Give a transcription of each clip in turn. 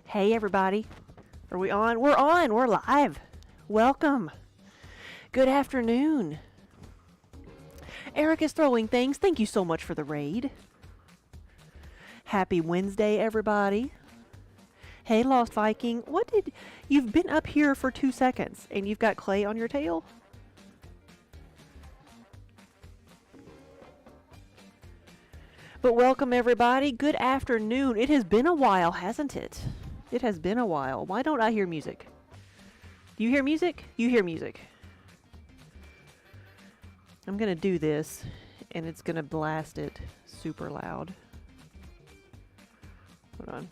Hey everybody. Are we on? We're on. We're live. Welcome. Good afternoon. Eric is throwing things. Thank you so much for the raid. Happy Wednesday, everybody. Hey, Lost Viking. You've been up here for 2 seconds and you've got clay on your tail? But welcome, everybody. Good afternoon. It has been a while, hasn't it? It has been a while. Why don't I hear music? Do you hear music? You hear music. I'm going to do this, and it's going to blast it super loud. Hold on.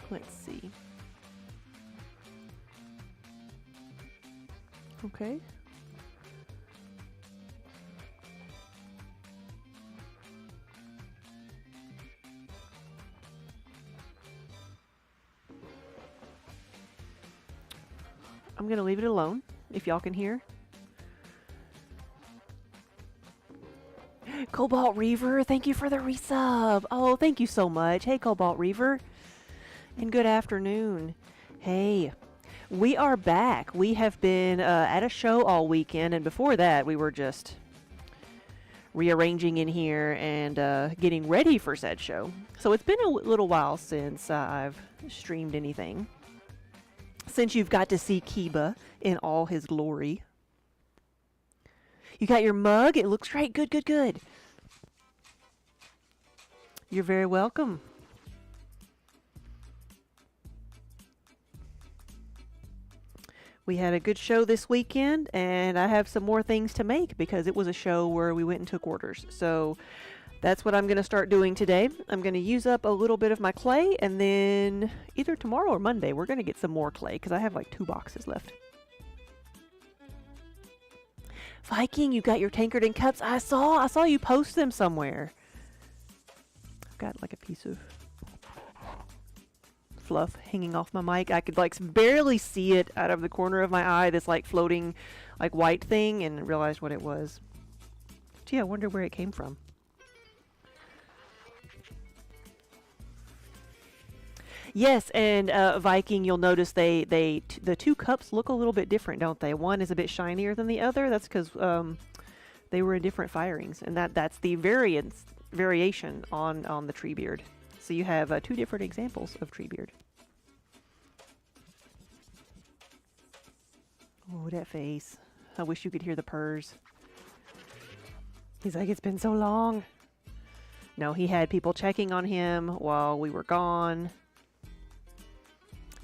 Let's see. Okay. I'm going to leave it alone, if y'all can hear. Cobalt Reaver, thank you for the resub. Oh, thank you so much. Hey, Cobalt Reaver. And good afternoon. Hey, we are back. We have been at a show all weekend, and before that, we were just rearranging in here and getting ready for said show. So it's been a little while since I've streamed anything. Since you've got to see Kiba in all his glory. You got your mug? It looks great. Good, good, good. You're very welcome. We had a good show this weekend, and I have some more things to make because it was a show where we went and took orders. So that's what I'm going to start doing today. I'm going to use up a little bit of my clay, and then either tomorrow or Monday, we're going to get some more clay because I have like 2 boxes left. Viking, you got your tankard and cups. I saw you post them somewhere. I've got like a piece of fluff hanging off my mic. I could like barely see it out of the corner of my eye, this like floating like white thing, and realized what it was. Gee, I wonder where it came from. Yes, and Viking, you'll notice the 2 cups look a little bit different, don't they? One is a bit shinier than the other. That's because they were in different firings, and that's the variation on the tree beard. So you have 2 different examples of tree beard. Oh, that face. I wish you could hear the purrs. He's like, it's been so long. No, he had people checking on him while we were gone.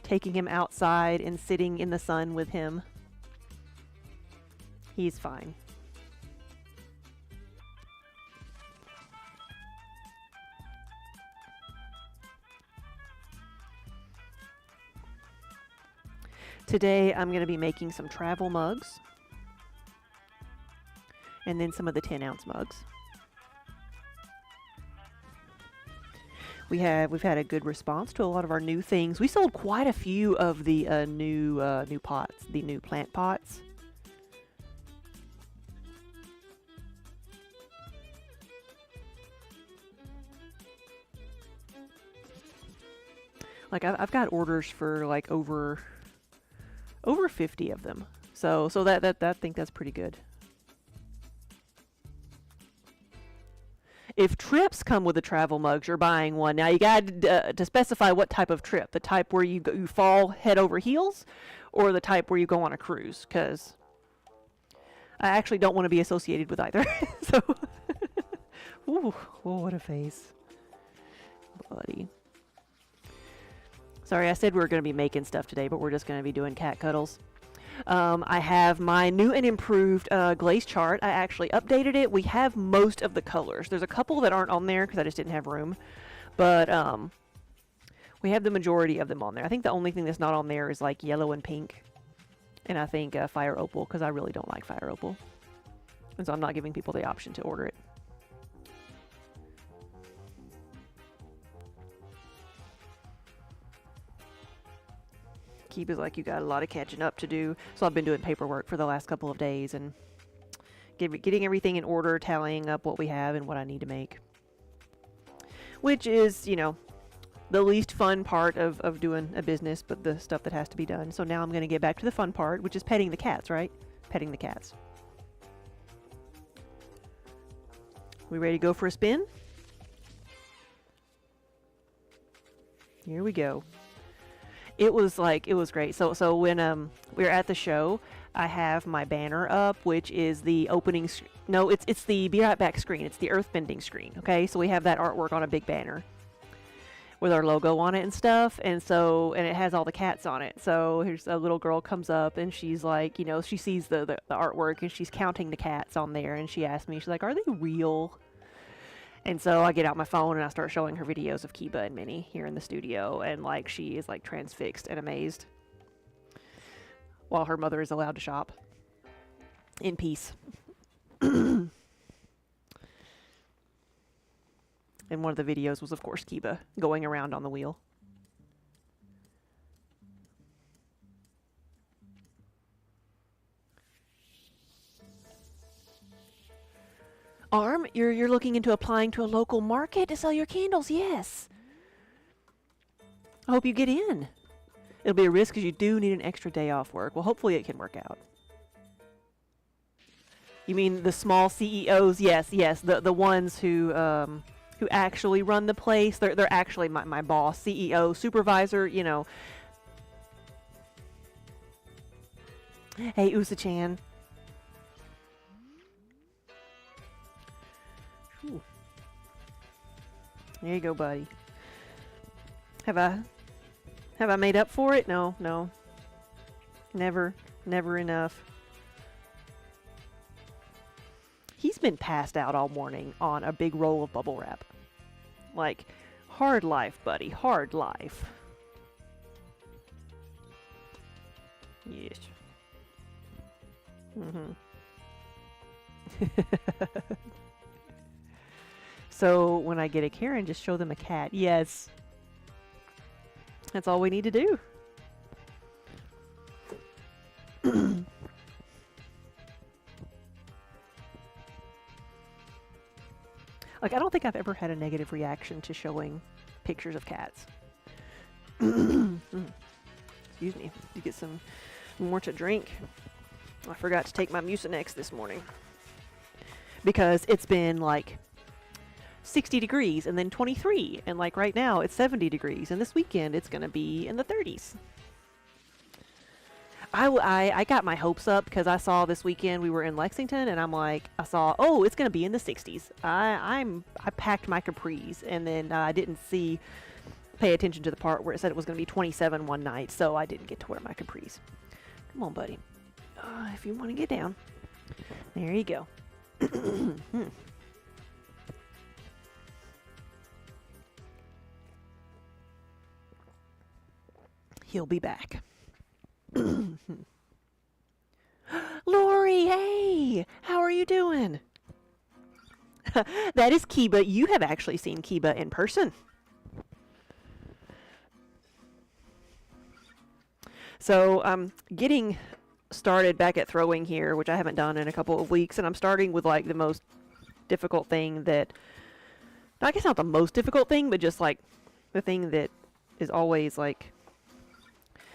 Taking him outside and sitting in the sun with him. He's fine. Today I'm going to be making some travel mugs and then some of the 10-ounce mugs. We've had a good response to a lot of our new things. We sold quite a few of the new pots, the new plant pots. Like I've got orders for like over 50 of them. So that I think that's pretty good. If trips come with the travel mugs, you're buying one. Now you got to specify what type of trip. The type where you fall head over heels, or the type where you go on a cruise, because I actually don't want to be associated with either. So, ooh, oh, what a face. Buddy. Sorry, I said we were going to be making stuff today, but we're just going to be doing cat cuddles. I have my new and improved glaze chart. I actually updated it. We have most of the colors. There's a couple that aren't on there because I just didn't have room. But we have the majority of them on there. I think the only thing that's not on there is like yellow and pink. And I think fire opal, because I really don't like fire opal. And so I'm not giving people the option to order it. Kiba's like, you got a lot of catching up to do. So I've been doing paperwork for the last couple of days and getting everything in order, tallying up what we have and what I need to make. Which is, you know, the least fun part of doing a business, but the stuff that has to be done. So now I'm going to get back to the fun part, which is petting the cats, right? Petting the cats. We ready to go for a spin? Here we go. It was great. So when we were at the show, I have my banner up, which is the opening. No, it's the Be Right Back screen. It's the Earthbending screen. Okay, so we have that artwork on a big banner with our logo on it and stuff, and it has all the cats on it. So here's a little girl comes up and she's like, you know, she sees the artwork and she's counting the cats on there, and she asked me, she's like, are they real? And so I get out my phone and I start showing her videos of Kiba and Minnie here in the studio, and like she is like transfixed and amazed while her mother is allowed to shop in peace. And one of the videos was, of course, Kiba going around on the wheel. Arm, you're looking into applying to a local market to sell your candles, yes. I hope you get in. It'll be a risk because you do need an extra day off work. Well, hopefully it can work out. You mean the small CEOs? Yes, the ones who actually run the place. They're actually my boss, CEO, supervisor, you know. Hey, Usa-chan. Ooh. There you go, buddy. Have I made up for it? No. Never enough. He's been passed out all morning on a big roll of bubble wrap. Like, hard life, buddy. Hard life. Yes. So when I get a Karen, just show them a cat. Yes. That's all we need to do. Like, I don't think I've ever had a negative reaction to showing pictures of cats. Excuse me. To get some more to drink. I forgot to take my Mucinex this morning. Because it's been like 60 degrees and then 23. And like right now it's 70 degrees. And this weekend it's going to be in the 30s. I got my hopes up because I saw this weekend we were in Lexington, and I'm like, I saw, oh, it's going to be in the 60s. I packed my capris, and then I didn't pay attention to the part where it said it was going to be 27 one night, so I didn't get to wear my capris. Come on, buddy. If you want to get down. There you go. He'll be back. Lori, hey! How are you doing? That is Kiba. You have actually seen Kiba in person. So I'm getting started back at throwing here, which I haven't done in a couple of weeks, and I'm starting with like the most difficult thing that, I guess not the most difficult thing, but just like the thing that is always like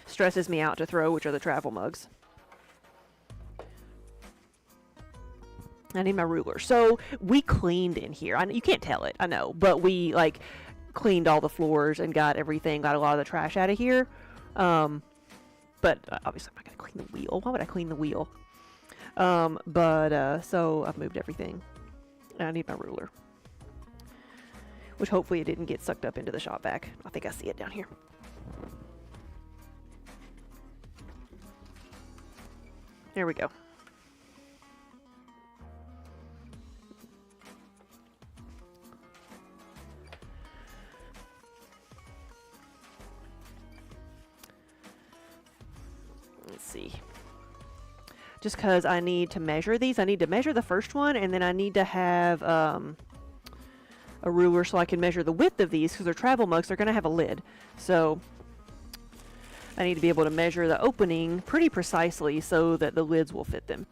stresses me out to throw, which are the travel mugs. I need my ruler. So we cleaned in here. You can't tell it, I know, but we like cleaned all the floors and got a lot of the trash out of here. But obviously I'm not gonna clean the wheel. Why would I clean the wheel? So I've moved everything. And I need my ruler, which hopefully it didn't get sucked up into the shop vac. I think I see it down here. There we go. Let's see. Just because I need to measure these. I need to measure the first one, and then I need to have a ruler so I can measure the width of these, because they're travel mugs. They're going to have a lid. So I need to be able to measure the opening pretty precisely so that the lids will fit them.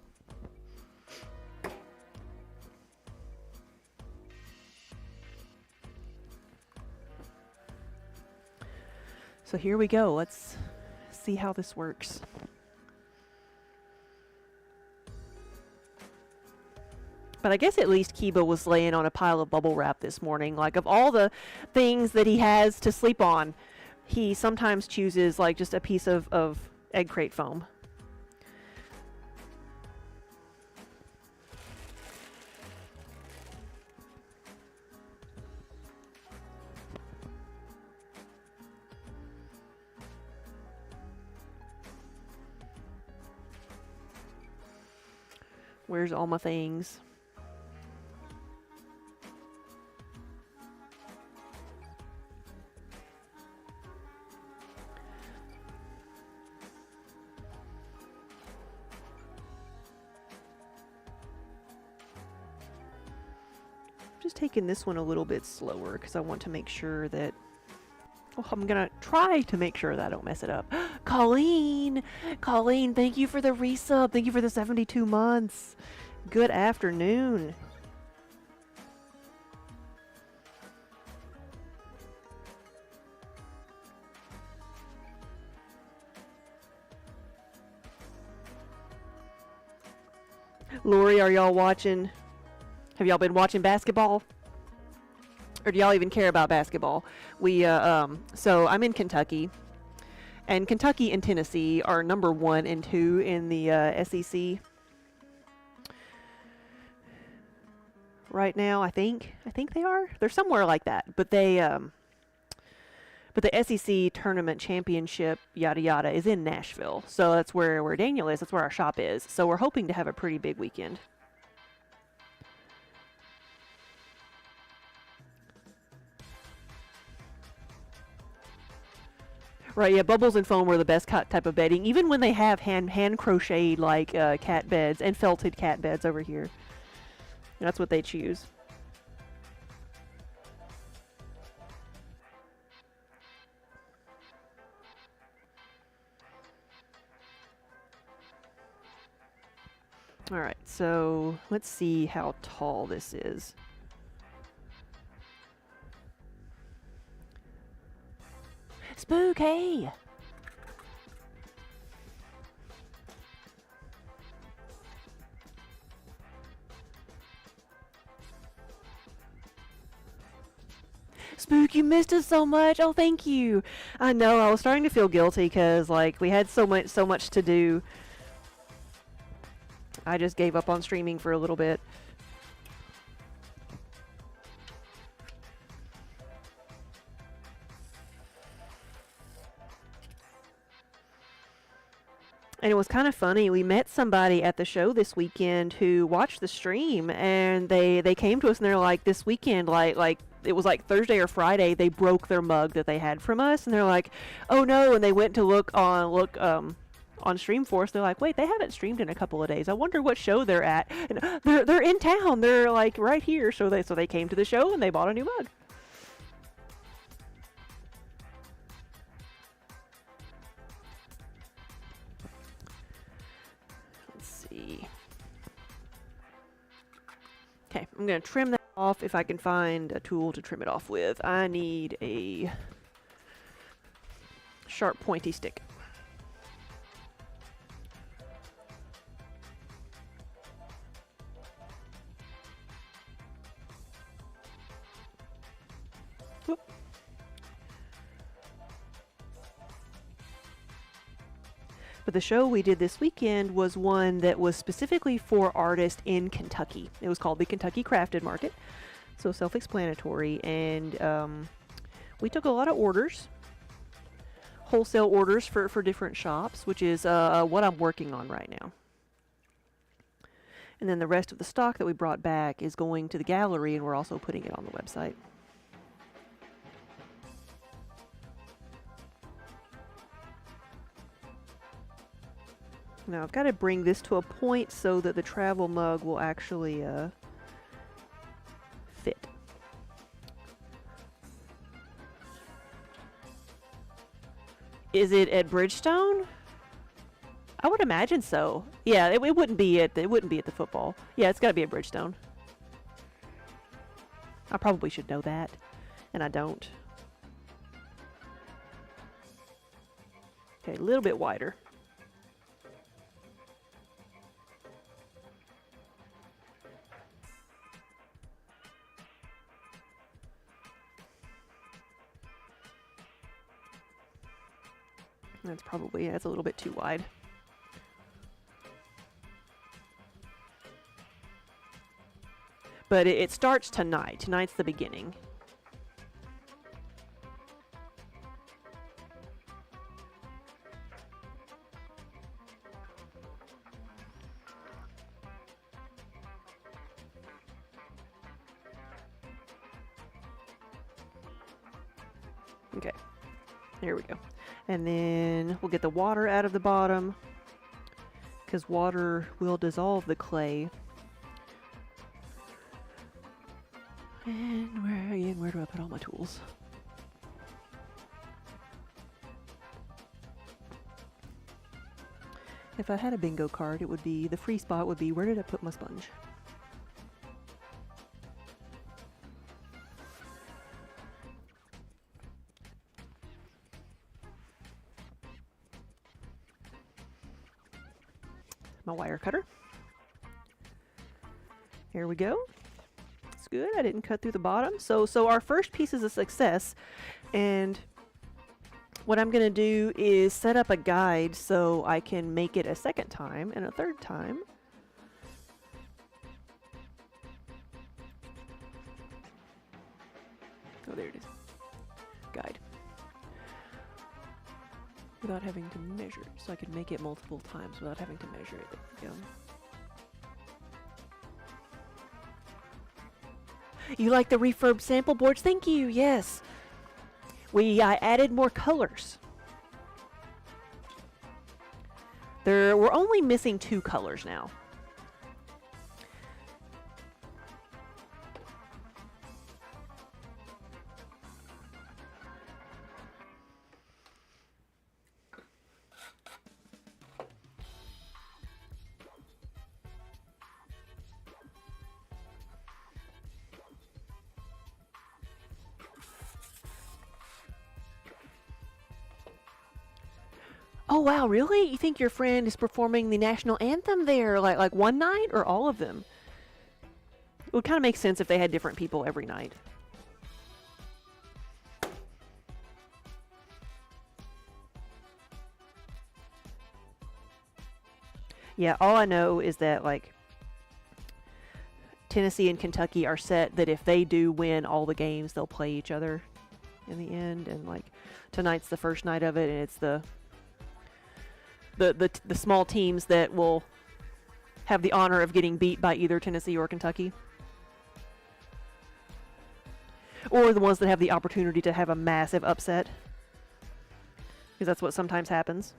So here we go. Let's see how this works. But I guess at least Kiba was laying on a pile of bubble wrap this morning. Like, of all the things that he has to sleep on, he sometimes chooses like just a piece of egg crate foam. Where's all my things? Just taking this one a little bit slower because I want to make sure that, oh, I'm gonna try to make sure that I don't mess it up. Colleen, thank you for the resub. Thank you for the 72 months. Good afternoon. Lori, are y'all watching? Have y'all been watching basketball? Or do y'all even care about basketball? So I'm in Kentucky, and Kentucky and Tennessee are number 1 and 2 in the SEC right now. I think they are. They're somewhere like that. But the SEC tournament championship, yada yada, is in Nashville. So that's where Daniel is. That's where our shop is. So we're hoping to have a pretty big weekend. Right, yeah, bubbles and foam are the best type of bedding, even when they have hand crocheted like cat beds and felted cat beds over here. That's what they choose. All right, so let's see how tall this is. Spooky! Spook, you missed us so much. Oh, thank you. I know, I was starting to feel guilty because, like, we had so much to do. I just gave up on streaming for a little bit. And it was kind of funny. We met somebody at the show this weekend who watched the stream, and they came to us and they're like, this weekend, like it was like Thursday or Friday, they broke their mug that they had from us, and they're like, oh no, and they went to look on Streamforce. They're like, wait, they haven't streamed in a couple of days. I wonder what show they're at. And they're in town. They're like right here. So they came to the show and they bought a new mug. Okay, I'm going to trim that off if I can find a tool to trim it off with. I need a sharp, pointy stick. Whoop. But the show we did this weekend was one that was specifically for artists in Kentucky. It was called the Kentucky Crafted Market, so self-explanatory. And we took a lot of orders, wholesale orders for different shops, which is what I'm working on right now. And then the rest of the stock that we brought back is going to the gallery, and we're also putting it on the website. Now I've got to bring this to a point so that the travel mug will actually fit. Is it at Bridgestone? I would imagine so. Yeah, it wouldn't be at the football. Yeah, it's got to be at Bridgestone. I probably should know that, and I don't. Okay, a little bit wider. That's probably, that's a little bit too wide. But it starts tonight. Tonight's the beginning. Okay, there we go. And then we'll get the water out of the bottom, because water will dissolve the clay. And where do I put all my tools? If I had a bingo card, it would be, the free spot would be, where did I put my sponge? My wire cutter. Here we go. It's good. I didn't cut through the bottom. So our first piece is a success. And what I'm going to do is set up a guide so I can make it a second time and a third time. Oh, there it is. Guide. Without having to measure it, so I can make it multiple times without having to measure it. There we go. You like the refurb sample boards? Thank you. Yes. I added more colors. We're only missing 2 colors now. Oh wow, really? You think your friend is performing the national anthem there, like one night or all of them? It would kind of make sense if they had different people every night. Yeah, all I know is that like Tennessee and Kentucky are set that if they do win all the games, they'll play each other in the end, and like tonight's the first night of it, and it's the small teams that will have the honor of getting beat by either Tennessee or Kentucky. Or the ones that have the opportunity to have a massive upset. Because that's what sometimes happens.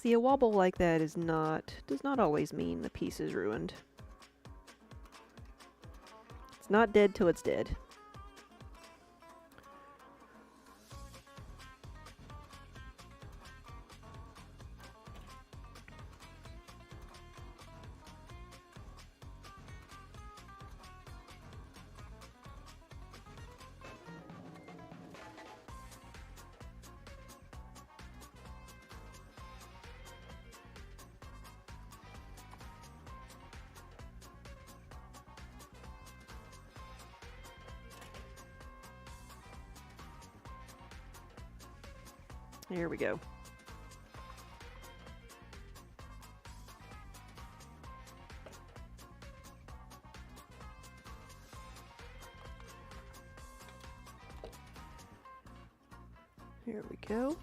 See, a wobble like that does not always mean the piece is ruined. It's not dead till it's dead. Here we go. Here we go.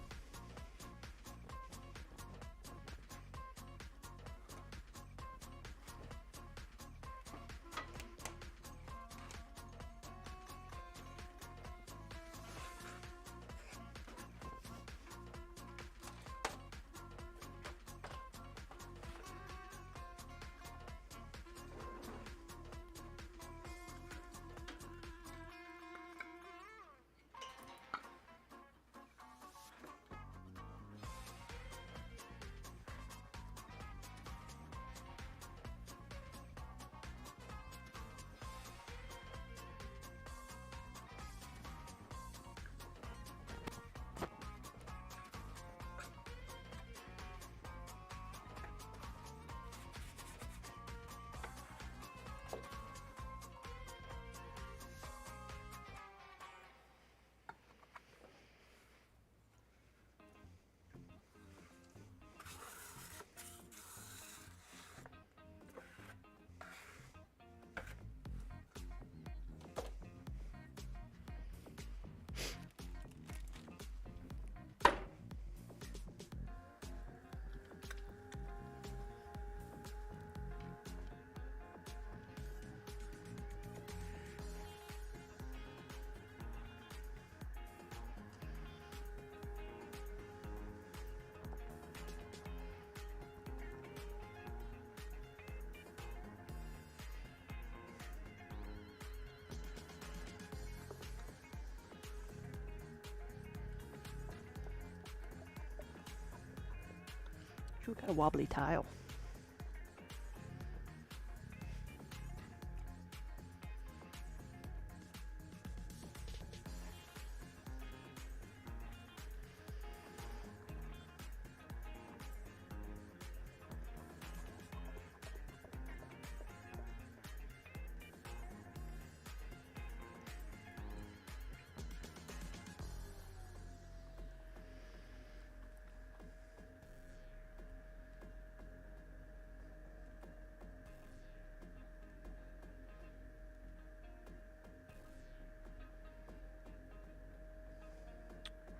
Ooh, got a wobbly tile.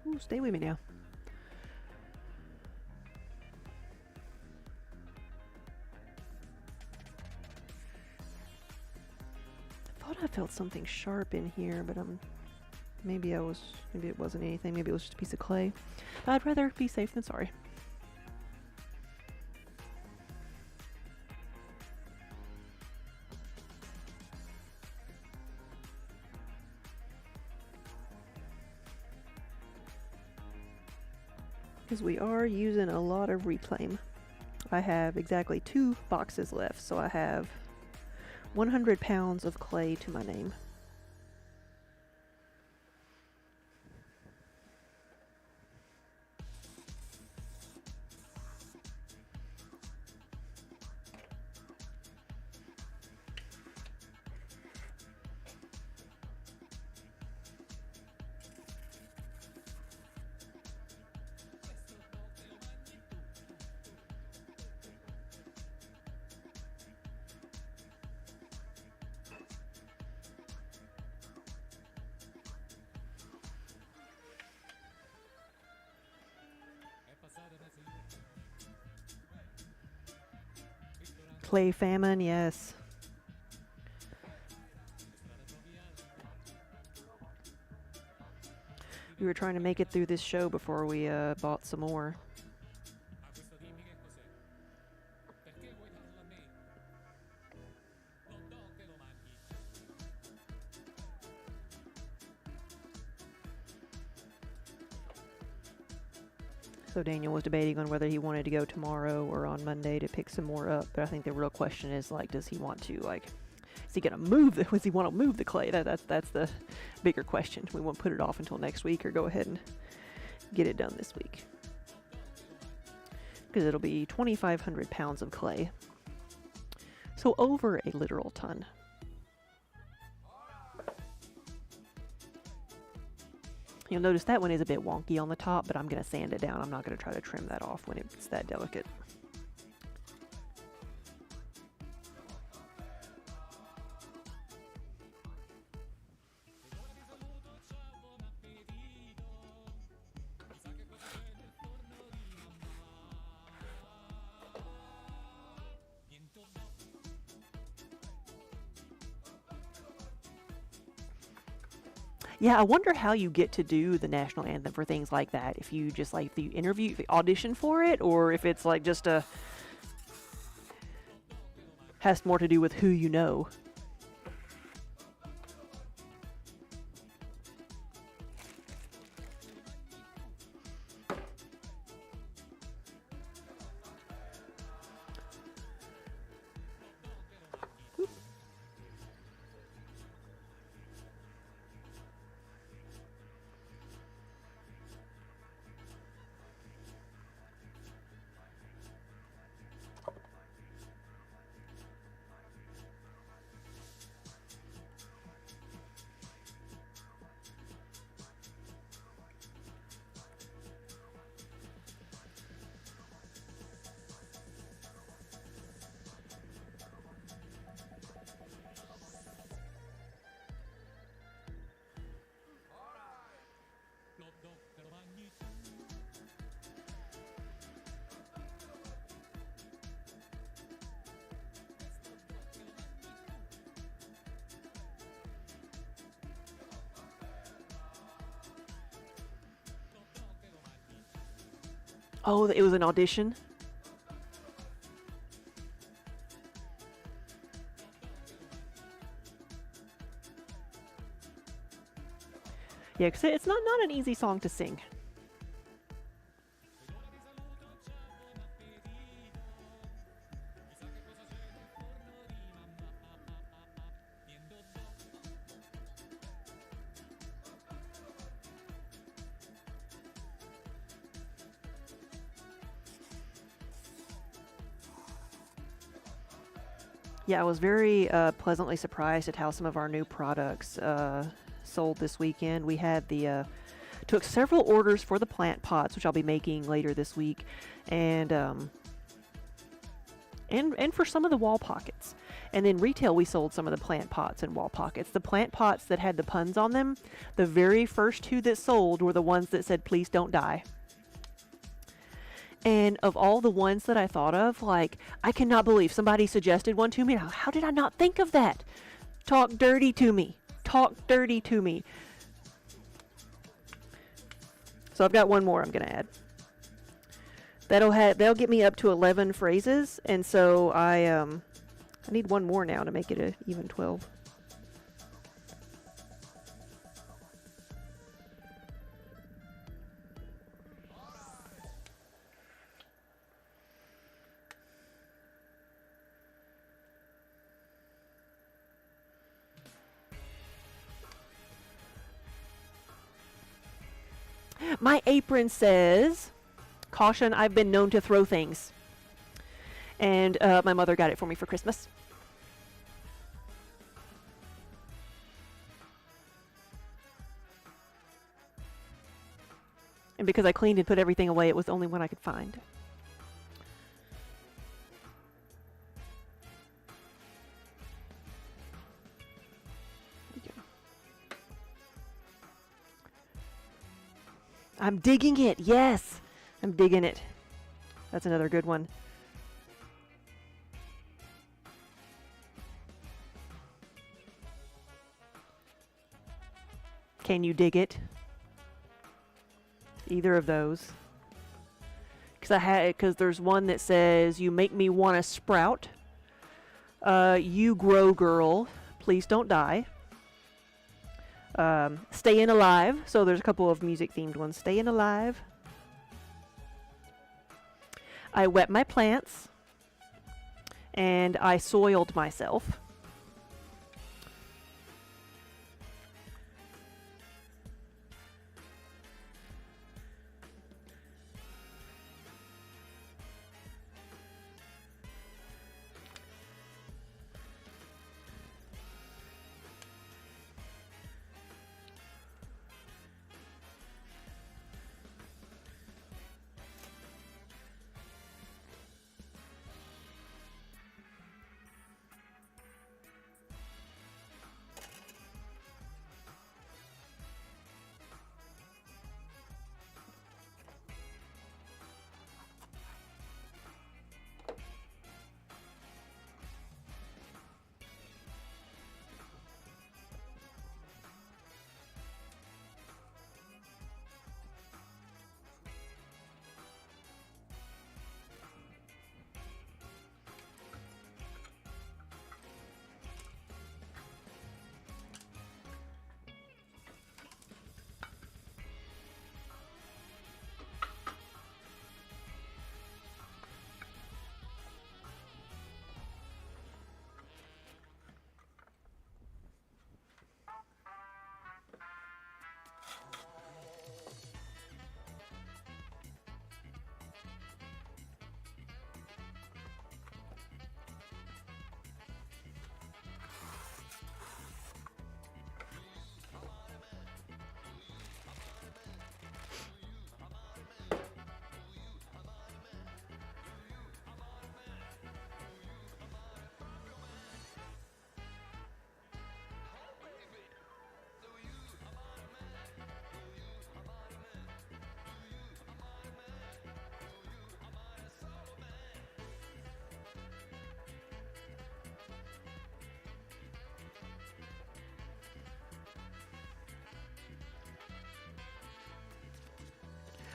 Ooh, stay with me now. I thought I felt something sharp in here, but maybe it wasn't anything. Maybe it was just a piece of clay. I'd rather be safe than sorry. Because we are using a lot of reclaim. I have exactly 2 boxes left, so I have 100 pounds of clay to my name. Clay famine, yes. We were trying to make it through this show before we bought some more. So Daniel was debating on whether he wanted to go tomorrow or on Monday to pick some more up. But I think the real question is, like, does he want to, like, is he gonna move the? Does he want to move the clay? That's the bigger question. We won't put it off until next week, or go ahead and get it done this week, because it'll be 2,500 pounds of clay. So over a literal ton. You'll notice that one is a bit wonky on the top, but I'm going to sand it down. I'm not going to try to trim that off when it's that delicate. Yeah, I wonder how you get to do the national anthem for things like that. If you just, like, the interview, if you audition for it, or if it's like just has more to do with who you know. Oh, it was an audition? Yeah, 'cause it's not an easy song to sing. Yeah, I was very pleasantly surprised at how some of our new products sold this weekend. We had took several orders for the plant pots, which I'll be making later this week, and for some of the wall pockets. And then retail, we sold some of the plant pots and wall pockets. The plant pots that had the puns on them, the very first two that sold were the ones that said, "Please don't die." And of all the ones that I thought of, like, I cannot believe somebody suggested one to me. How did I not think of that? Talk dirty to me. Talk dirty to me. So I've got one more I'm going to add. That'll get me up to 11 phrases, and so I need one more now to make it an even 12. My apron says, "Caution, I've been known to throw things." And my mother got it for me for Christmas. And because I cleaned and put everything away, it was the only one I could find. I'm digging it. Yes, I'm digging it. That's another good one. Can you dig it? Either of those. Because there's one that says, "You make me want to sprout." "You grow, girl. Please don't die." "Staying alive." So there's a couple of music themed ones. "Staying alive." I wet my plants, and I soiled myself.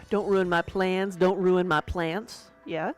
Don't ruin my plans. Don't ruin my plants. Yeah.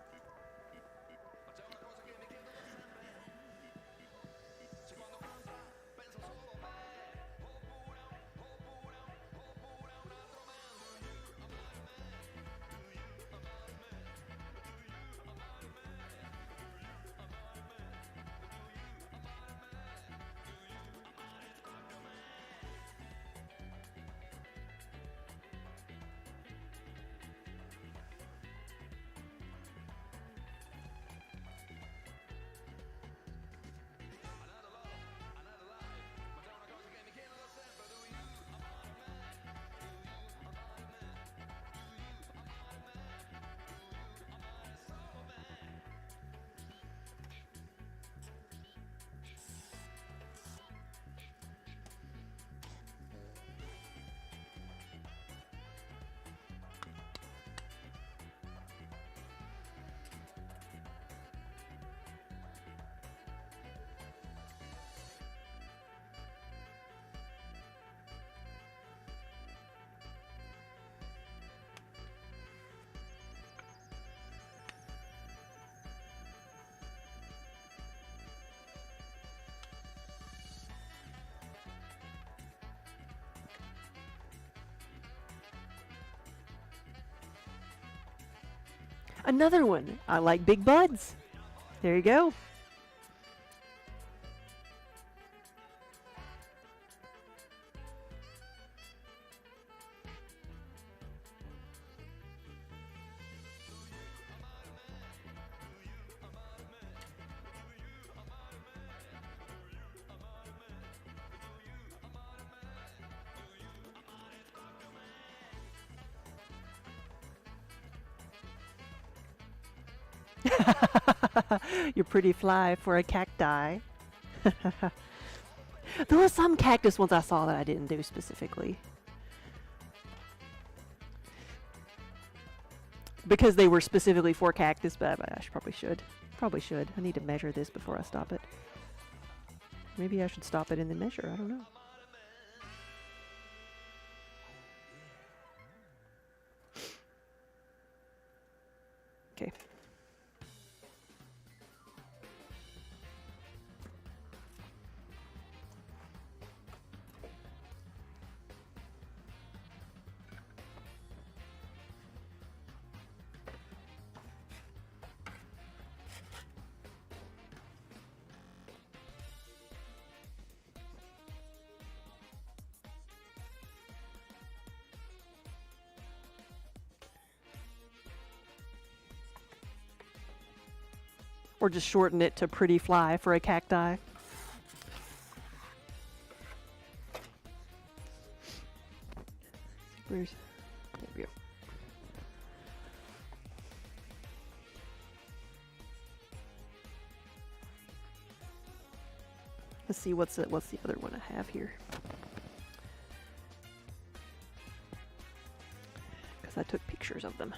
Another one. I like big buds. There you go. You're pretty fly for a cacti. There were some cactus ones I saw that I didn't do specifically. Because they were specifically for cactus, but I probably should. Probably should. I need to measure this before I stop it. Maybe I should stop it and then measure. I don't know. Okay. Or just shorten it to pretty fly for a cacti. There we go. Let's see what's the other one I have here. Because I took pictures of them.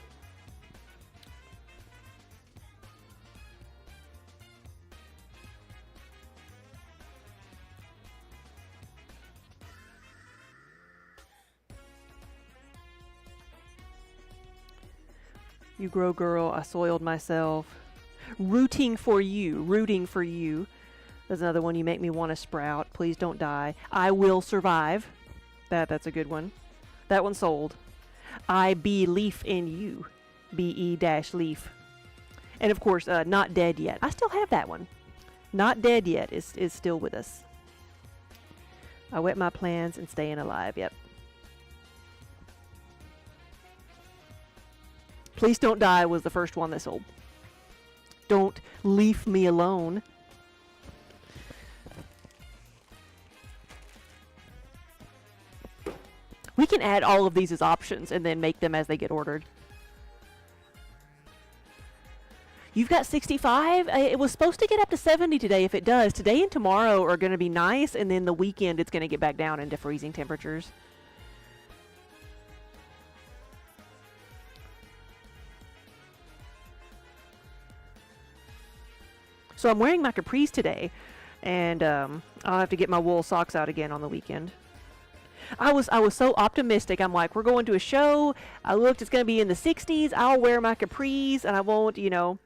You grow, girl. I soiled myself. Rooting for you. Rooting for you. There's another one. You make me want to sprout. Please don't die. I will survive. That's a good one. That one sold. I believe in you. BE-leaf. And of course, not dead yet. I still have that one. Not dead yet is still with us. I wet my plans and staying alive. Yep. Please don't die was the first one that sold. Don't leave me alone. We can add all of these as options and then make them as they get ordered. You've got 65? It was supposed to get up to 70 today if it does. Today and tomorrow are going to be nice, and then the weekend it's going to get back down into freezing temperatures. So I'm wearing my capris today, and I'll have to get my wool socks out again on the weekend. I was so optimistic. I'm like, we're going to a show. I looked, it's going to be in the 60s. I'll wear my capris, and I won't, you know,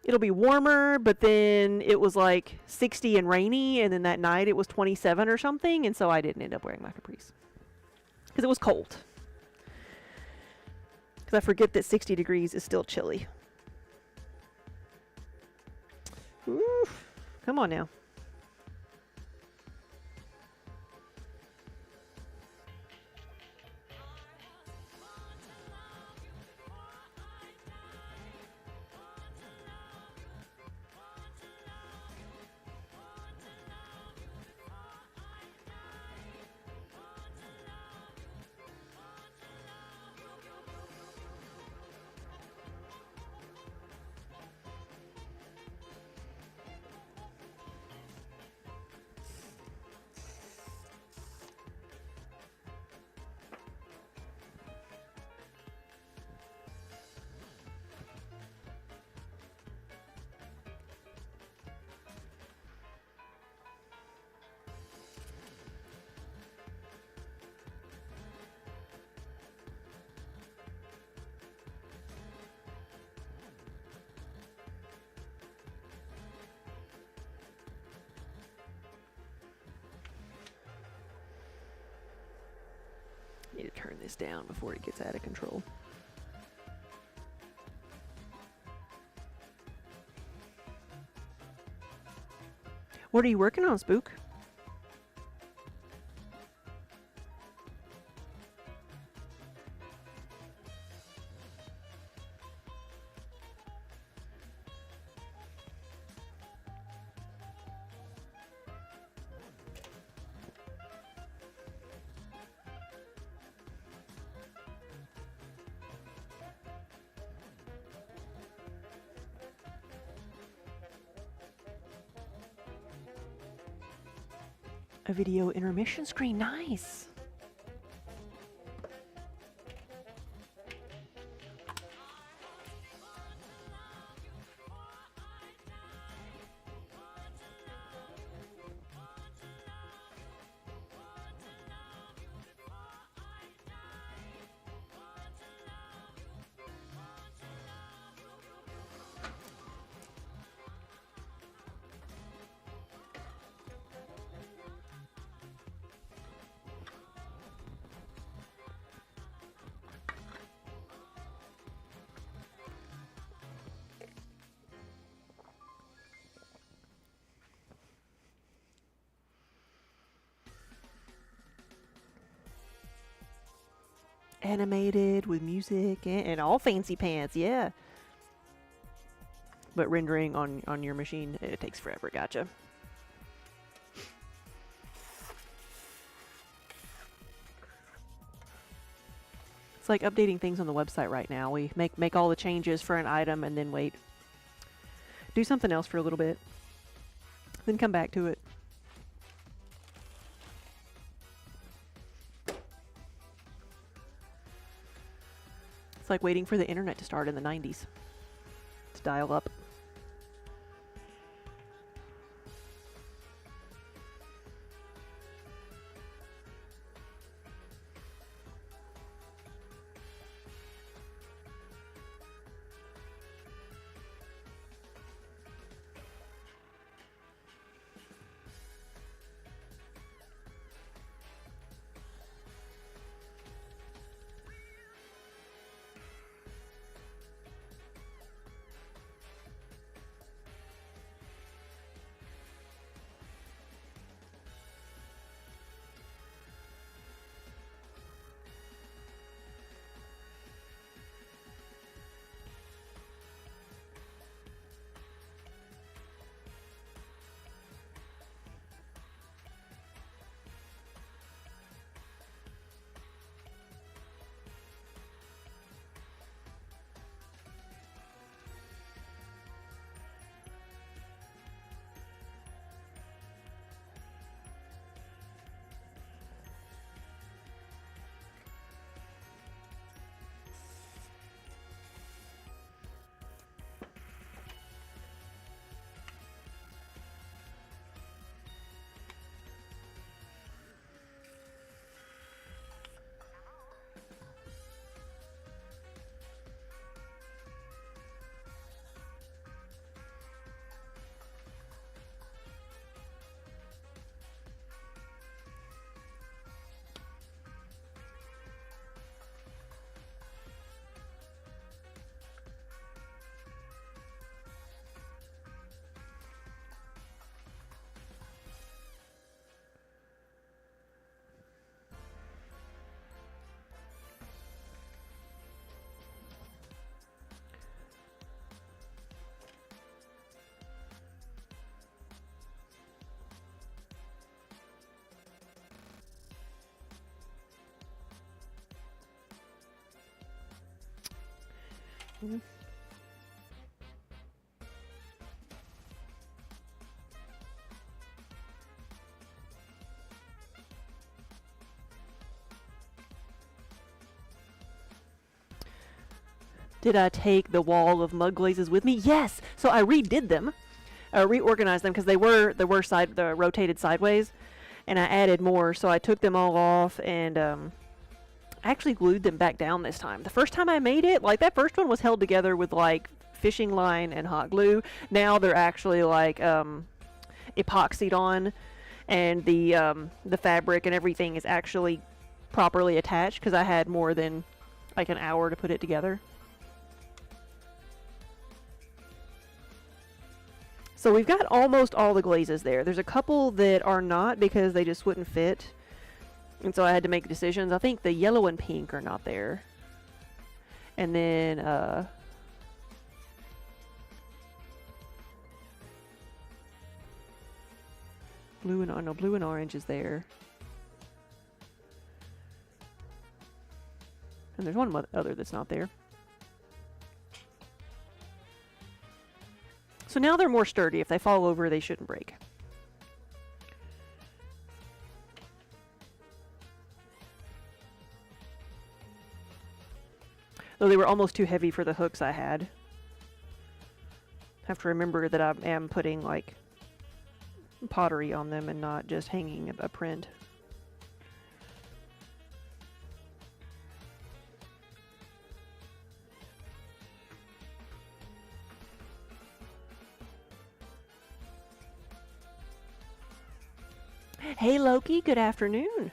it'll be warmer, but then it was like 60 and rainy, and then that night it was 27 or something, and so I didn't end up wearing my capris. Because it was cold. Because I forget that 60 degrees is still chilly. Oof. Come on now. Need to turn this down before it gets out of control. What are you working on, Spook? A video intermission screen, nice. Animated with music and all fancy pants, yeah. but rendering on your machine, it takes forever. Gotcha. It's like updating things on the website right now. We make all the changes for an item and then wait. Do something else for a little bit. Then come back to it. It's like waiting for the internet to start in the 90s. To dial up. Mm-hmm. Did I take the wall of mud glazes with me? Yes! So I redid them. Reorganized them because they were rotated sideways, and I added more, so I took them all off and actually glued them back down this time. The first time I made it, like that first one was held together with like fishing line and hot glue. Now they're actually like epoxied on, and the fabric and everything is actually properly attached because I had more than like an hour to put it together. So we've got almost all the glazes there. There's a couple that are not because they just wouldn't fit. And so I had to make decisions. I think the yellow and pink are not there. And then blue and orange is there. And there's one other that's not there. So now they're more sturdy. If they fall over, they shouldn't break. Though they were almost too heavy for the hooks I had. Have to remember that I am putting like pottery on them and not just hanging a print. Hey Loki, good afternoon.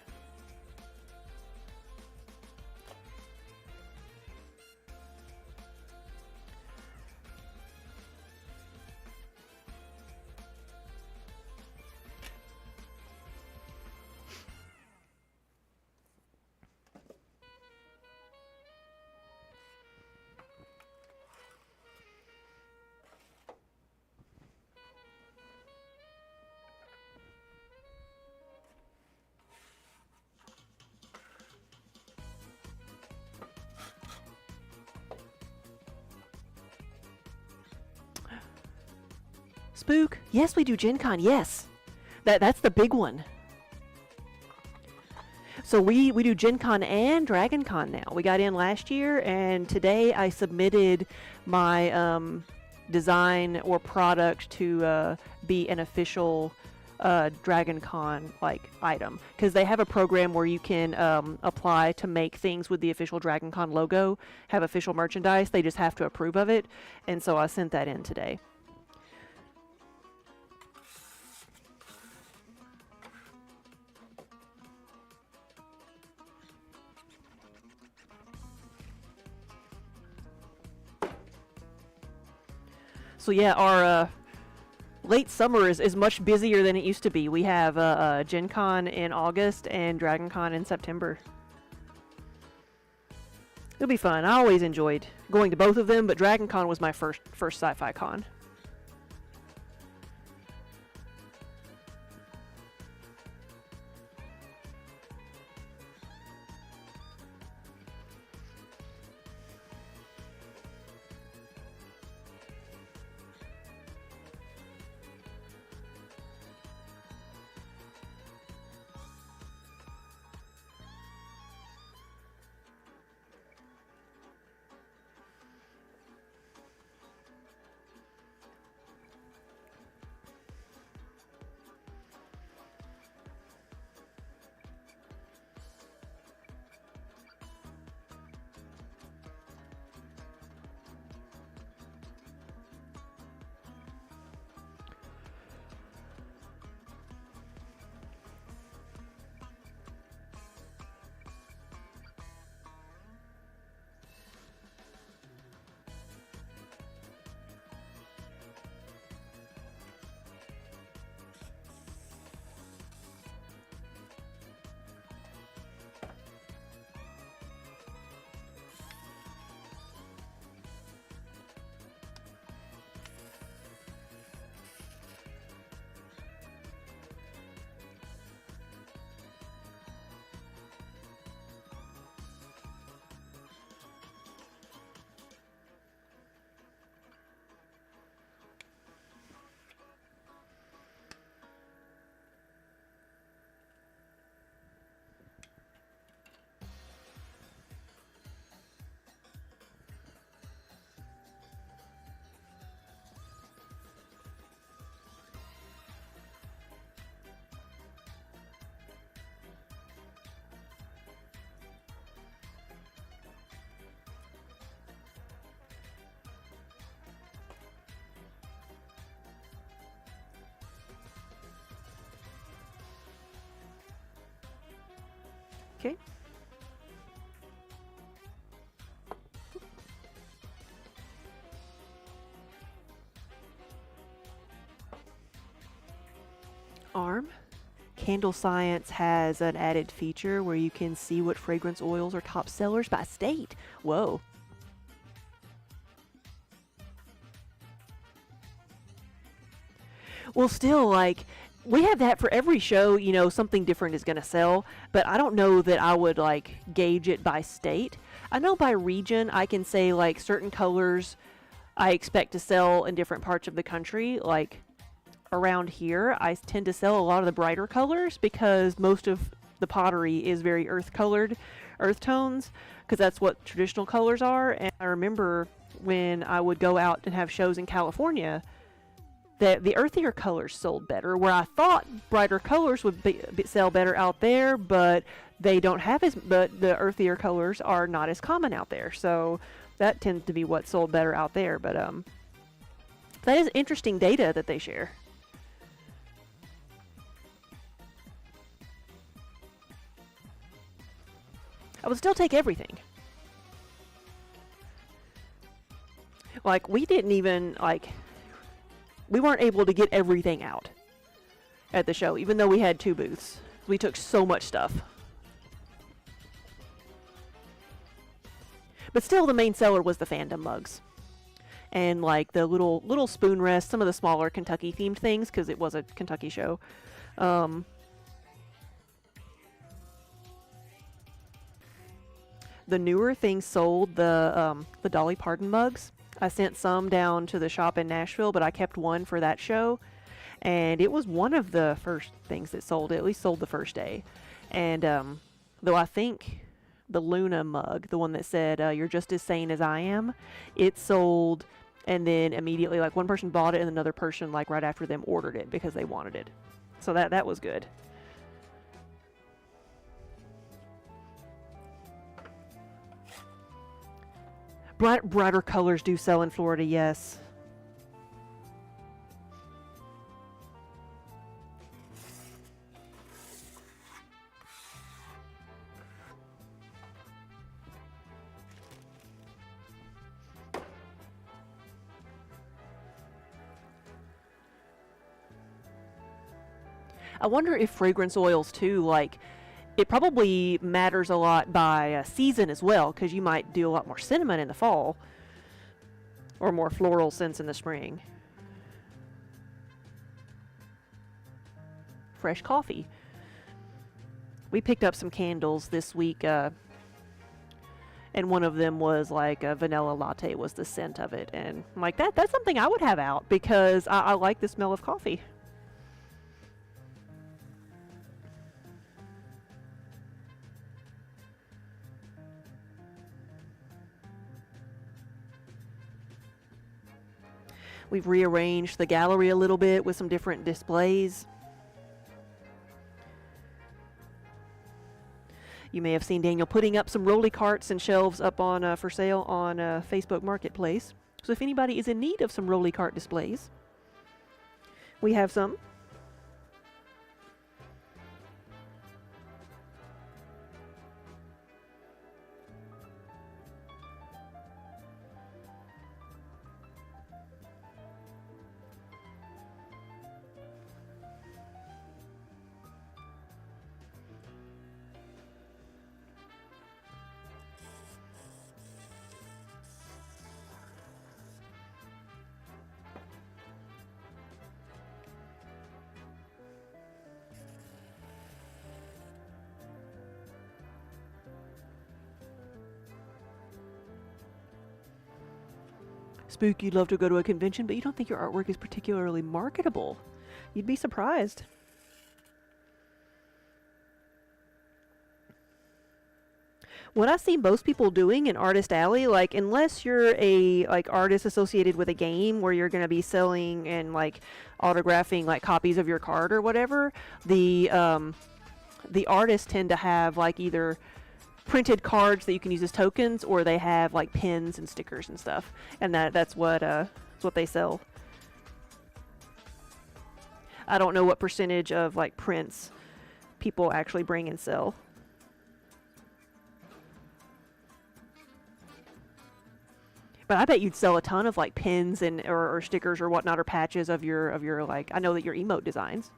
Spook? Yes, we do Gen Con. Yes. That's the big one. So we do Gen Con and Dragon Con now. We got in last year, and today I submitted my design or product to be an official Dragon Con like item, because they have a program where you can apply to make things with the official Dragon Con logo, have official merchandise. They just have to approve of it, and so I sent that in today. So yeah, our late summer is much busier than it used to be. We have Gen Con in August and Dragon Con in September. It'll be fun. I always enjoyed going to both of them, but Dragon Con was my first sci-fi con. Okay. Arm. Candle Science has an added feature where you can see what fragrance oils are top sellers by state. Whoa. Well, still, like, we have that for every show, you know, something different is going to sell, but I don't know that I would, like, gauge it by state. I know by region I can say, like, certain colors I expect to sell in different parts of the country. Like, around here, I tend to sell a lot of the brighter colors because most of the pottery is very earth-colored, earth tones, because that's what traditional colors are. And I remember when I would go out and have shows in California, that the earthier colors sold better, where I thought brighter colors would sell better out there, but they don't have but the earthier colors are not as common out there. So that tends to be what sold better out there. But that is interesting data that they share. I would still take everything. Like, we didn't even, like, we weren't able to get everything out at the show, even though we had 2 booths. We took so much stuff. But still, the main seller was the fandom mugs. And, like, the little spoon rests, some of the smaller Kentucky-themed things, because it was a Kentucky show. The newer things sold, the Dolly Parton mugs. I sent some down to the shop in Nashville, but I kept one for that show. And it was one of the first things that sold. It at least sold the first day. And though I think the Luna mug, the one that said, "You're just as sane as I am," it sold, and then immediately, like, one person bought it, and another person, like, right after them ordered it because they wanted it. So that was good. Brighter colors do sell in Florida, yes. I wonder if fragrance oils too, like, it probably matters a lot by season as well, because you might do a lot more cinnamon in the fall or more floral scents in the spring. Fresh coffee. We picked up some candles this week, and one of them was like a vanilla latte was the scent of it, and I'm like, that's something I would have out because I like the smell of coffee. We've rearranged the gallery a little bit with some different displays. You may have seen Daniel putting up some rolly carts and shelves up on for sale on Facebook Marketplace. So if anybody is in need of some rolly cart displays, we have some. Spook, you'd love to go to a convention, but you don't think your artwork is particularly marketable. You'd be surprised. What I see most people doing in Artist Alley, like, unless you're a like artist associated with a game where you're going to be selling and like autographing like copies of your card or whatever, the artists tend to have like either printed cards that you can use as tokens, or they have like pins and stickers and stuff, and that's what they sell. I don't know what percentage of like prints people actually bring and sell. But I bet you'd sell a ton of like pins and or stickers or whatnot, or patches of your like, I know that your emote designs.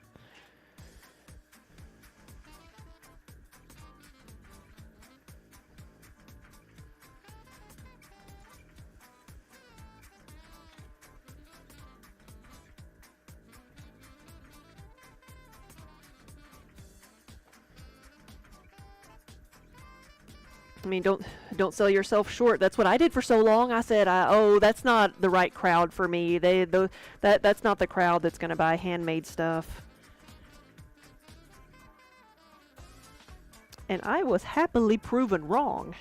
I mean, don't sell yourself short. That's what I did for so long. I said, oh, that's not the right crowd for me. That's not the crowd that's going to buy handmade stuff. And I was happily proven wrong.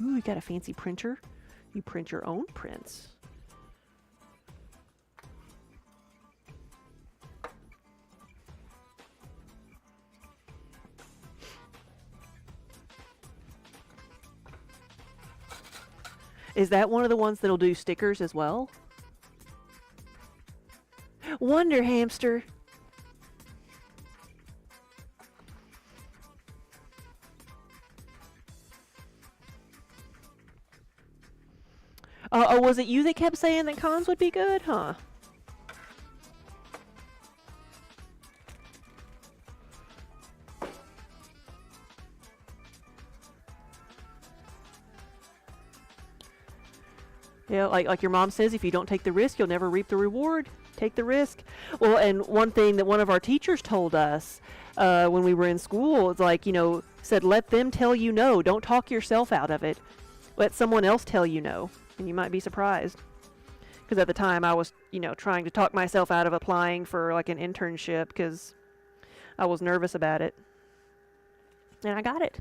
Ooh, you got a fancy printer? You print your own prints. Is that one of the ones that'll do stickers as well? Wonder Hamster. Oh, was it you that kept saying that cons would be good? Huh? Yeah, like your mom says, if you don't take the risk, you'll never reap the reward. take the risk. Well, and one thing that one of our teachers told us when we were in school is like, said, let them tell you no. Don't talk yourself out of it. Let someone else tell you no. And you might be surprised. Because at the time I was, trying to talk myself out of applying for like an internship because I was nervous about it. And I got it.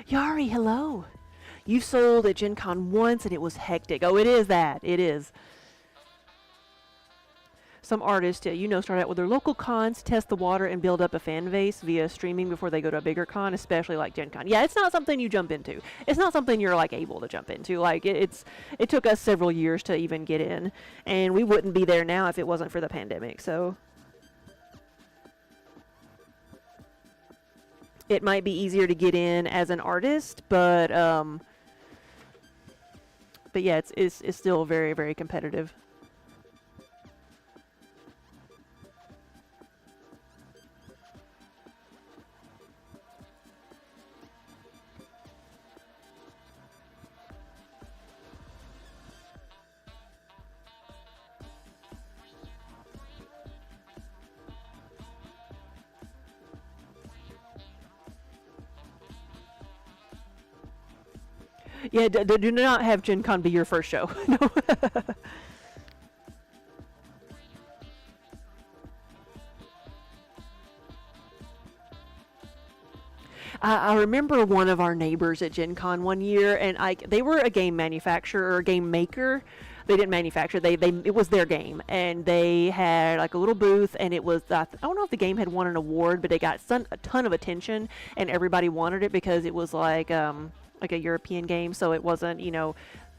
Yari, hello. You've sold at Gen Con once and it was hectic. Oh, it is that. It is. Some artists, start out with their local cons, test the water, and build up a fan base via streaming before they go to a bigger con, especially like Gen Con. Yeah, it's not something you jump into. It's not something you're like able to jump into. Like it took us several years to even get in, and we wouldn't be there now if it wasn't for the pandemic. So it might be easier to get in as an artist, but yeah, it's still very, very competitive. Yeah, do not have Gen Con be your first show. No. I remember one of our neighbors at Gen Con one year, and they were a game manufacturer or a game maker. They didn't manufacture. It was their game, and they had like a little booth, and it was I don't know if the game had won an award, but it got a ton of attention, and everybody wanted it because it was like a European game, so it wasn't, it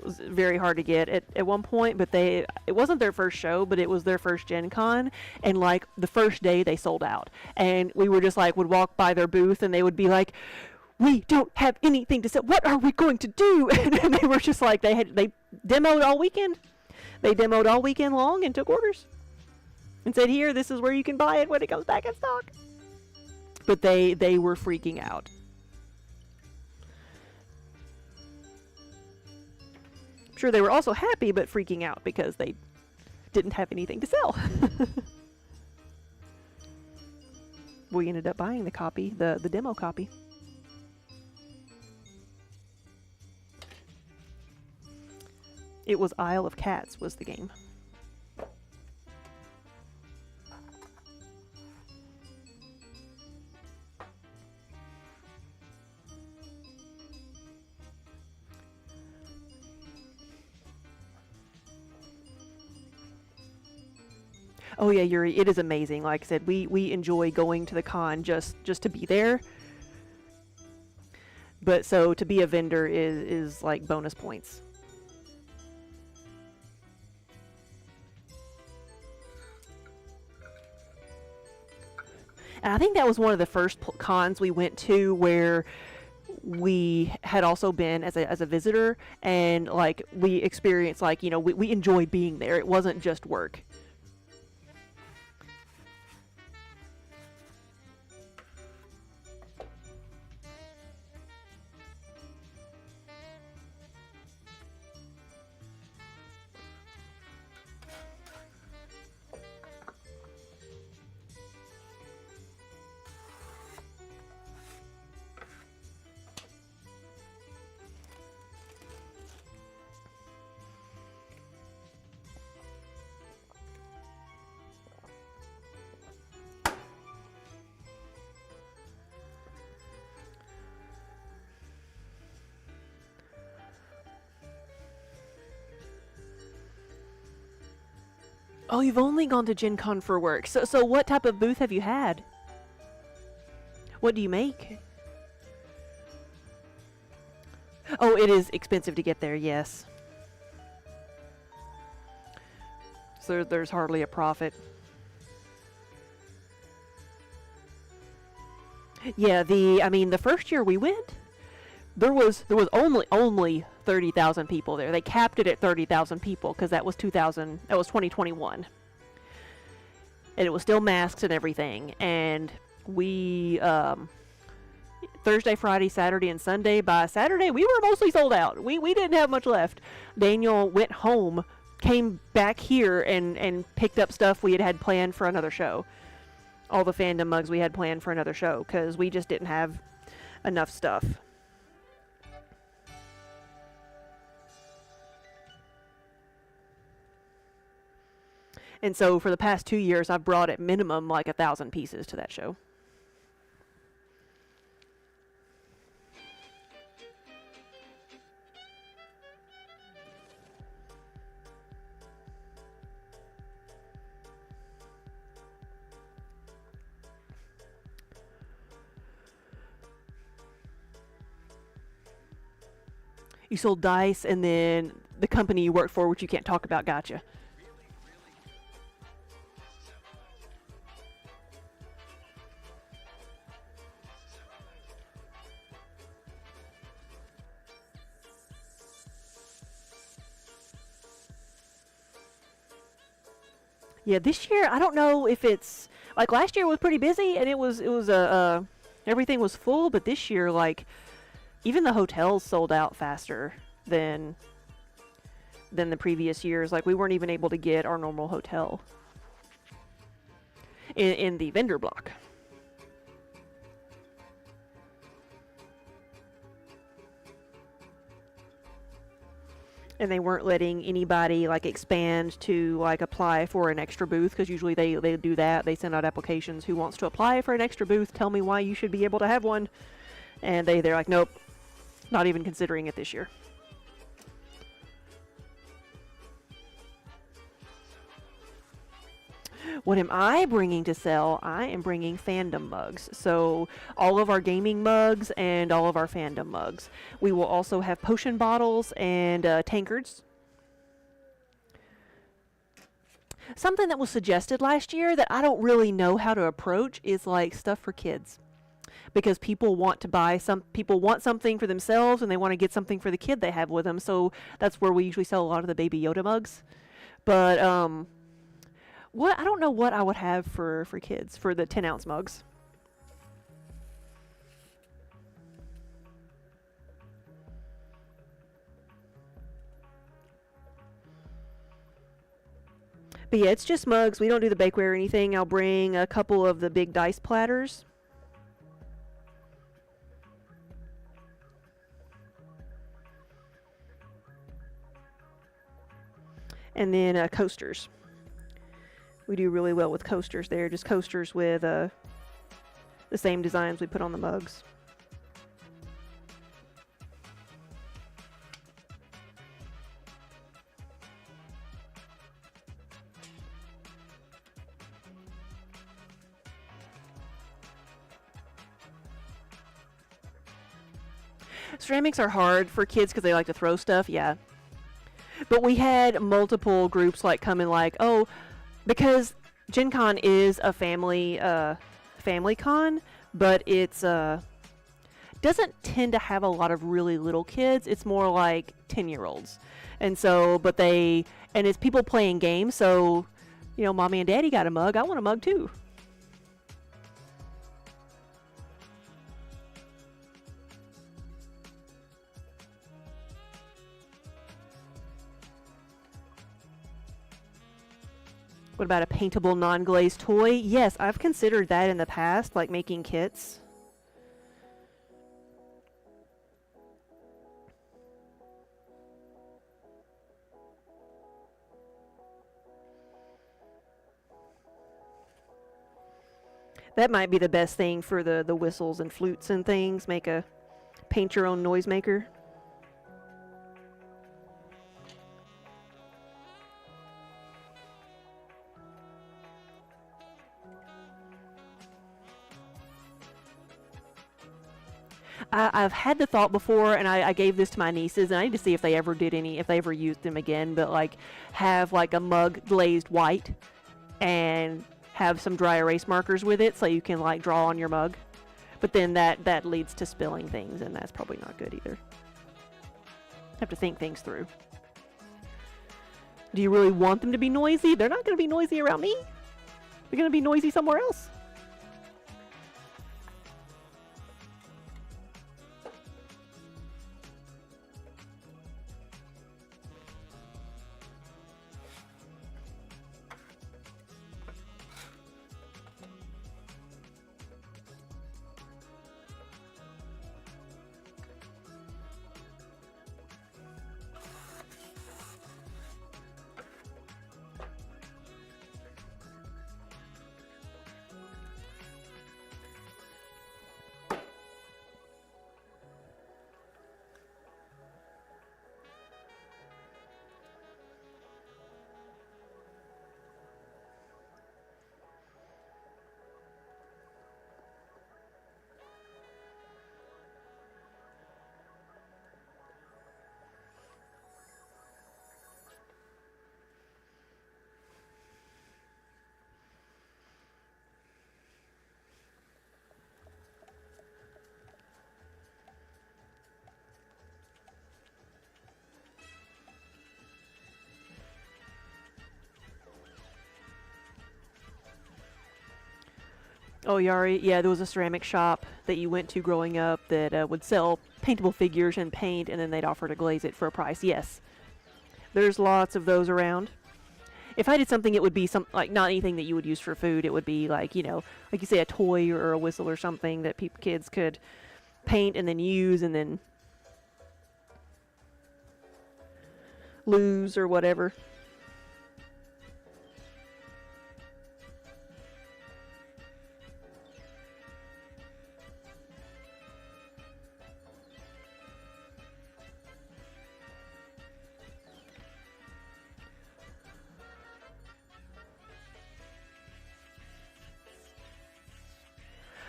was very hard to get at one point, but it wasn't their first show, but it was their first Gen Con, and like the first day they sold out, and we were just like, would walk by their booth, and they would be like, we don't have anything to sell, what are we going to do? And they were just like, they demoed all weekend. They demoed all weekend long and took orders and said, here, this is where you can buy it when it comes back in stock. But they were freaking out. Sure, they were also happy, but freaking out because they didn't have anything to sell. We ended up buying the copy, the demo copy. It was Isle of Cats was the game. Oh yeah, Yuri, it is amazing. Like I said, we enjoy going to the con just to be there. But so to be a vendor is like bonus points. And I think that was one of the first cons we went to where we had also been as a visitor, and like we experienced like, we enjoyed being there. It wasn't just work. Oh, you've only gone to Gen Con for work. So what type of booth have you had? What do you make? Oh, it is expensive to get there, yes. So there's hardly a profit. Yeah, I mean, the first year we went, there was only 30,000 people there. They capped it at 30,000 people because that was 2021. And it was still masks and everything. And we Thursday, Friday, Saturday, and Sunday. By Saturday, we were mostly sold out. We didn't have much left. Daniel went home, came back here, and picked up stuff we had planned for another show. All the fandom mugs we had planned for another show because we just didn't have enough stuff. And so for the past 2 years, I've brought at minimum like 1,000 pieces to that show. You sold dice, and then the company you work for, which you can't talk about, gotcha. Yeah, this year I don't know if it's like last year was pretty busy and it was everything was full, but this year like even the hotels sold out faster than the previous years. Like we weren't even able to get our normal hotel in the vendor block. And they weren't letting anybody like expand to like apply for an extra booth because usually they do that. They send out applications. Who wants to apply for an extra booth? Tell me why you should be able to have one. And they're like, nope, not even considering it this year. What am I bringing to sell? I am bringing fandom mugs. So all of our gaming mugs and all of our fandom mugs. We will also have potion bottles and tankards. Something that was suggested last year that I don't really know how to approach is like stuff for kids. Because people want to buy people want something for themselves and they want to get something for the kid they have with them. So that's where we usually sell a lot of the Baby Yoda mugs. But I don't know what I would have for kids for the 10-ounce mugs. But yeah, it's just mugs. We don't do the bakeware or anything. I'll bring a couple of the big dice platters. And then coasters. We do really well with coasters there. Just coasters with the same designs we put on the mugs. Ceramics are hard for kids because they like to throw stuff, yeah. But we had multiple groups like come in like, oh, because Gen Con is a family con, but it's doesn't tend to have a lot of really little kids. It's more like 10-year-olds. And so, and it's people playing games, so, you know, mommy and daddy got a mug. I want a mug too. What about a paintable non-glazed toy? Yes, I've considered that in the past, like making kits. That might be the best thing for the whistles and flutes and things. Paint your own noisemaker. I've had the thought before, and I gave this to my nieces, and I need to see if they ever did any, if they ever used them again. But like, have like a mug glazed white, and have some dry erase markers with it, so you can like draw on your mug. But then that leads to spilling things, and that's probably not good either. Have to think things through. Do you really want them to be noisy? They're not going to be noisy around me. They're going to be noisy somewhere else. Oh, Yari, yeah, there was a ceramic shop that you went to growing up that would sell paintable figures and paint, and then they'd offer to glaze it for a price. Yes, there's lots of those around. If I did something, it would be some like not anything that you would use for food. It would be like, you know, like you say, a toy or a whistle or something that kids could paint and then use and then lose or whatever.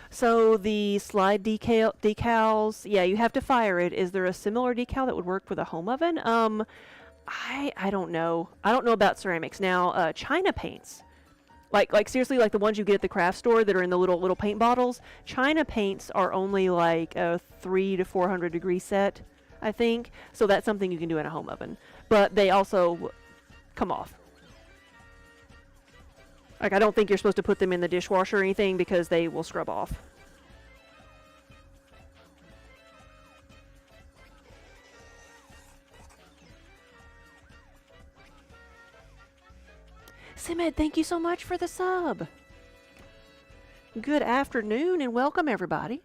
So the slide decals, yeah, you have to fire it. Is there a similar decal that would work with a home oven? I don't know. I don't know about ceramics. Now, China paints, like seriously, like the ones you get at the craft store that are in the little paint bottles. China paints are only like a 300 to 400 degree set, I think. So that's something you can do in a home oven. But they also come off. Like, I don't think you're supposed to put them in the dishwasher or anything because they will scrub off. Simed, thank you so much for the sub. Good afternoon and welcome, everybody.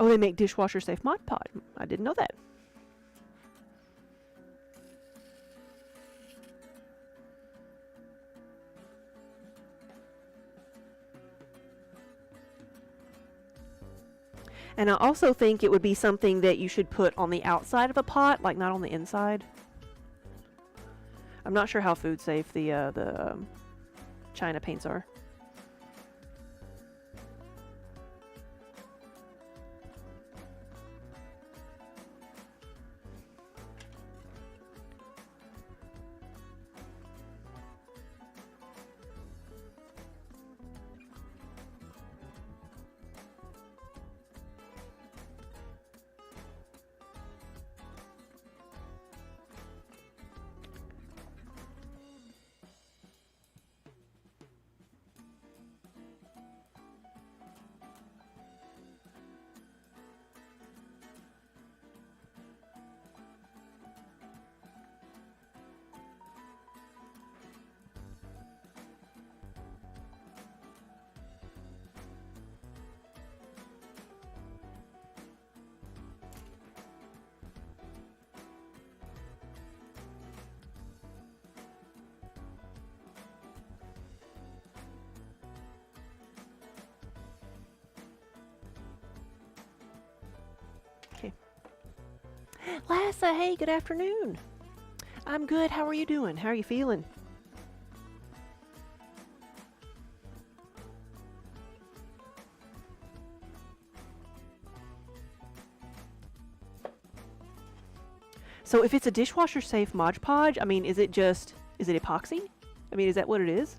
Oh, they make dishwasher safe Mod Podge. I didn't know that. And I also think it would be something that you should put on the outside of a pot, like not on the inside. I'm not sure how food safe the China paints are. Lassa, hey, good afternoon. I'm good. How are you doing? How are you feeling? So if it's a dishwasher safe Mod Podge, I mean, is it epoxy? I mean, is that what it is?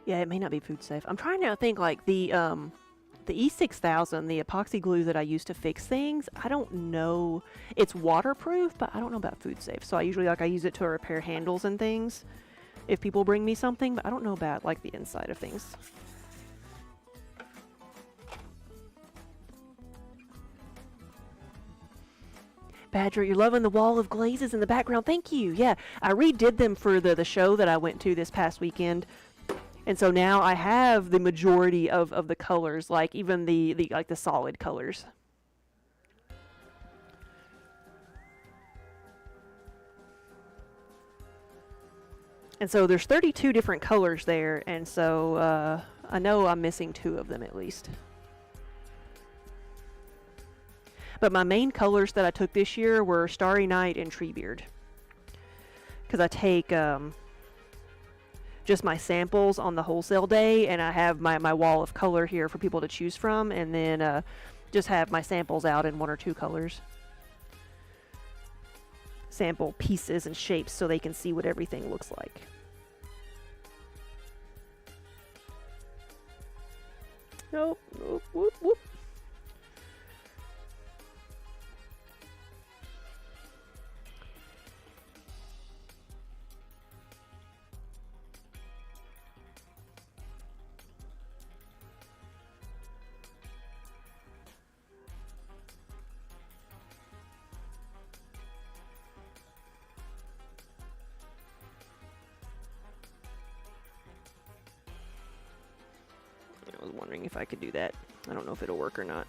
Yeah, it may not be food safe. I'm trying to think, like the E6000, the epoxy glue that I use to fix things. I don't know. It's waterproof, but I don't know about food safe. So I usually I use it to repair handles and things if people bring me something, but I don't know about like the inside of things. Badger, you're loving the wall of glazes in the background. Thank you. Yeah, I redid them for the show that I went to this past weekend. And so now I have the majority of the colors, like even the solid colors. And so there's 32 different colors there, and so I know I'm missing 2 of them at least. But my main colors that I took this year were Starry Night and Treebeard. Because I take just my samples on the wholesale day, and I have my wall of color here for people to choose from, and then just have my samples out in 1 or 2 colors. Sample pieces and shapes so they can see what everything looks like. Nope, nope, whoop, whoop. I was wondering if I could do that. I don't know if it'll work or not.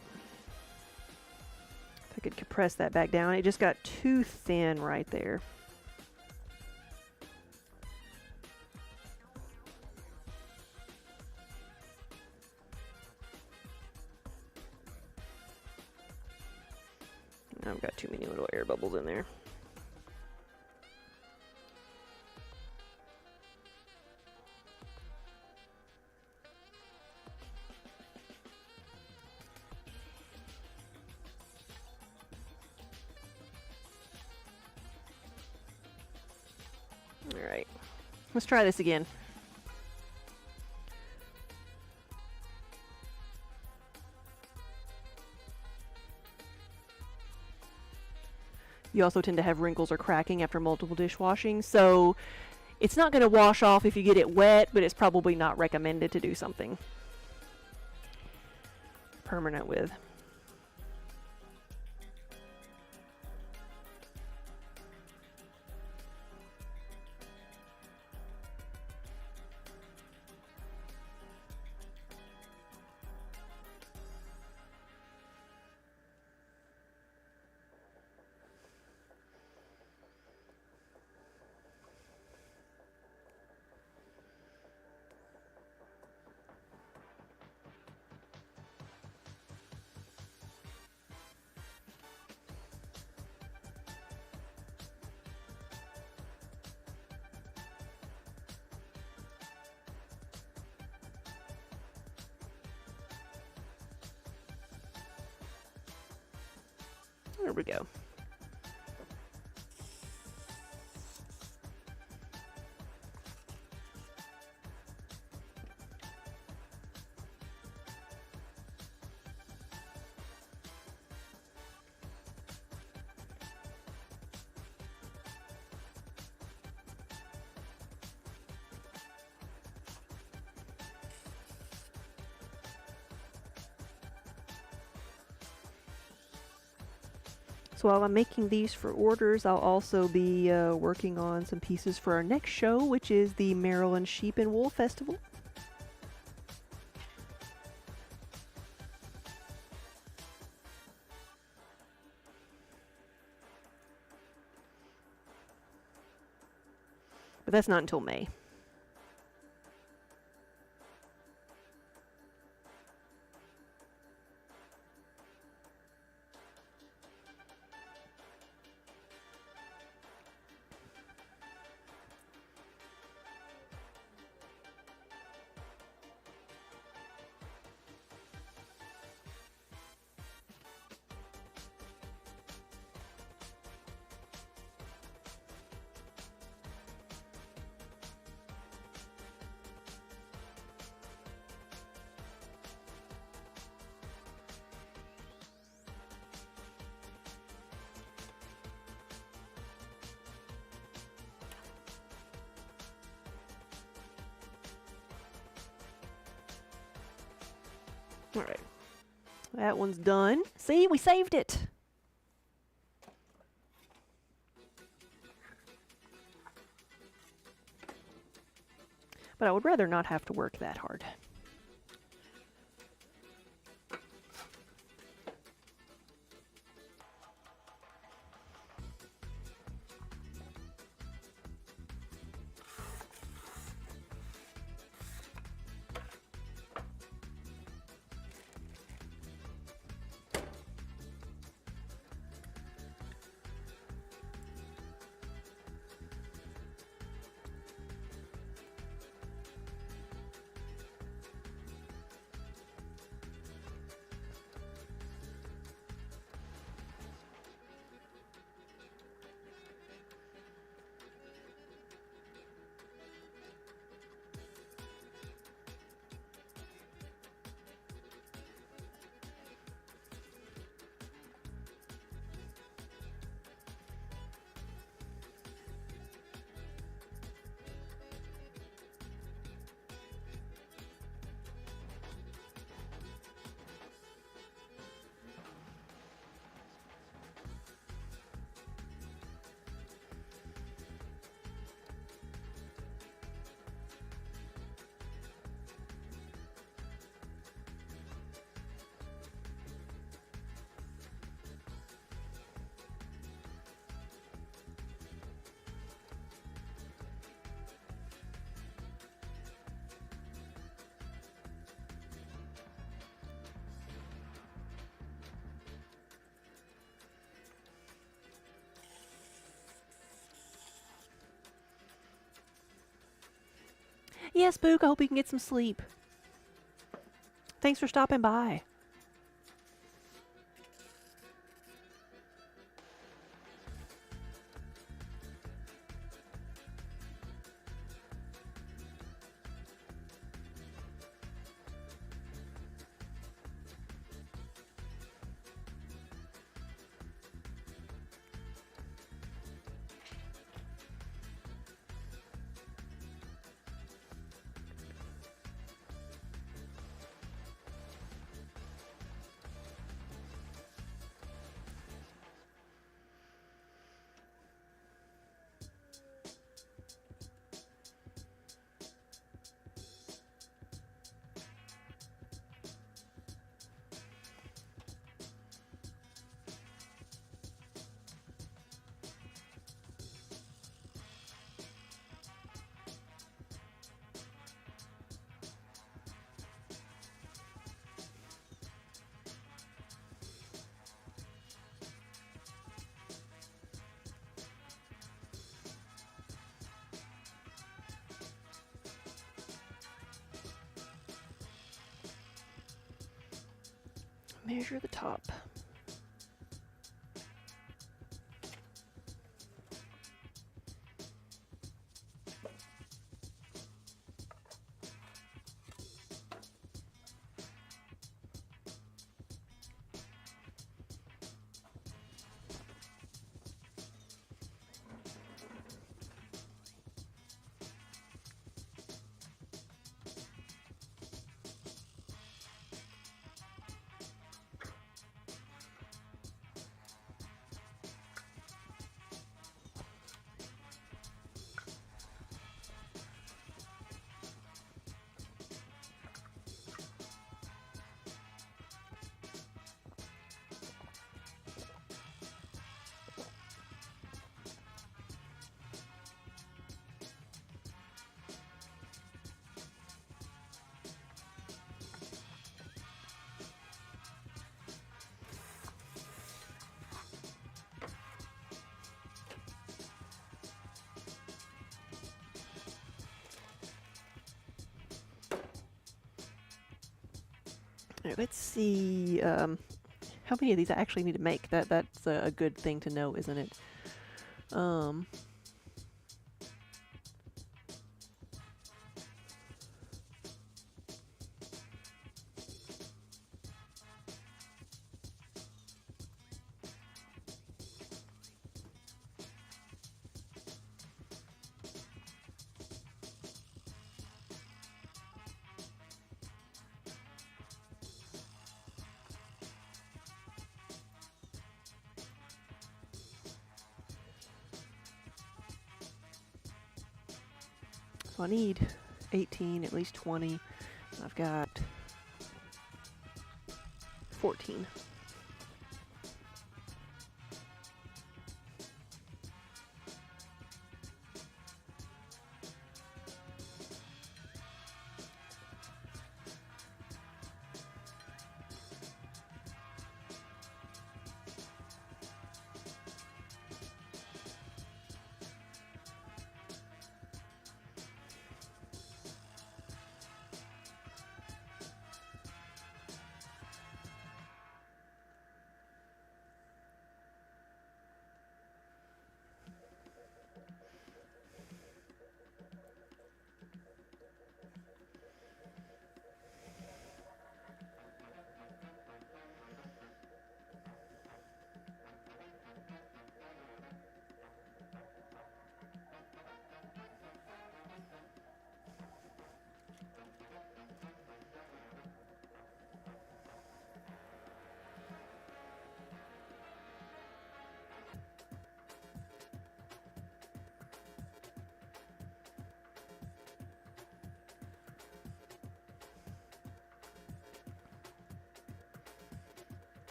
If I could compress that back down. It just got too thin right there. I've got too many little air bubbles in there. All right, let's try this again. You also tend to have wrinkles or cracking after multiple dishwashing, so it's not going to wash off if you get it wet, but it's probably not recommended to do something permanent with. There we go. So while I'm making these for orders, I'll also be working on some pieces for our next show, which is the Maryland Sheep and Wool Festival. But that's not until May. All right. That one's done. See, we saved it. But I would rather not have to work that hard. Yes, Spook, I hope you can get some sleep. Thanks for stopping by. Measure the top. Right, let's see how many of these I actually need to make. That's a good thing to know, isn't it? So I need 18, at least 20. I've got 14.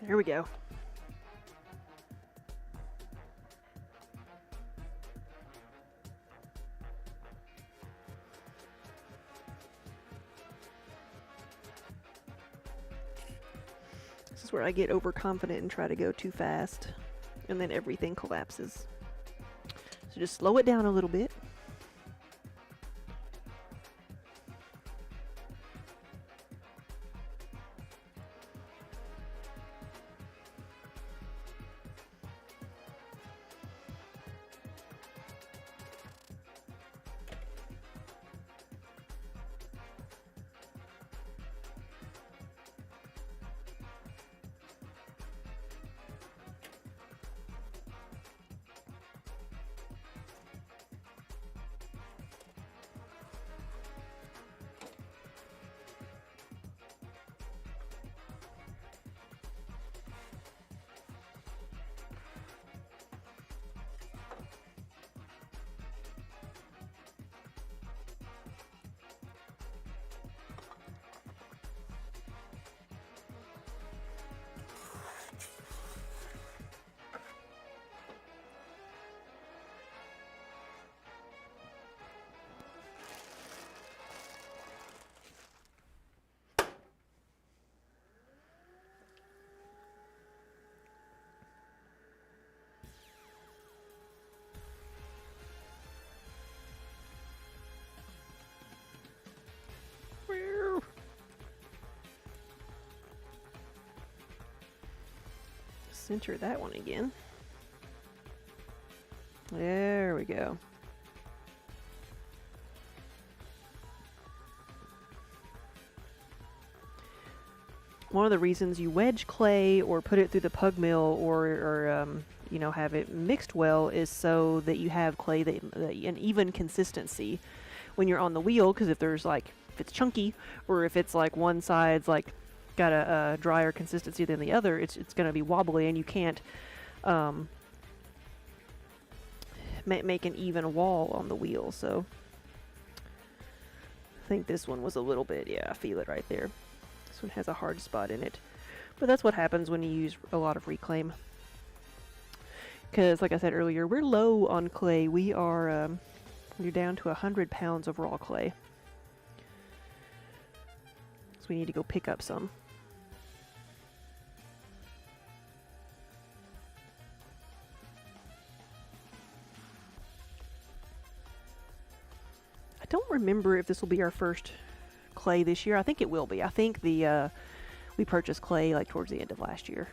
Here we go. This is where I get overconfident and try to go too fast, and then everything collapses. So just slow it down a little bit. Center that one again. There we go. One of the reasons you wedge clay or put it through the pug mill or you know, have it mixed well is so that you have clay that an even consistency when you're on the wheel, because if there's like, if it's chunky or if it's like one side's like got a drier consistency than the other, it's going to be wobbly, and you can't make an even wall on the wheel. So I think this one was a little bit, yeah, I feel it right there. This one has a hard spot in it. But that's what happens when you use a lot of reclaim. Because, like I said earlier, we're low on clay. We're down to 100 pounds of raw clay. So we need to go pick up some. I don't remember if this will be our first clay this year. I think it will be. I think we purchased clay like towards the end of last year.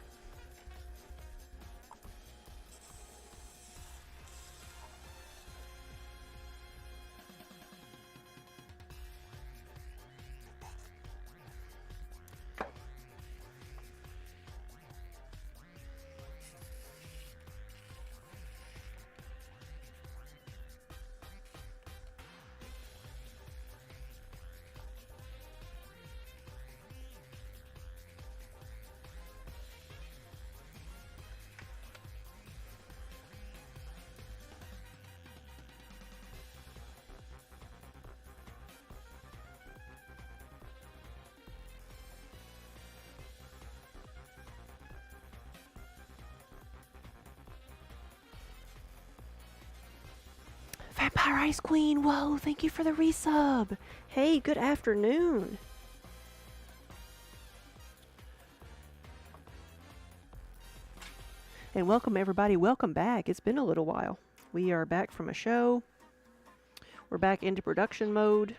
Vampire Ice Queen, whoa, thank you for the resub. Hey, good afternoon. And welcome everybody, welcome back. It's been a little while. We are back from a show. We're back into production mode.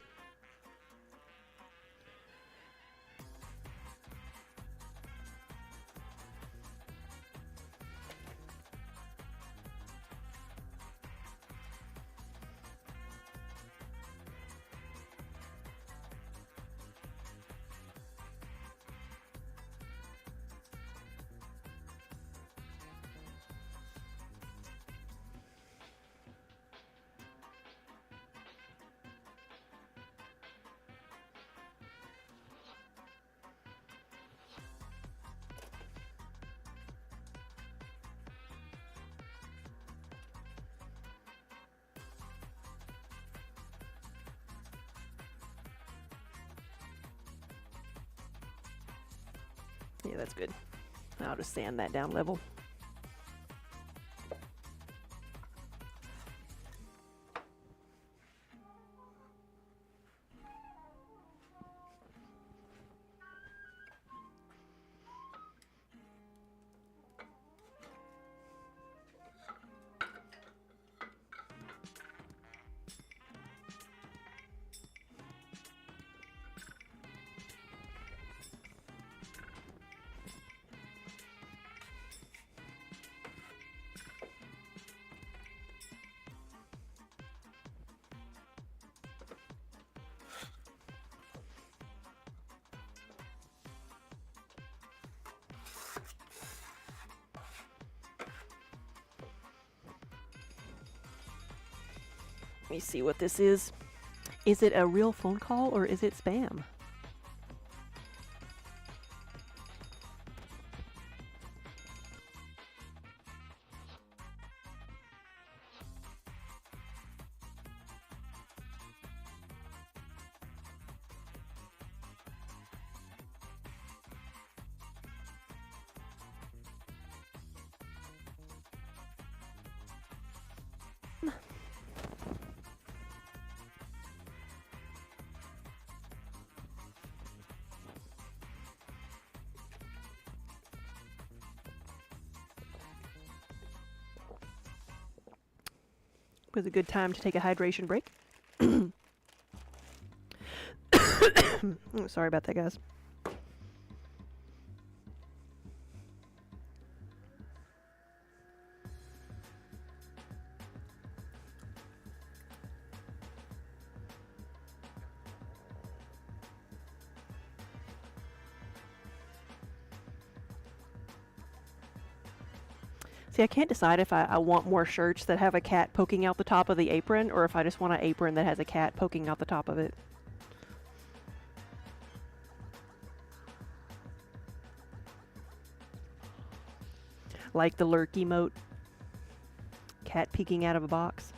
Yeah, that's good. I'll just sand that down level. Let me see what this is. Is it a real phone call or is it spam? It was a good time to take a hydration break. Sorry about that, guys. See, I can't decide if I want more shirts that have a cat poking out the top of the apron or if I just want an apron that has a cat poking out the top of it. Like the lurk emote. Cat peeking out of a box.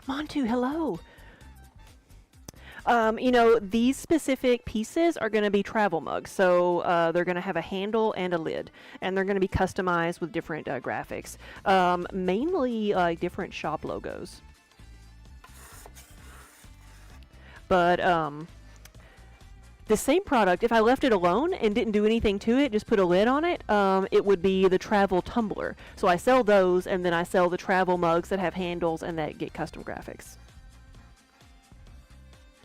Montu, hello. You know, these specific pieces are going to be travel mugs, so they're going to have a handle and a lid, and they're going to be customized with different graphics, mainly different shop logos. But the same product, if I left it alone and didn't do anything to it, just put a lid on it, it would be the travel tumbler. So I sell those, and then I sell the travel mugs that have handles and that get custom graphics.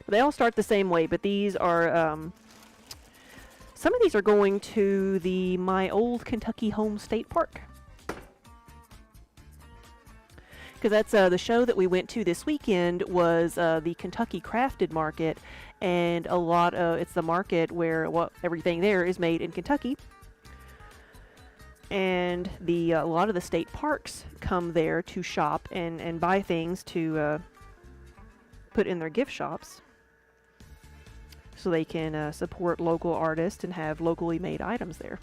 They all start the same way, but these are, some of these are going to the My Old Kentucky Home State Park. Because that's the show that we went to this weekend was the Kentucky Crafted Market, and a lot of, it's the market where everything there is made in Kentucky. And a lot of the state parks come there to shop and buy things to put in their gift shops, so they can support local artists and have locally made items there.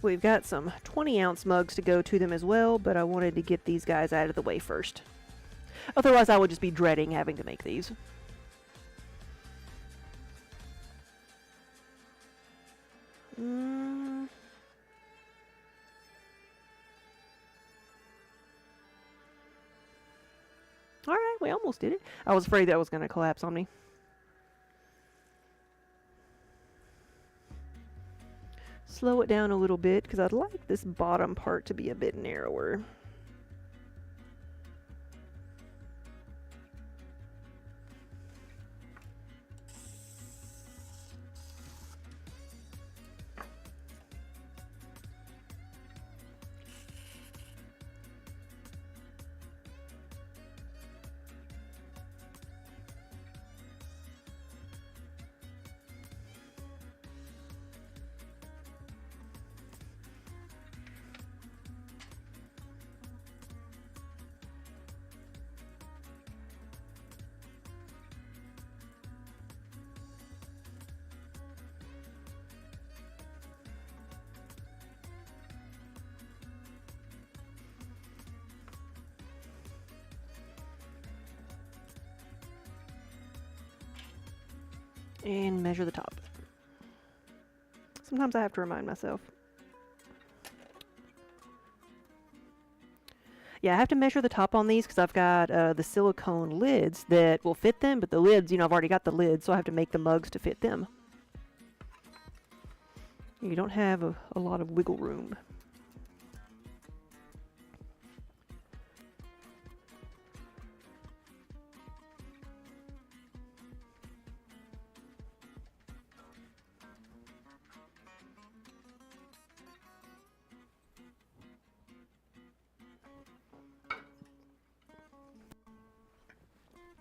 We've got some 20-ounce mugs to go to them as well, but I wanted to get these guys out of the way first. Otherwise, I would just be dreading having to make these. Alright, we almost did it. I was afraid that was going to collapse on me. Slow it down a little bit, because I'd like this bottom part to be a bit narrower. And measure the top. Sometimes I have to remind myself. Yeah, I have to measure the top on these because I've got the silicone lids that will fit them, but the lids, you know, I've already got the lids, so I have to make the mugs to fit them. You don't have a lot of wiggle room.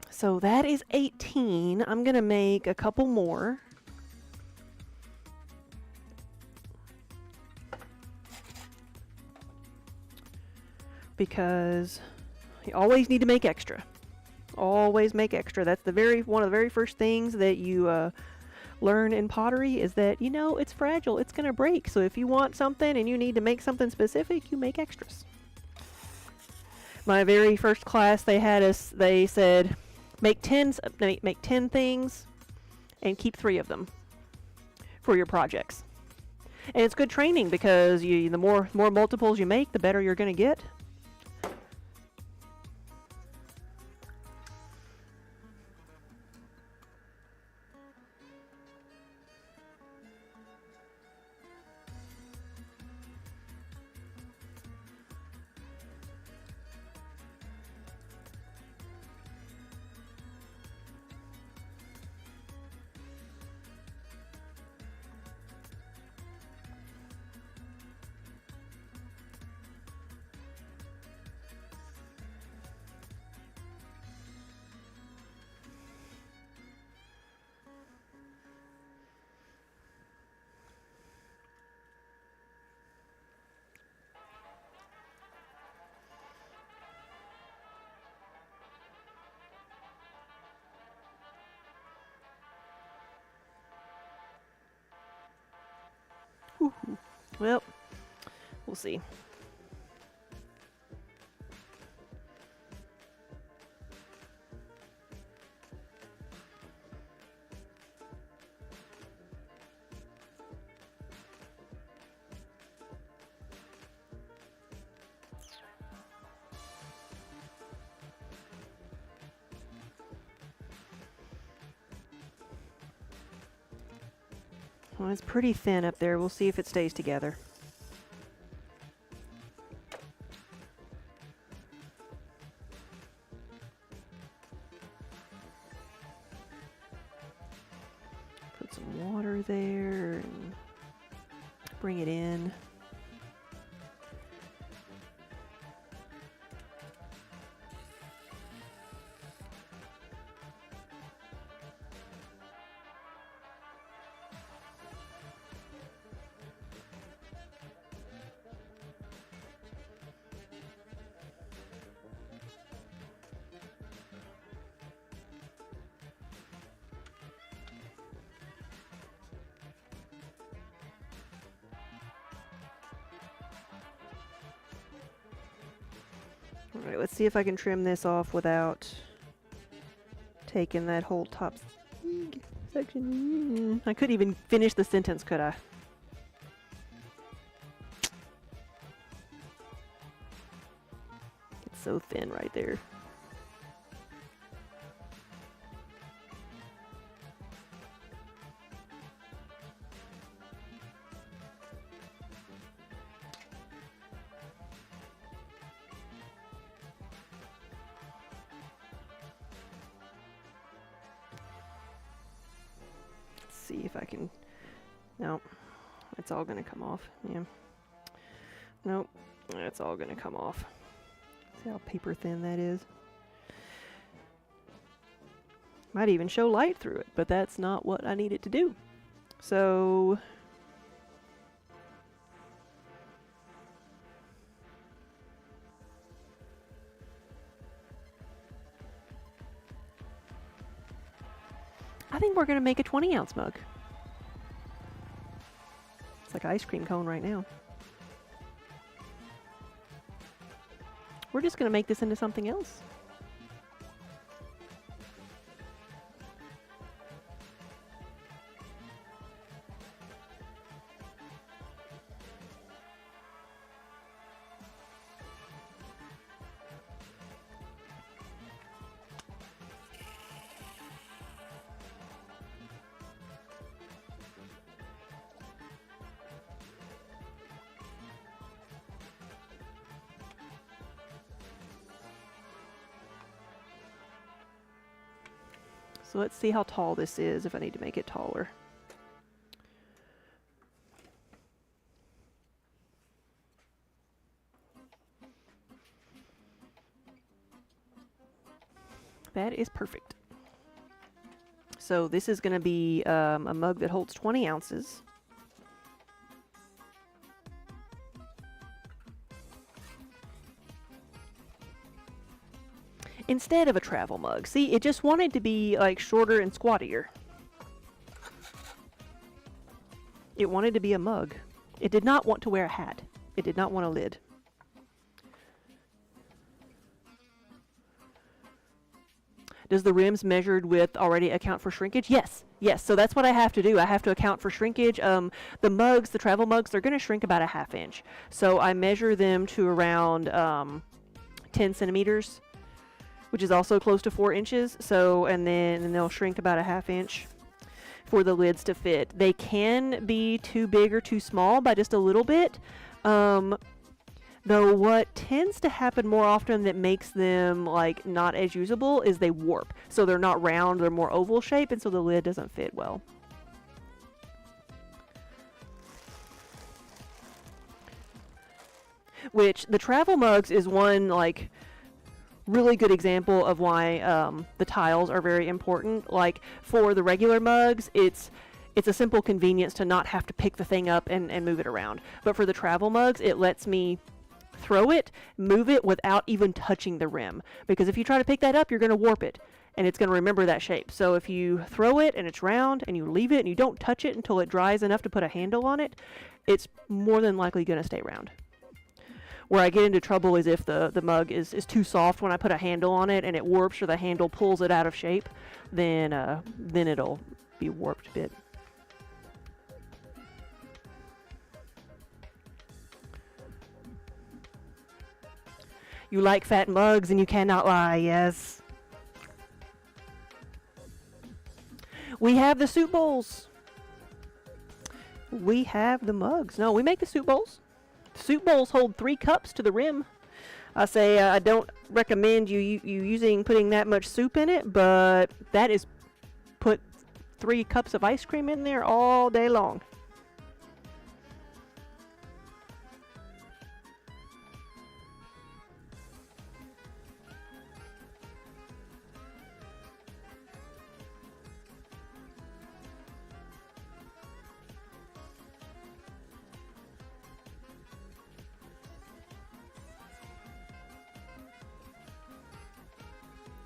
So that is 18. I'm going to make a couple more. Because you always need to make extra. Always make extra. That's one of the very first things that you learn in pottery is that, you know, it's fragile. It's going to break. So if you want something and you need to make something specific, you make extras. My very first class they said, make 10 things and keep 3 of them for your projects. And it's good training because the more multiples you make, the better you're going to get. Well, we'll see. Well, it's pretty thin up there. We'll see if it stays together. Put some water there and bring it in. Alright, let's see if I can trim this off without taking that whole top section. I couldn't even finish the sentence, could I? It's so thin right there. See if I can. Nope, it's all gonna come off. Yeah. Nope, it's all gonna come off. See how paper thin that is? Might even show light through it, but that's not what I need it to do. So I think we're going to make a 20-ounce mug. It's like an ice cream cone right now. We're just going to make this into something else. So let's see how tall this is, if I need to make it taller. That is perfect. So this is going to be a mug that holds 20 ounces. Instead of a travel mug. See, it just wanted to be like shorter and squattier. It wanted to be a mug. It did not want to wear a hat. It did not want a lid. Does the rims measured width already account for shrinkage? Yes. Yes, so that's what I have to do. I have to account for shrinkage. The mugs, the travel mugs, they're going to shrink about a ½ inch. So I measure them to around 10 centimeters. Which is also close to 4 inches. So, and then they'll shrink about a ½ inch for the lids to fit. They can be too big or too small by just a little bit. Though what tends to happen more often that makes them like not as usable is they warp. So they're not round, they're more oval shape, and so the lid doesn't fit well. Which the travel mugs is one like really good example of why the tiles are very important. Like for the regular mugs, it's a simple convenience to not have to pick the thing up and move it around. But for the travel mugs, it lets me throw it, move it without even touching the rim. Because if you try to pick that up, you're going to warp it. and it's going to remember that shape. So if you throw it and it's round and you leave it and you don't touch it until it dries enough to put a handle on it, it's more than likely going to stay round. Where I get into trouble is if the mug is too soft when I put a handle on it and it warps or the handle pulls it out of shape, then it'll be warped a bit. You like fat mugs and you cannot lie, yes. We have the soup bowls. We have the mugs. No, we make the soup bowls. Soup bowls hold 3 cups to the rim. I say I don't recommend you putting that much soup in it, but that is put 3 cups of ice cream in there all day long.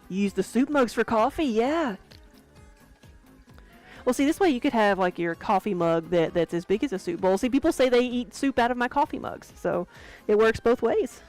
Use the soup mugs for coffee, yeah. Well, see, this way you could have like your coffee mug that's as big as a soup bowl. See, people say they eat soup out of my coffee mugs, so it works both ways.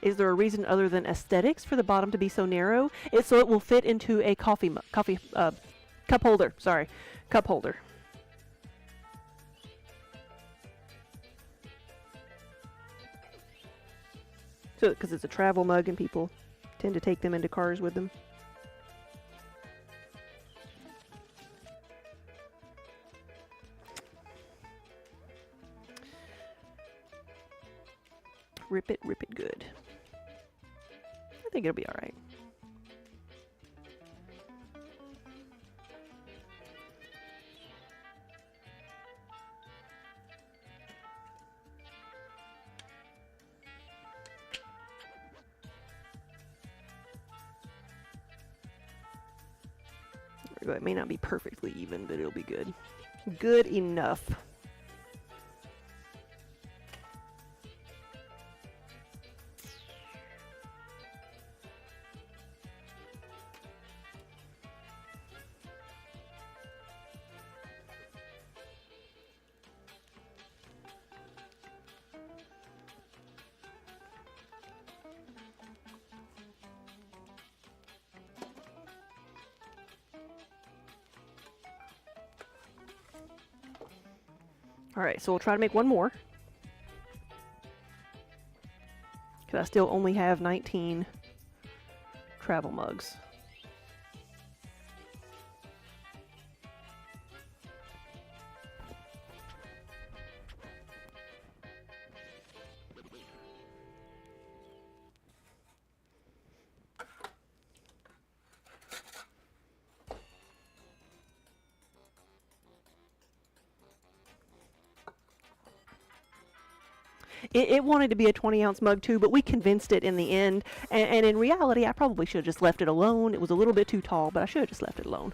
Is there a reason other than aesthetics for the bottom to be so narrow? It's so it will fit into a cup holder. Sorry, cup holder. So, because it's a travel mug and people tend to take them into cars with them. Rip it good. I think it'll be all right. It may not be perfectly even, but it'll be good. Good enough. Alright, so we'll try to make one more. Because I still only have 19 travel mugs. It wanted to be a 20-ounce mug too, but we convinced it in the end. And in reality, I probably should have just left it alone. It was a little bit too tall, but I should have just left it alone.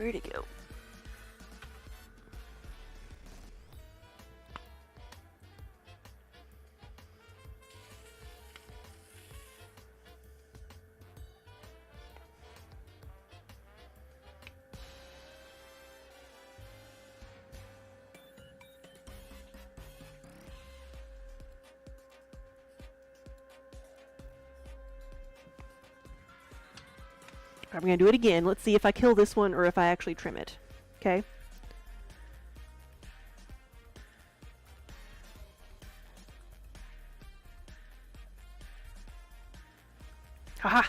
Where'd it go? I'm going to do it again. Let's see if I kill this one or if I actually trim it. Okay? Haha!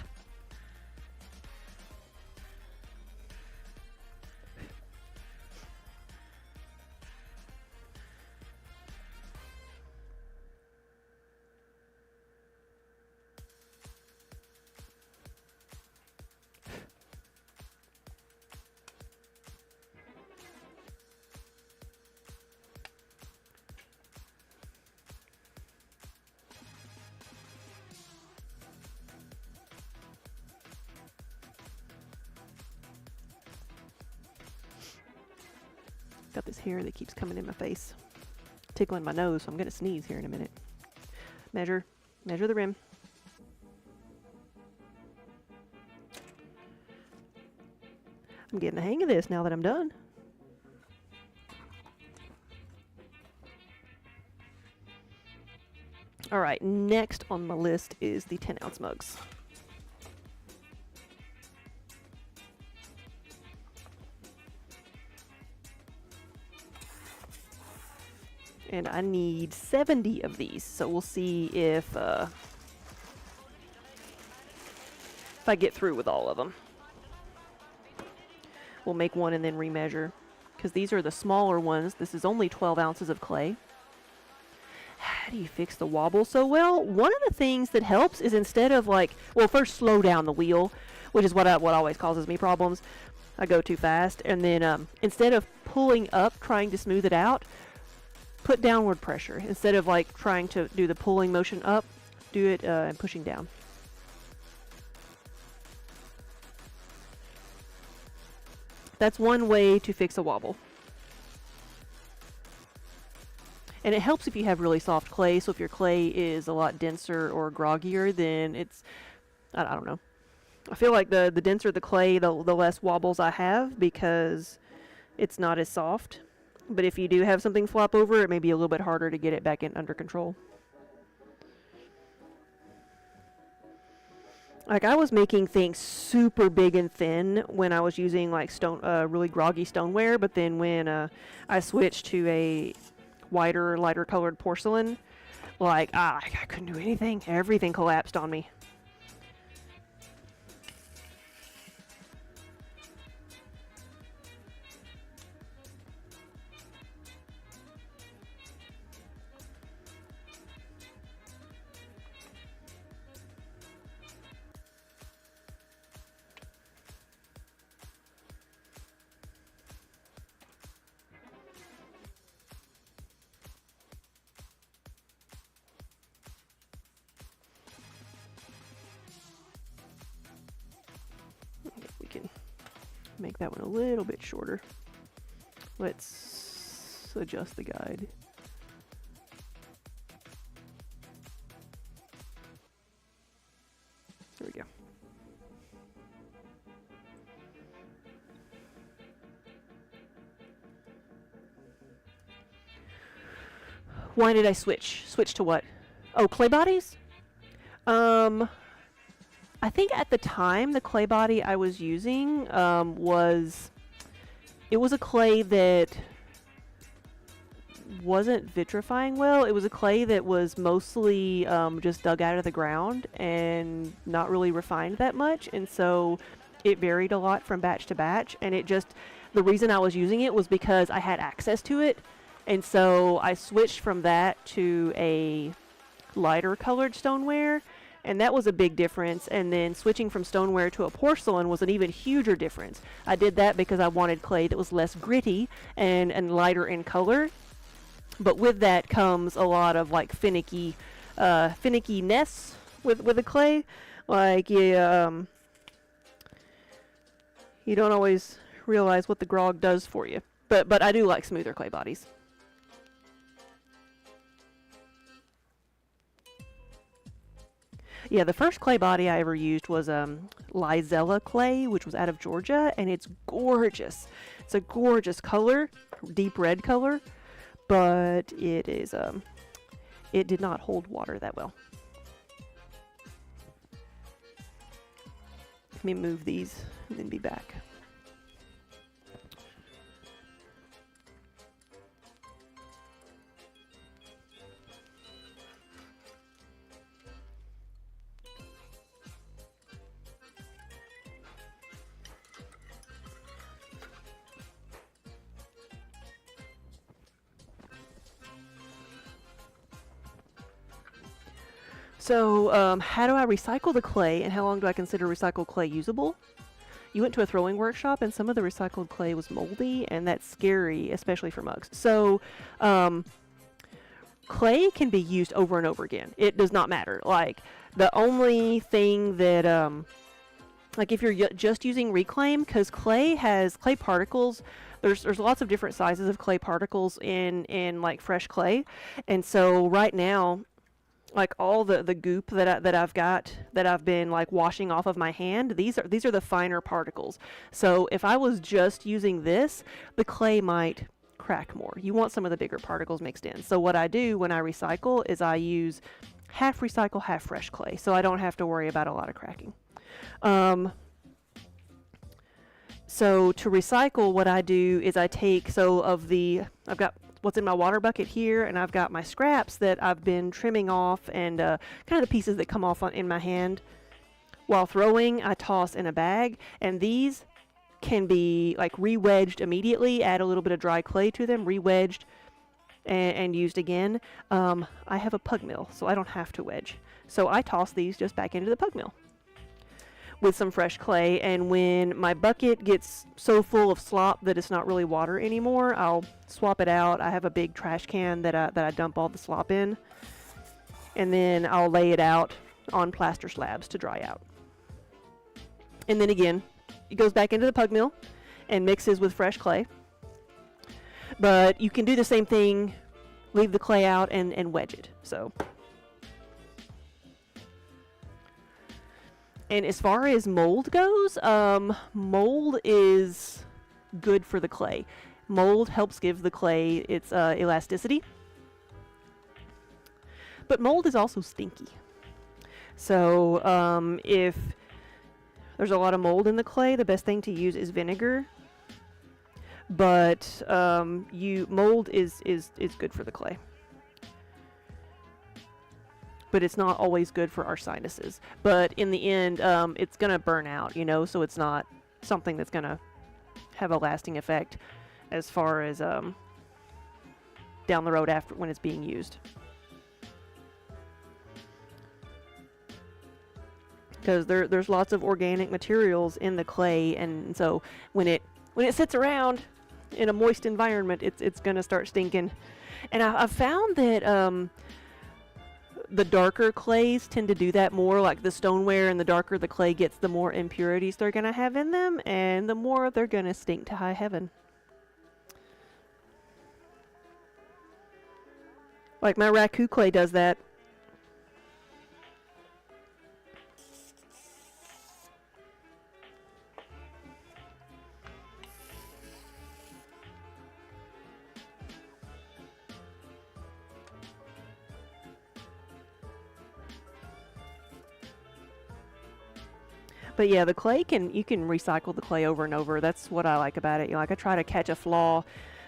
Got this hair that keeps coming in my face, tickling my nose, so I'm gonna sneeze here in a minute. Measure the rim. I'm getting the hang of this now that I'm done. All right, next on my list is the 10-ounce mugs. And I need 70 of these, so we'll see if I get through with all of them. We'll make one and then remeasure, because these are the smaller ones. This is only 12 ounces of clay. How do you fix the wobble? So, well, one of the things that helps is instead of like, well, first slow down the wheel, which is what always causes me problems. I go too fast, and then instead of pulling up, trying to smooth it out, put downward pressure. Instead of like trying to do the pulling motion up, do it and pushing down. That's one way to fix a wobble. And it helps if you have really soft clay. So if your clay is a lot denser or groggier, then it's, I don't know. I feel like the denser the clay, the less wobbles I have, because it's not as soft. But if you do have something flop over, it may be a little bit harder to get it back in under control. Like, I was making things super big and thin when I was using like really groggy stoneware, but then when I switched to a whiter, lighter colored porcelain, like, I couldn't do anything. Everything collapsed on me. We can make that one a little bit shorter. Let's adjust the guide. There we go. Why did I switch? Switch to what? Oh, clay bodies? I think at the time the clay body I was using was a clay that wasn't vitrifying well. It was a clay that was mostly just dug out of the ground and not really refined that much, and so it varied a lot from batch to batch. And the reason I was using it was because I had access to it, and so I switched from that to a lighter colored stoneware. And that was a big difference. And then switching from stoneware to a porcelain was an even huger difference. I did that because I wanted clay that was less gritty and lighter in color. But with that comes a lot of like finicky finickiness with the clay. Like you don't always realize what the grog does for you. But I do like smoother clay bodies. Yeah, the first clay body I ever used was Lizella clay, which was out of Georgia, and it's gorgeous. It's a gorgeous color, deep red color, but it is it did not hold water that well. Let me move these and then be back. So, how do I recycle the clay, and how long do I consider recycled clay usable? You went to a throwing workshop, and some of the recycled clay was moldy, and that's scary, especially for mugs. So, clay can be used over and over again. It does not matter. Like, the only thing that, like if you're just using reclaim, because clay has clay particles, there's lots of different sizes of clay particles in like fresh clay, and so right now, like all the goop that I've been like washing off of my hand, these are the finer particles. So if I was just using this, the clay might crack more. You want some of the bigger particles mixed in. So what I do when I recycle is I use half recycle, half fresh clay, so I don't have to worry about a lot of cracking. So to recycle, what I do is I take, I've got what's in my water bucket here, and I've got my scraps that I've been trimming off, and kind of the pieces that come off in my hand. While throwing, I toss in a bag, and these can be like re-wedged immediately, add a little bit of dry clay to them, re-wedged, and used again. I have a pug mill, so I don't have to wedge. So I toss these just back into the pug mill with some fresh clay, and when my bucket gets so full of slop that it's not really water anymore, I'll swap it out. I have a big trash can that I dump all the slop in, and then I'll lay it out on plaster slabs to dry out. And then again, it goes back into the pug mill and mixes with fresh clay. But you can do the same thing, leave the clay out and wedge it. So. And as far as mold goes, mold is good for the clay. Mold helps give the clay its elasticity. But mold is also stinky. So if there's a lot of mold in the clay, the best thing to use is vinegar. But mold is good for the clay. But it's not always good for our sinuses. But in the end, it's going to burn out, so it's not something that's going to have a lasting effect as far as down the road after when it's being used. Because there's lots of organic materials in the clay, and so when it sits around in a moist environment, it's going to start stinking. And I've found that the darker clays tend to do that more, like the stoneware, and the darker the clay gets, the more impurities they're going to have in them, and the more they're going to stink to high heaven. Like my raku clay does that. But yeah, the clay you can recycle the clay over and over. That's what I like about it. I try to catch a flaw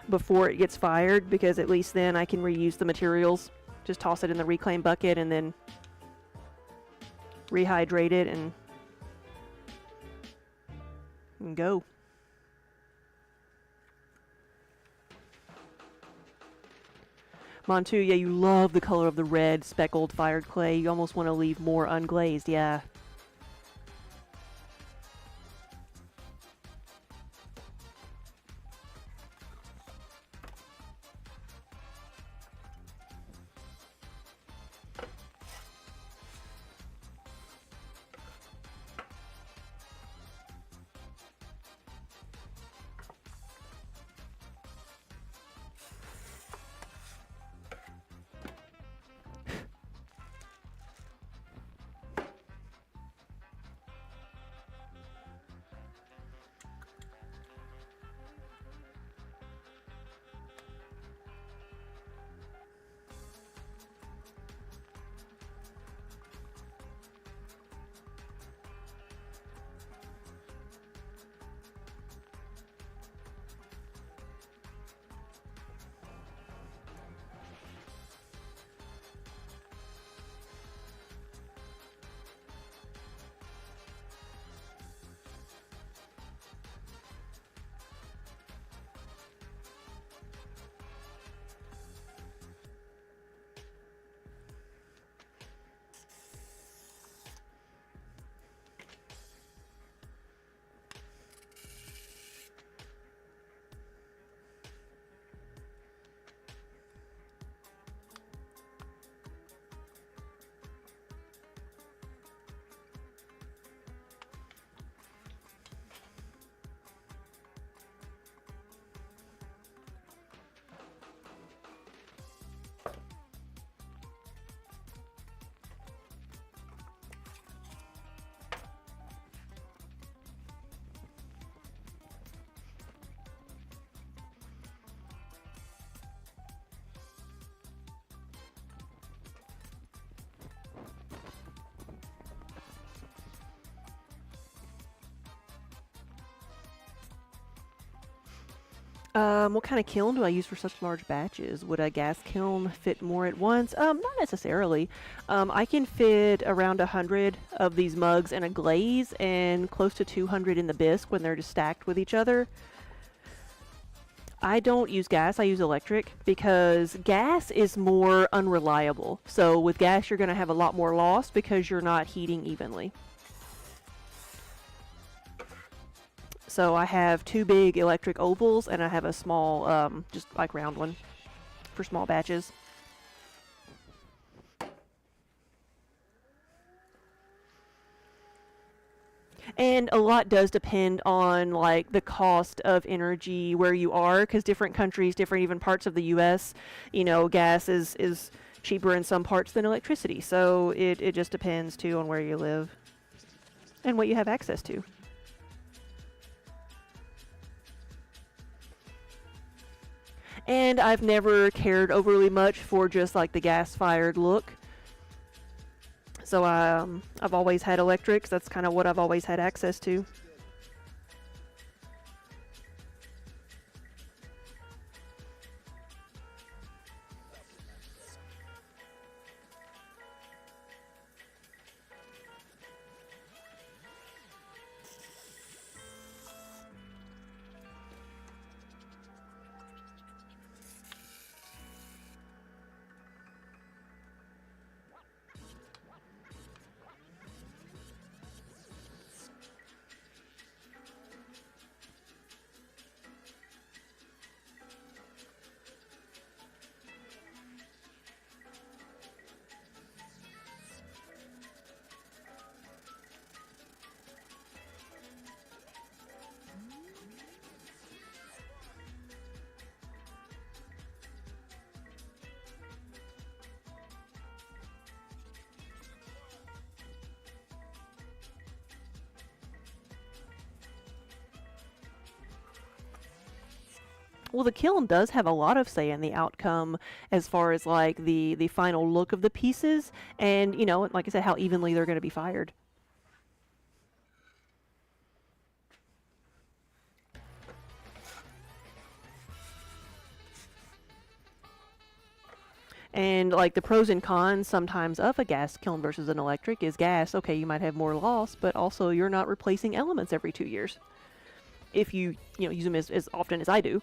before it gets fired, because at least then I can reuse the materials. Just toss it in the reclaim bucket and then rehydrate it and go. Montu, yeah, you love the color of the red speckled fired clay. You almost want to leave more unglazed, yeah. What kind of kiln do I use for such large batches? Would a gas kiln fit more at once? Not necessarily. I can fit around 100 of these mugs in a glaze and close to 200 in the bisque when they're just stacked with each other. I don't use gas, I use electric because gas is more unreliable. So with gas, you're going to have a lot more loss because you're not heating evenly. So I have 2 big electric ovals and I have a small, just like round one for small batches. And a lot does depend on like the cost of energy where you are, because different countries, different even parts of the U.S., you know, gas is cheaper in some parts than electricity. So it just depends too on where you live and what you have access to. And I've never cared overly much for just like the gas-fired look. So I've always had electrics. That's kind of what I've always had access to. Well, the kiln does have a lot of say in the outcome as far as like the final look of the pieces and, you know, like I said, how evenly they're going to be fired. And like the pros and cons sometimes of a gas kiln versus an electric is gas. Okay, you might have more loss, but also you're not replacing elements every 2 years if you know, use them as often as I do.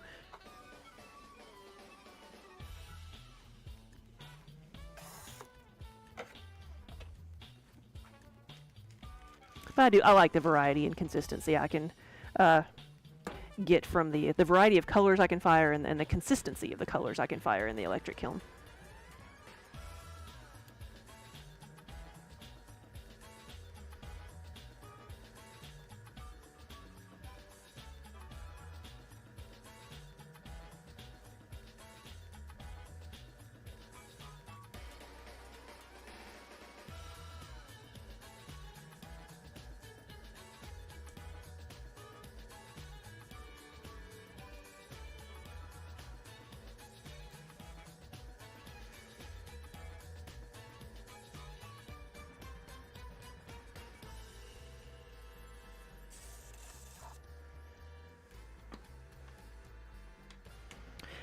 But I like the variety and consistency I can get from the variety of colors I can fire and the consistency of the colors I can fire in the electric kiln.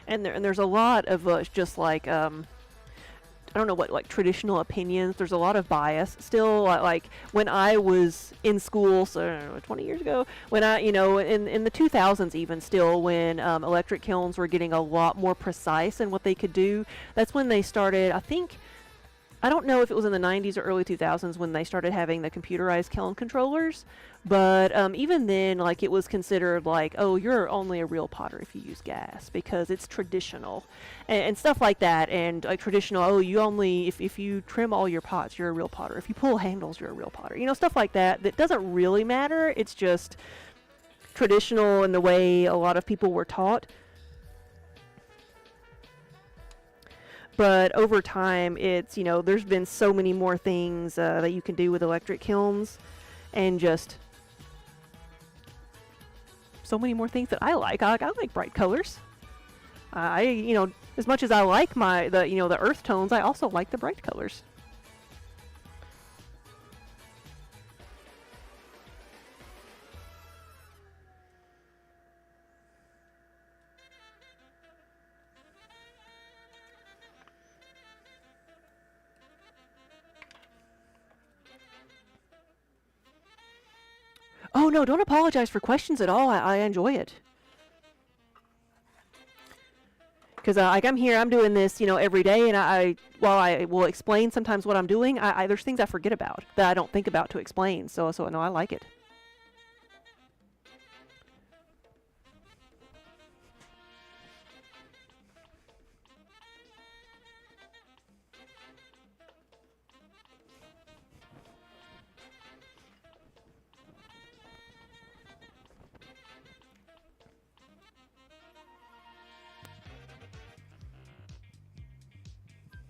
And there's a lot of just like I don't know what, like traditional opinions. There's a lot of bias still. Like when I was in school, so I don't know, 20 years ago, when I, you know, in the 2000s even still, when electric kilns were getting a lot more precise in what they could do. That's when they started. I don't know if it was in the 90s or early 2000s when they started having the computerized kiln controllers, but even then, like, it was considered like, oh, you're only a real potter if you use gas because it's traditional and stuff like that. And like traditional, oh, you only, if you trim all your pots, you're a real potter. If you pull handles, you're a real potter. You know, stuff like that. That doesn't really matter. It's just traditional in the way a lot of people were taught. But over time, it's, you know, there's been so many more things that you can do with electric kilns and just so many more things that I like. I like bright colors. You know, as much as I like the earth tones, I also like the bright colors. Oh, no, don't apologize for questions at all. I enjoy it. Because like I'm here, I'm doing this, every day, and while I will explain sometimes what I'm doing, there's things I forget about that I don't think about to explain. So no, I like it.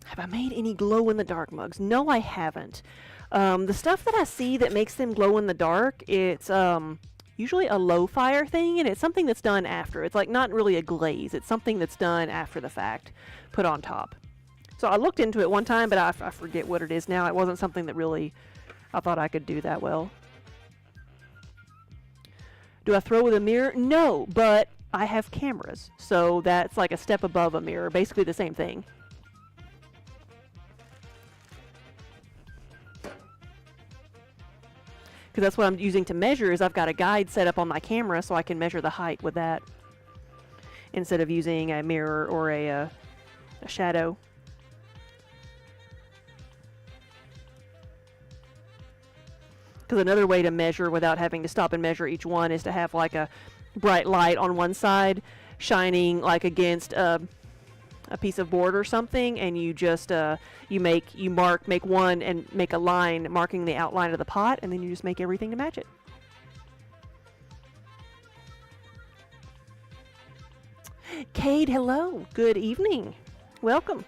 Have I made any glow-in-the-dark mugs? No, I haven't. The stuff that I see that makes them glow in the dark, it's usually a low fire thing, and it's something that's done after. It's like not really a glaze. It's something that's done after the fact, put on top. So I looked into it one time, but I forget what it is now. It wasn't something that really I thought I could do that well. Do I throw with a mirror? No, but I have cameras, so that's like a step above a mirror, basically the same thing. Because that's what I'm using to measure, is I've got a guide set up on my camera so I can measure the height with that instead of using a mirror or a shadow. Because another way to measure without having to stop and measure each one is to have like a bright light on one side shining like against a piece of board or something, and you just make one and make a line marking the outline of the pot, and then you just make everything to match it. Cade, hello. Good evening. Welcome.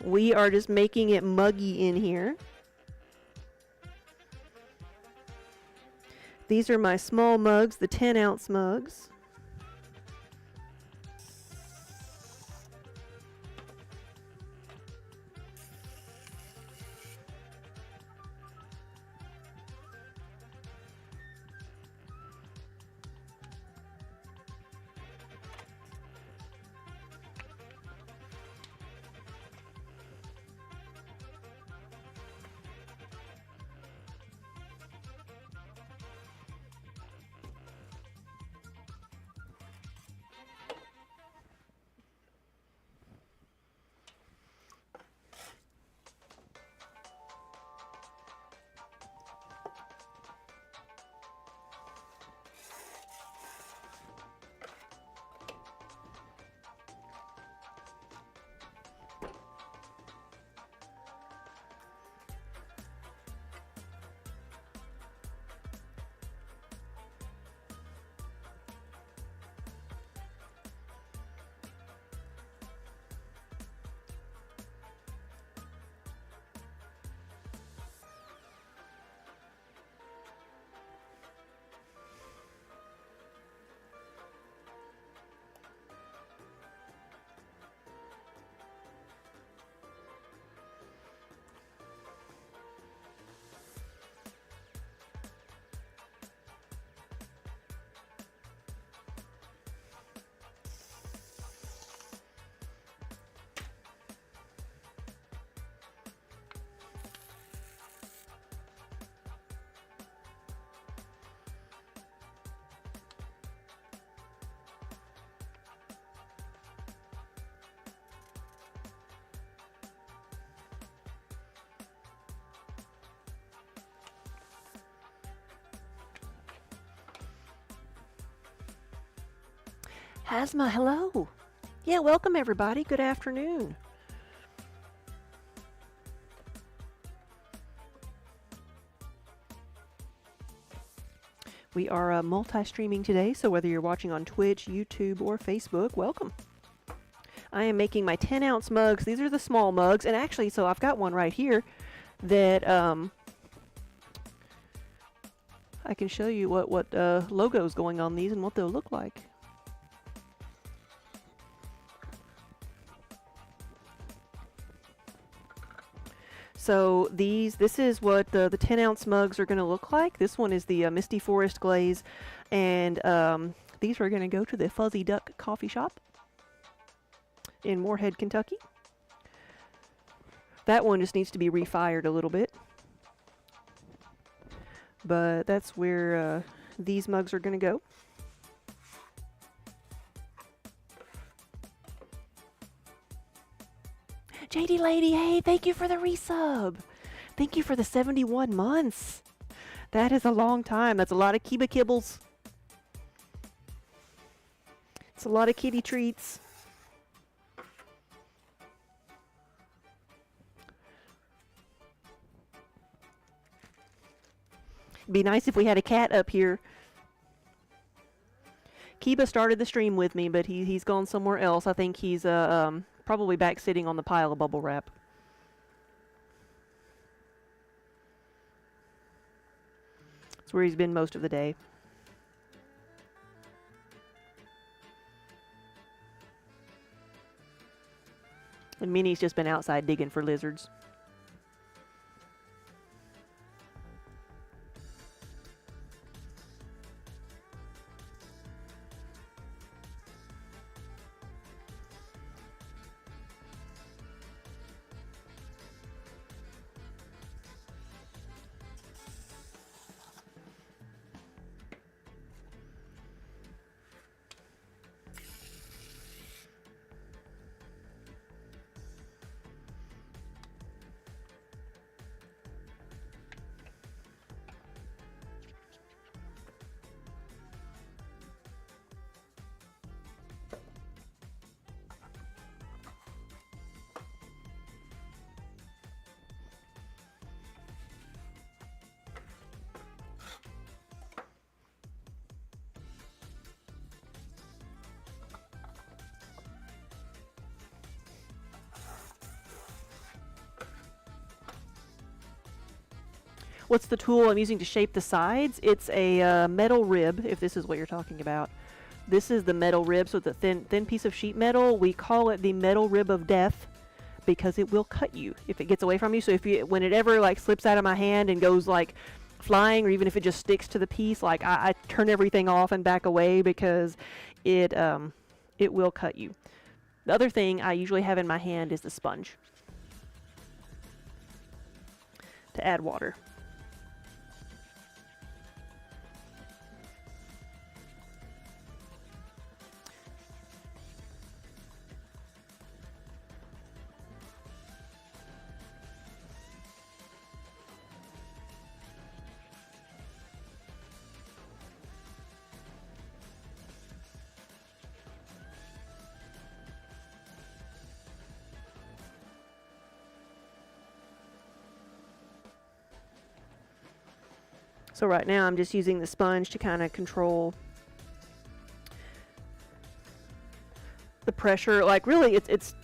We are just making it muggy in here. These are my small mugs, the 10-ounce mugs. Hasma, hello. Yeah, welcome everybody. Good afternoon. We are multi-streaming today, so whether you're watching on Twitch, YouTube, or Facebook, welcome. I am making my 10-ounce mugs. These are the small mugs, and actually, so I've got one right here that I can show you what logo is going on these and what they'll look like. So this is what the 10-ounce mugs are going to look like. This one is the Misty Forest Glaze, and these are going to go to the Fuzzy Duck Coffee Shop in Moorhead, Kentucky. That one just needs to be refired a little bit. But that's where these mugs are going to go. JD Lady, hey, thank you for the resub. Thank you for the 71 months. That is a long time. That's a lot of Kiba kibbles. It's a lot of kitty treats. Be nice if we had a cat up here. Kiba started the stream with me, but he's gone somewhere else. I think he's probably back sitting on the pile of bubble wrap. That's where he's been most of the day. And Minnie's just been outside digging for lizards. What's the tool I'm using to shape the sides? It's a metal rib, if this is what you're talking about. This is the metal rib, so the thin piece of sheet metal. We call it the metal rib of death because it will cut you if it gets away from you. So when it ever like slips out of my hand and goes like flying, or even if it just sticks to the piece, like I turn everything off and back away because it will cut you. The other thing I usually have in my hand is the sponge to add water. So right now I'm just using the sponge to kind of control the pressure. Like really it's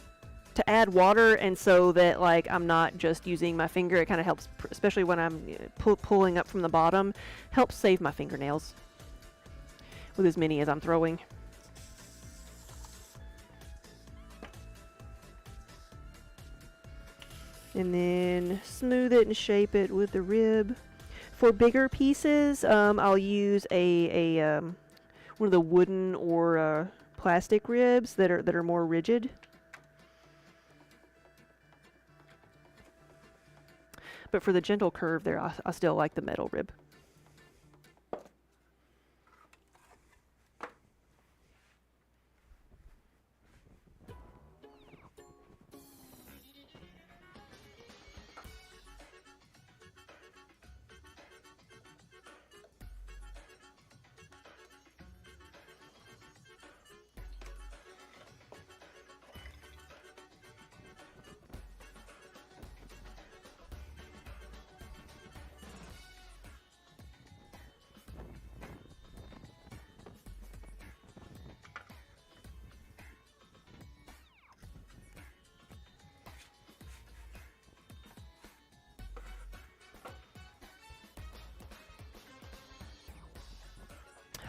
to add water, and so that like I'm not just using my finger. It kind of helps, especially when I'm pulling up from the bottom, helps save my fingernails with as many as I'm throwing. And then smooth it and shape it with the rib. For bigger pieces, I'll use one of the wooden or plastic ribs that are more rigid. But for the gentle curve there, I still like the metal rib.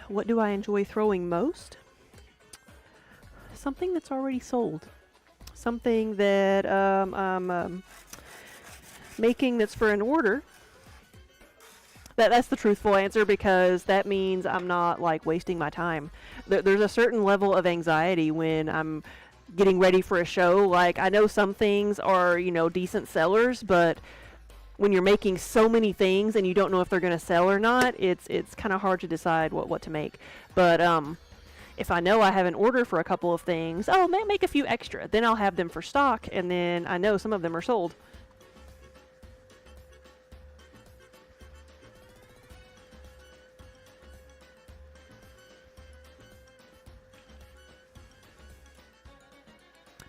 What do I enjoy throwing most? Something that's already sold. Something that I'm making that's for an order. That's the truthful answer, because that means I'm not like wasting my time. There's a certain level of anxiety when I'm getting ready for a show. Like, I know some things are, you know, decent sellers, but when you're making so many things and you don't know if they're going to sell or not, it's kind of hard to decide what to make. But if I know I have an order for a couple of things, oh, make a few extra. Then I'll have them for stock, and then I know some of them are sold.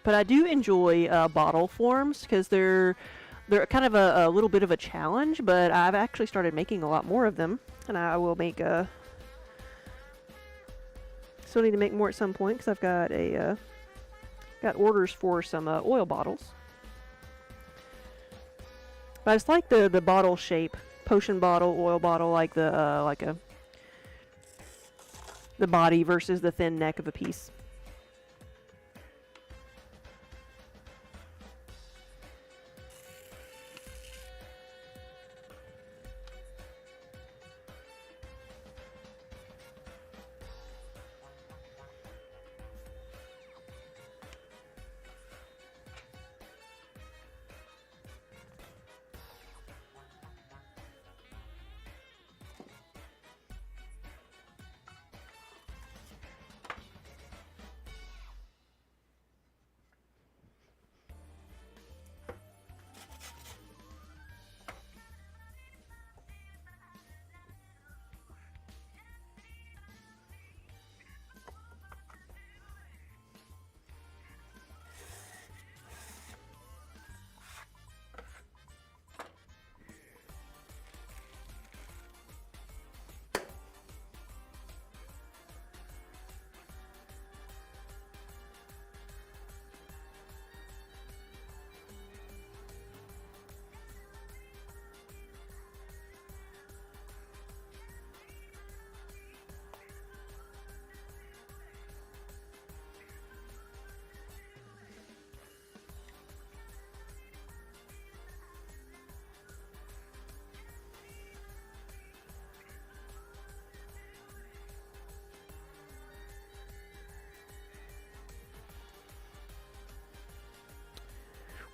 But I do enjoy bottle forms because they're kind of a little bit of a challenge, but I've actually started making a lot more of them, and I will make still need to make more at some point because I've got got orders for some oil bottles. But I just like the bottle shape, potion bottle, oil bottle, like the body versus the thin neck of a piece.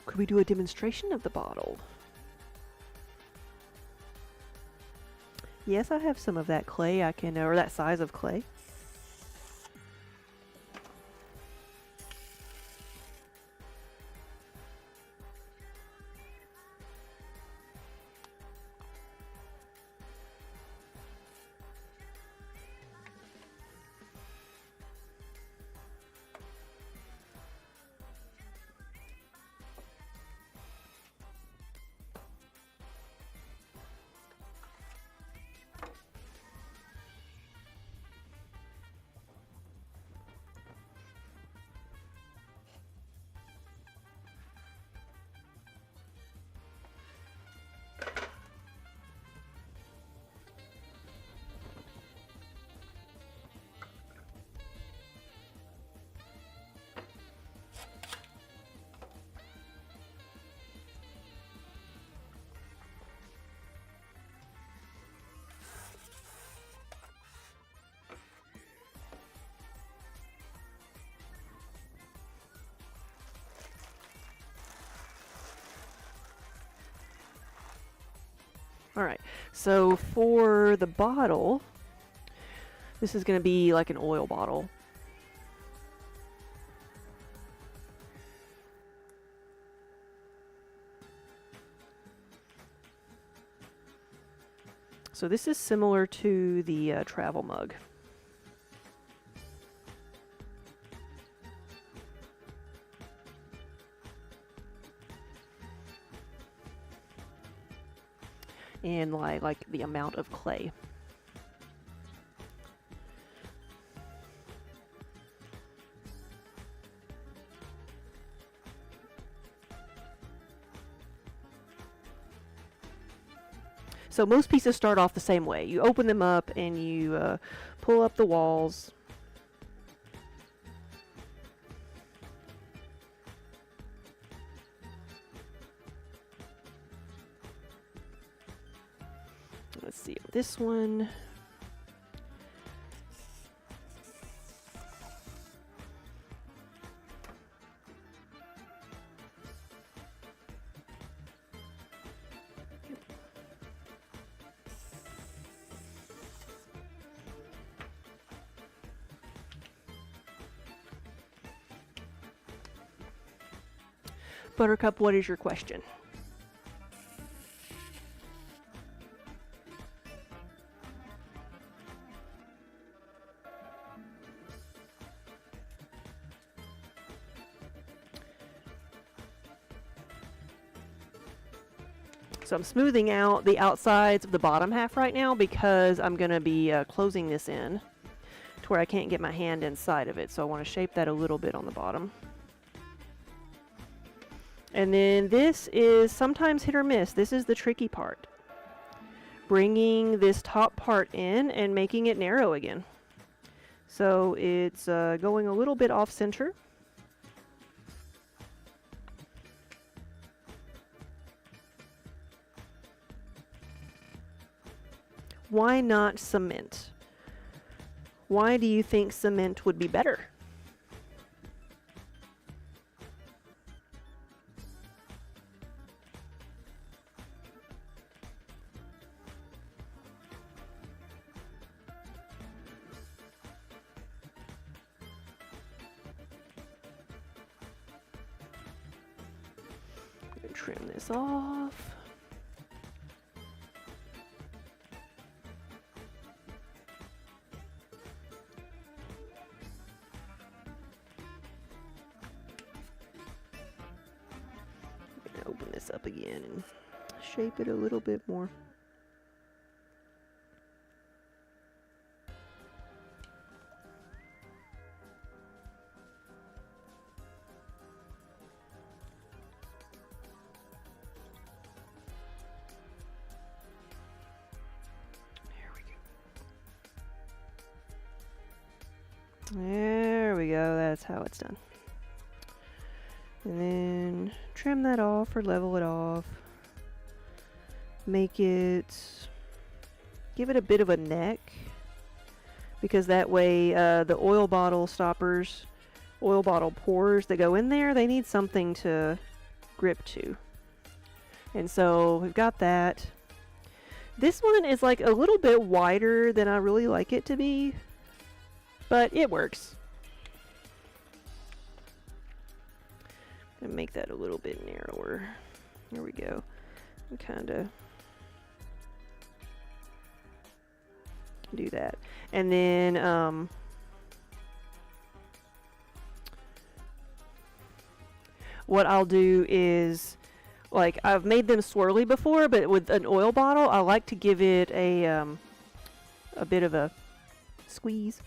Could we do a demonstration of the bottle? Yes, I have some of that clay I can, or that size of clay. Alright, so for the bottle, this is going to be like an oil bottle. So this is similar to the travel mug. And like the amount of clay. So most pieces start off the same way. You open them up and you pull up the walls. Let's see, this one. Buttercup, what is your question? So I'm smoothing out the outsides of the bottom half right now because I'm going to be closing this in to where I can't get my hand inside of it. So I want to shape that a little bit on the bottom. And then this is sometimes hit or miss. This is the tricky part. Bringing this top part in and making it narrow again. So it's going a little bit off center. Why not cement? Why do you think cement would be better? Trim this off. Open this up again and shape it a little bit more. There we go, that's how it's done. And then trim that off or level it off. Make it, give it a bit of a neck, because that way the oil bottle stoppers, oil bottle pores that go in there, they need something to grip to. And so we've got that. This one is like a little bit wider than I really like it to be, but it works. And make that a little bit narrower. There we go. And kind of do that. And then what I'll do is, like, I've made them swirly before, but with an oil bottle, I like to give it a bit of a squeeze.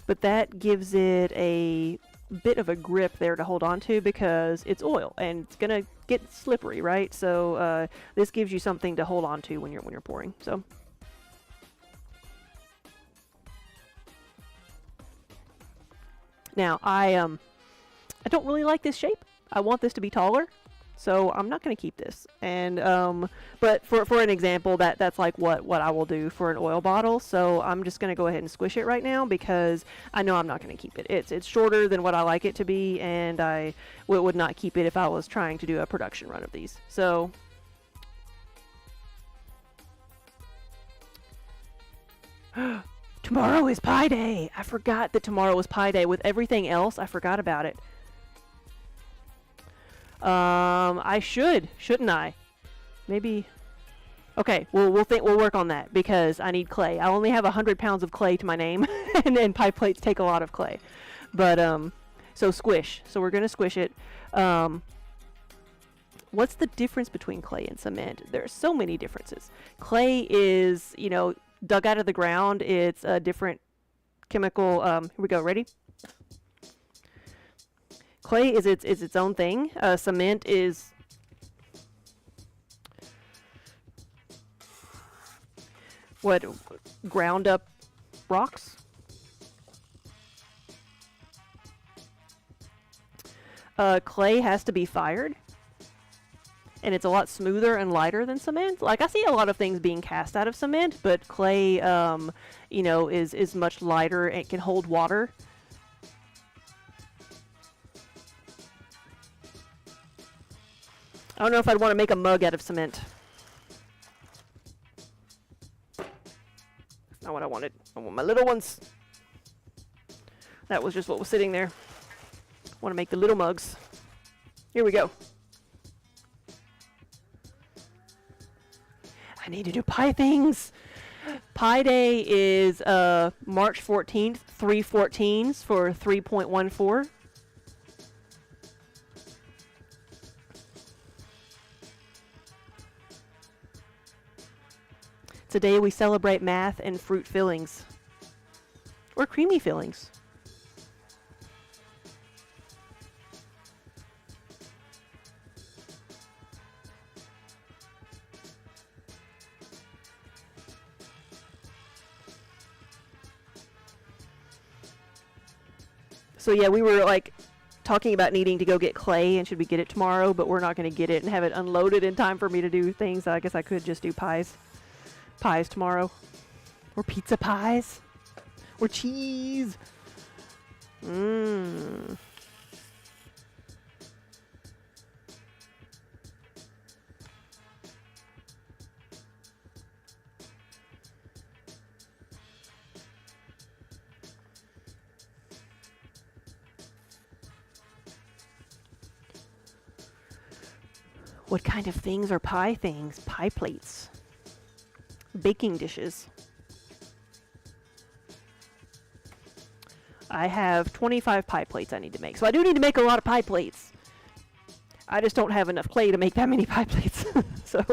But that gives it a bit of a grip there to hold on to because it's oil and it's gonna get slippery, right? So this gives you something to hold on to when you're pouring. So now I don't really like this shape. I want this to be taller, so I'm not going to keep this. And but for an example, that's like what I will do for an oil bottle. So I'm just going to go ahead and squish it right now because I know I'm not going to keep it. It's shorter than what I like it to be, and I would not keep it if I was trying to do a production run of these. So tomorrow is pie day. I forgot that tomorrow was pie day. With everything else, I forgot about it. I shouldn't I? Maybe. Okay, we'll work on that because I need clay. I only have 100 pounds of clay to my name, and pie plates take a lot of clay. But so squish. So we're gonna squish it. What's the difference between clay and cement? There are so many differences. Clay is, dug out of the ground. It's a different chemical. Here we go. Ready? Clay is its own thing. Cement is what, ground up rocks. Clay has to be fired, and it's a lot smoother and lighter than cement. Like, I see a lot of things being cast out of cement, but clay, is much lighter and can hold water. I don't know if I'd want to make a mug out of cement. That's not what I wanted. I want my little ones. That was just what was sitting there. I want to make the little mugs. Here we go. I need to do pie things. Pie Day is March 14th, 3/14s for 3.14. Today we celebrate math and fruit fillings. Or creamy fillings. So yeah, we were like talking about needing to go get clay and should we get it tomorrow, but we're not going to get it and have it unloaded in time for me to do things. So I guess I could just do pies tomorrow. Or pizza pies. Or cheese. Mmm. What kind of things are pie things? Pie plates. Baking dishes. I have 25 pie plates I need to make. So I do need to make a lot of pie plates. I just don't have enough clay to make that many pie plates. So...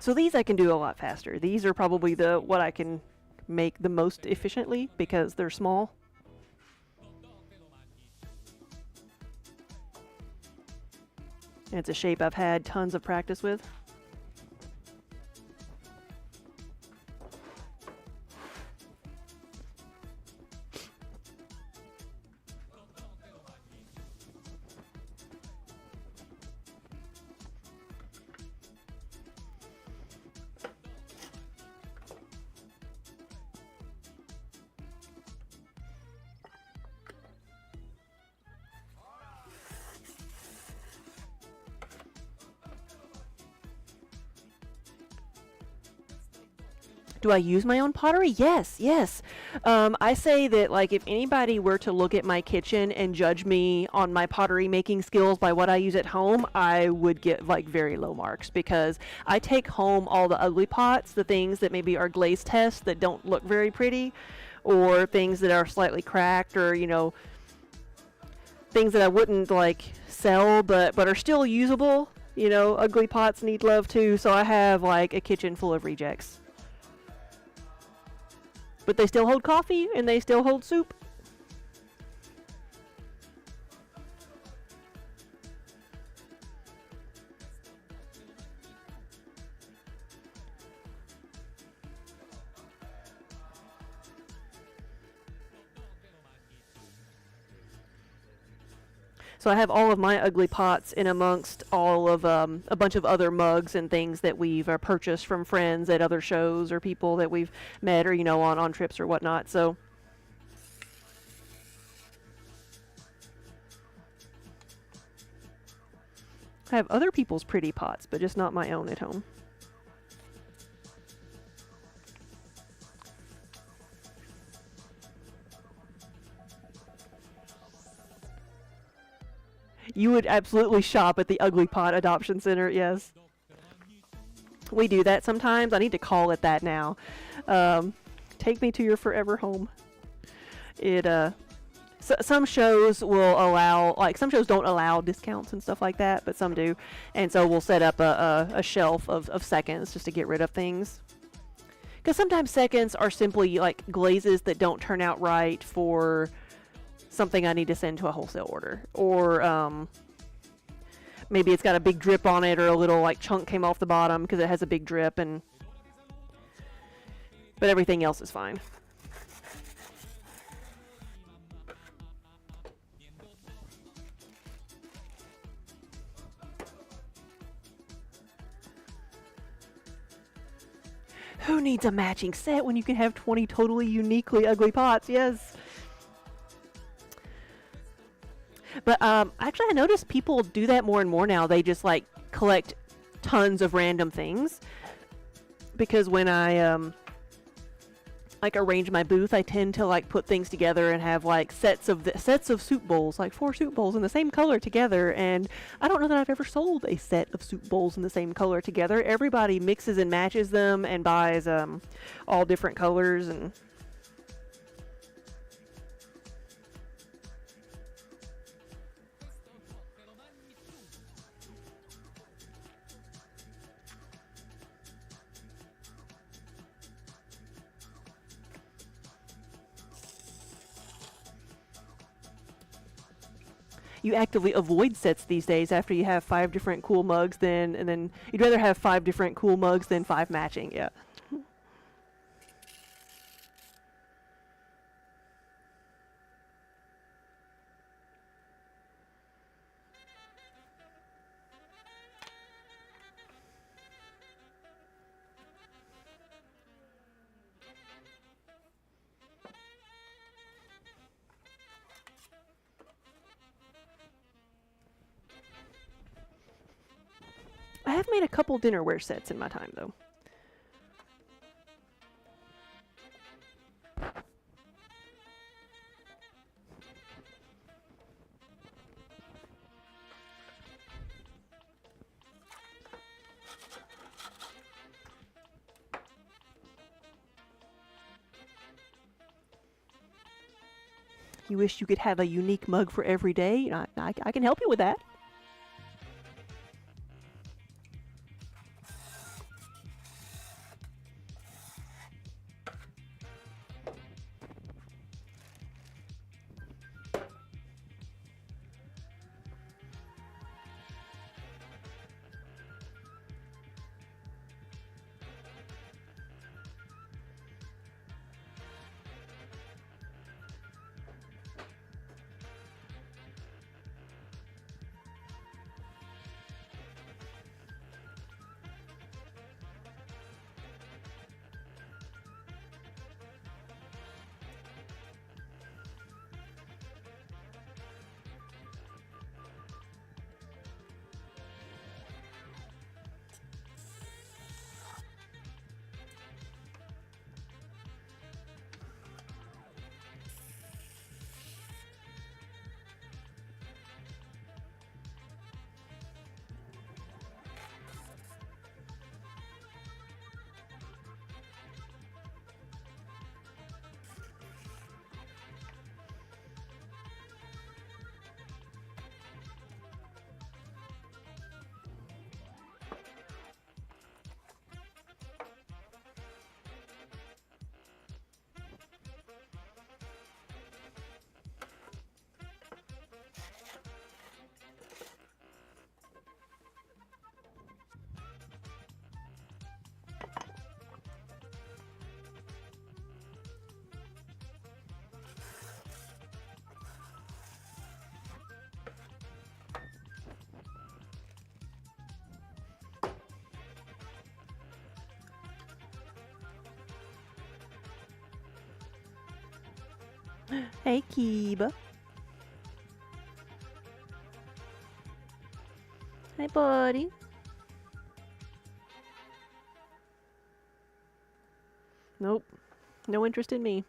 So these I can do a lot faster. These are probably what I can make the most efficiently because they're small. And it's a shape I've had tons of practice with. Do I use my own pottery? Yes, yes. I say that, like, if anybody were to look at my kitchen and judge me on my pottery making skills by what I use at home, I would get, like, very low marks because I take home all the ugly pots, the things that maybe are glaze tests that don't look very pretty, or things that are slightly cracked, or, you know, things that I wouldn't, like, sell but are still usable. You know, ugly pots need love too, so I have, like, a kitchen full of rejects. But they still hold coffee, and they still hold soup. So I have all of my ugly pots in amongst all of a bunch of other mugs and things that we've purchased from friends at other shows or people that we've met or, you know, on trips or whatnot. So I have other people's pretty pots, but just not my own at home. You would absolutely shop at the Ugly Pot Adoption Center, yes. We do that sometimes. I need to call it that now. Take me to your forever home. Some shows will allow, like, some shows don't allow discounts and stuff like that, but some do. And so we'll set up a shelf of seconds just to get rid of things. Because sometimes seconds are simply, like, glazes that don't turn out right for something I need to send to a wholesale order. Or, maybe it's got a big drip on it, or a little, like, chunk came off the bottom because it has a big drip, but everything else is fine. Who needs a matching set when you can have 20 totally uniquely ugly pots? Yes. But actually, I noticed people do that more and more now. They just, like, collect tons of random things. Because when I like, arrange my booth, I tend to, like, put things together and have, like, sets of soup bowls, like 4 soup bowls in the same color together. And I don't know that I've ever sold a set of soup bowls in the same color together. Everybody mixes and matches them and buys all different colors. And you actively avoid sets these days after you have 5 different cool mugs, and then you'd rather have 5 different cool mugs than 5 matching. Yeah. I have made a couple dinnerware sets in my time, though. You wish you could have a unique mug for every day? I can help you with that. Hey, Kiba. Hey, Hi, buddy. Nope. No interest in me.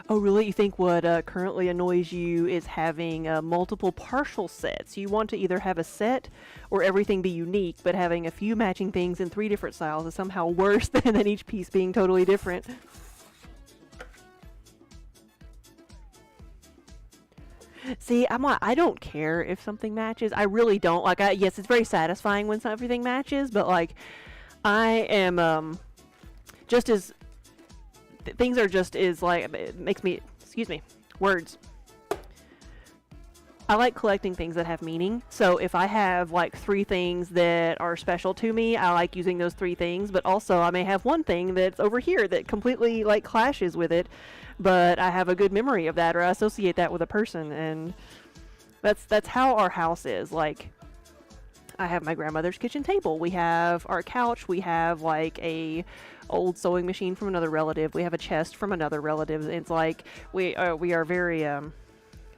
Oh, really? You think what currently annoys you is having multiple partial sets? You want to either have a set or everything be unique, but having a few matching things in 3 different styles is somehow worse than each piece being totally different. See, I don't care if something matches. I really don't. Like, yes, it's very satisfying when everything matches, but like, I am just as things are just is like it makes me excuse me words. I like collecting things that have meaning. So if I have like 3 things that are special to me, I like using those 3 things. But also, I may have one thing that's over here that completely like clashes with it, but I have a good memory of that, or I associate that with a person, and that's how our house is. Like, I have my grandmother's kitchen table. We have our couch. We have like a old sewing machine from another relative. We have a chest from another relative. It's like we are very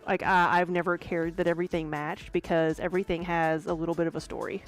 like I've never cared that everything matched because everything has a little bit of a story.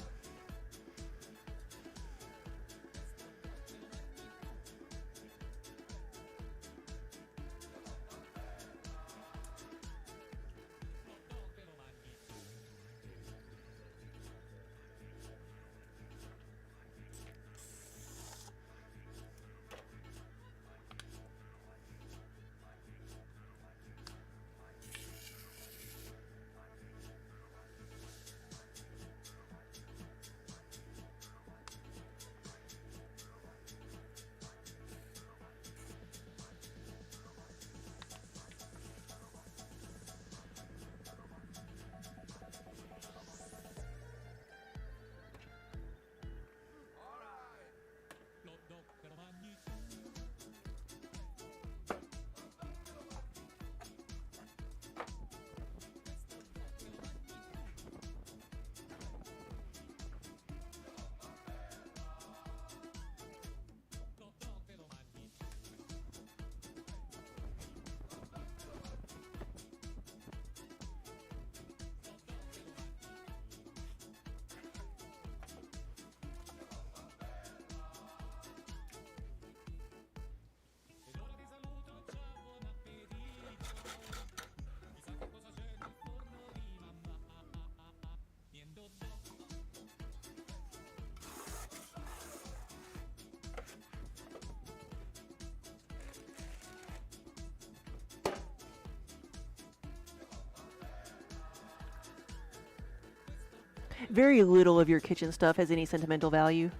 Very little of your kitchen stuff has any sentimental value.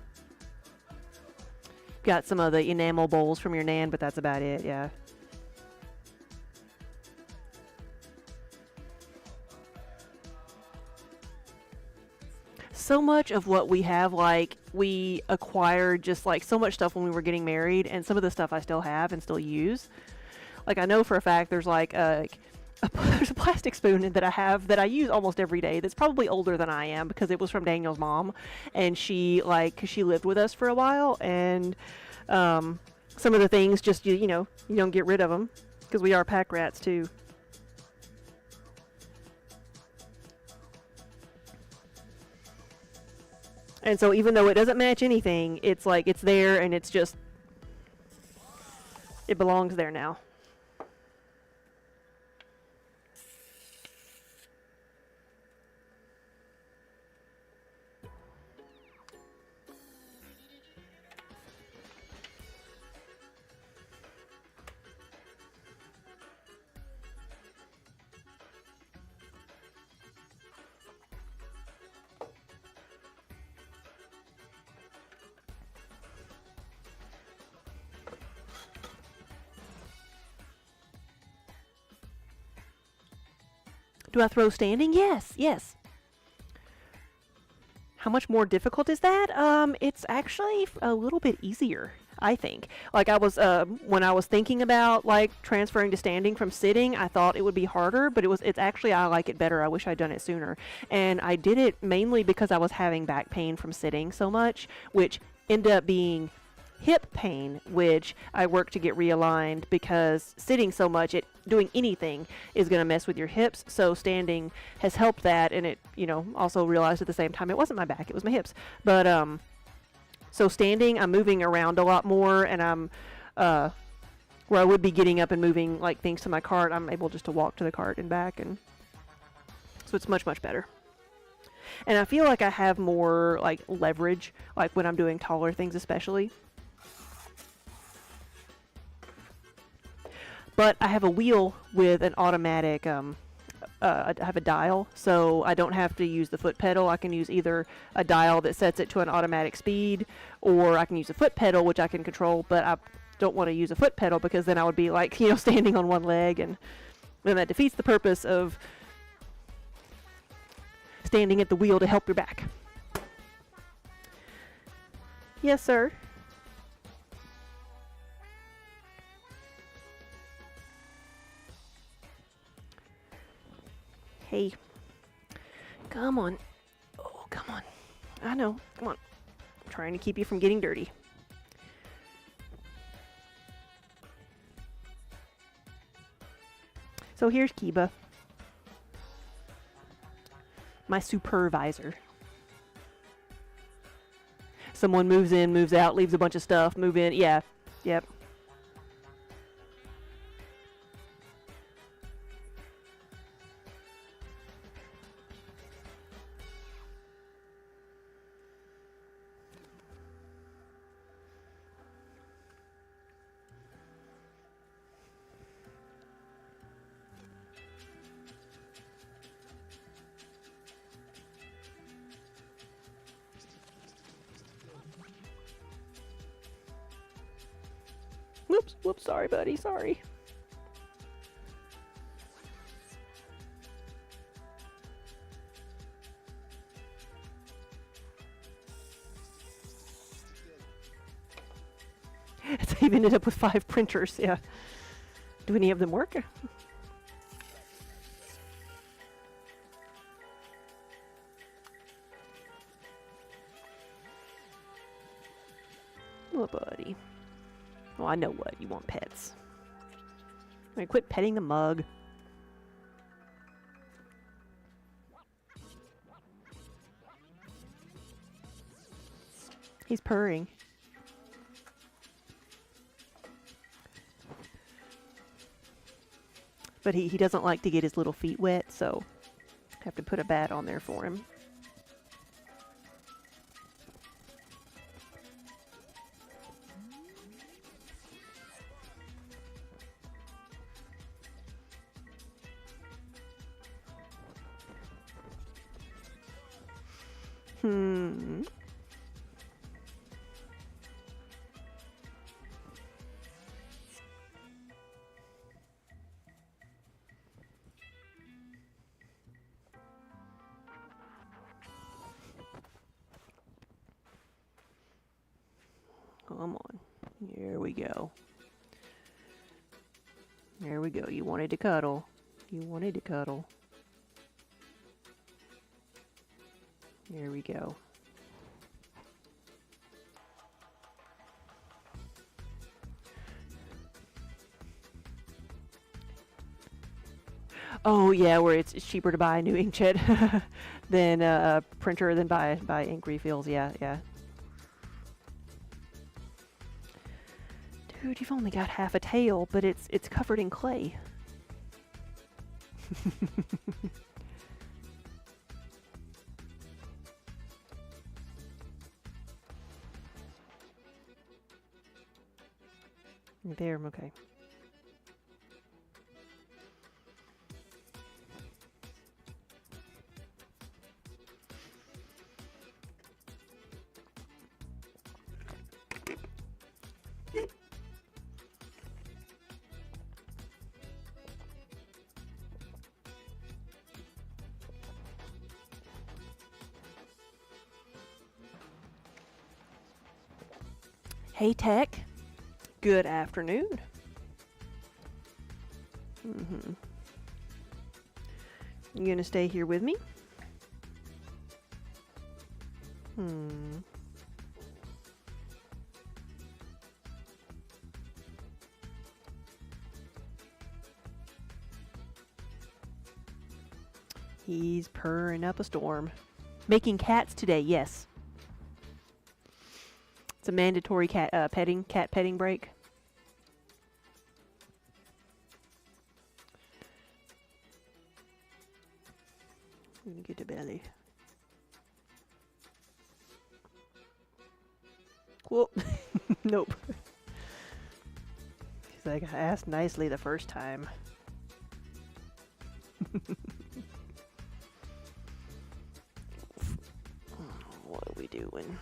Got some of the enamel bowls from your Nan, but that's about it, yeah. So much of what we have, like, we acquired just like so much stuff when we were getting married, and some of the stuff I still have and still use. Like, I know for a fact there's like there's a plastic spoon that I have that I use almost every day that's probably older than I am because it was from Daniel's mom, and she, like, 'cause she lived with us for a while, and some of the things just, you know, you don't get rid of them because we are pack rats too. And so even though it doesn't match anything, it's like it's there, and it's just, it belongs there now. Do I throw standing? Yes, yes. How much more difficult is that? It's actually a little bit easier, I think. Like, I was, when I was thinking about, like, transferring to standing from sitting, I thought it would be harder, but it's actually, I like it better. I wish I'd done it sooner. And I did it mainly because I was having back pain from sitting so much, which ended up being hip pain, which I work to get realigned because sitting so much, doing anything is going to mess with your hips. So standing has helped that, and it, you know, also realized at the same time it wasn't my back, it was my hips. But so standing, I'm moving around a lot more, and I'm where I would be getting up and moving like things to my cart, I'm able just to walk to the cart and back, and so it's much better. And I feel like I have more like leverage, like when I'm doing taller things especially. But I have a wheel with an automatic, I have a dial, so I don't have to use the foot pedal. I can use either a dial that sets it to an automatic speed, or I can use a foot pedal, which I can control, but I don't want to use a foot pedal because then I would be like, you know, standing on one leg, and then that defeats the purpose of standing at the wheel to help your back. Yes, sir. Hey, come on. Oh, come on. I know. Come on. I'm trying to keep you from getting dirty. So here's Kiba, my supervisor. Someone moves in, moves out, leaves a bunch of stuff, move in. Yeah. Yep. Whoops, sorry, buddy, sorry. It's even ended up with 5 printers, yeah. Do any of them work? Oh, buddy. Oh, I know what. You want pets. I mean, quit petting the mug. He's purring. But he doesn't like to get his little feet wet, so I have to put a bat on there for him. Hmm. Come on. Here we go. There we go. You wanted to cuddle. You wanted to cuddle. There we go. Oh yeah, where it's cheaper to buy a new inkjet than a printer than buy ink refills. Yeah, yeah. Dude, you've only got half a tail, but it's covered in clay. There, okay. Hey, Tech. Good afternoon. You gonna stay here with me? He's purring up a storm. Making cats today, yes. It's a mandatory cat petting break. I'm gonna get to belly. Whoop. Nope. He's like, I asked nicely the first time. What are we doing?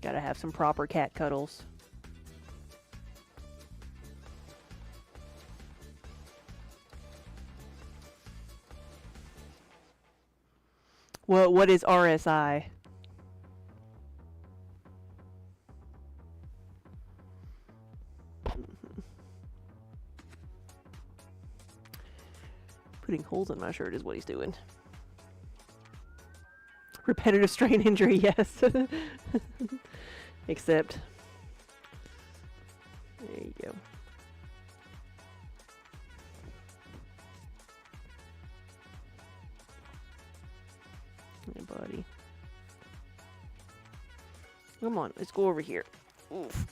Gotta have some proper cat cuddles. What is RSI? Putting holes in my shirt is what he's doing. Repetitive strain injury, yes. Except, there you go. Hey, buddy. Come on, let's go over here. Oof.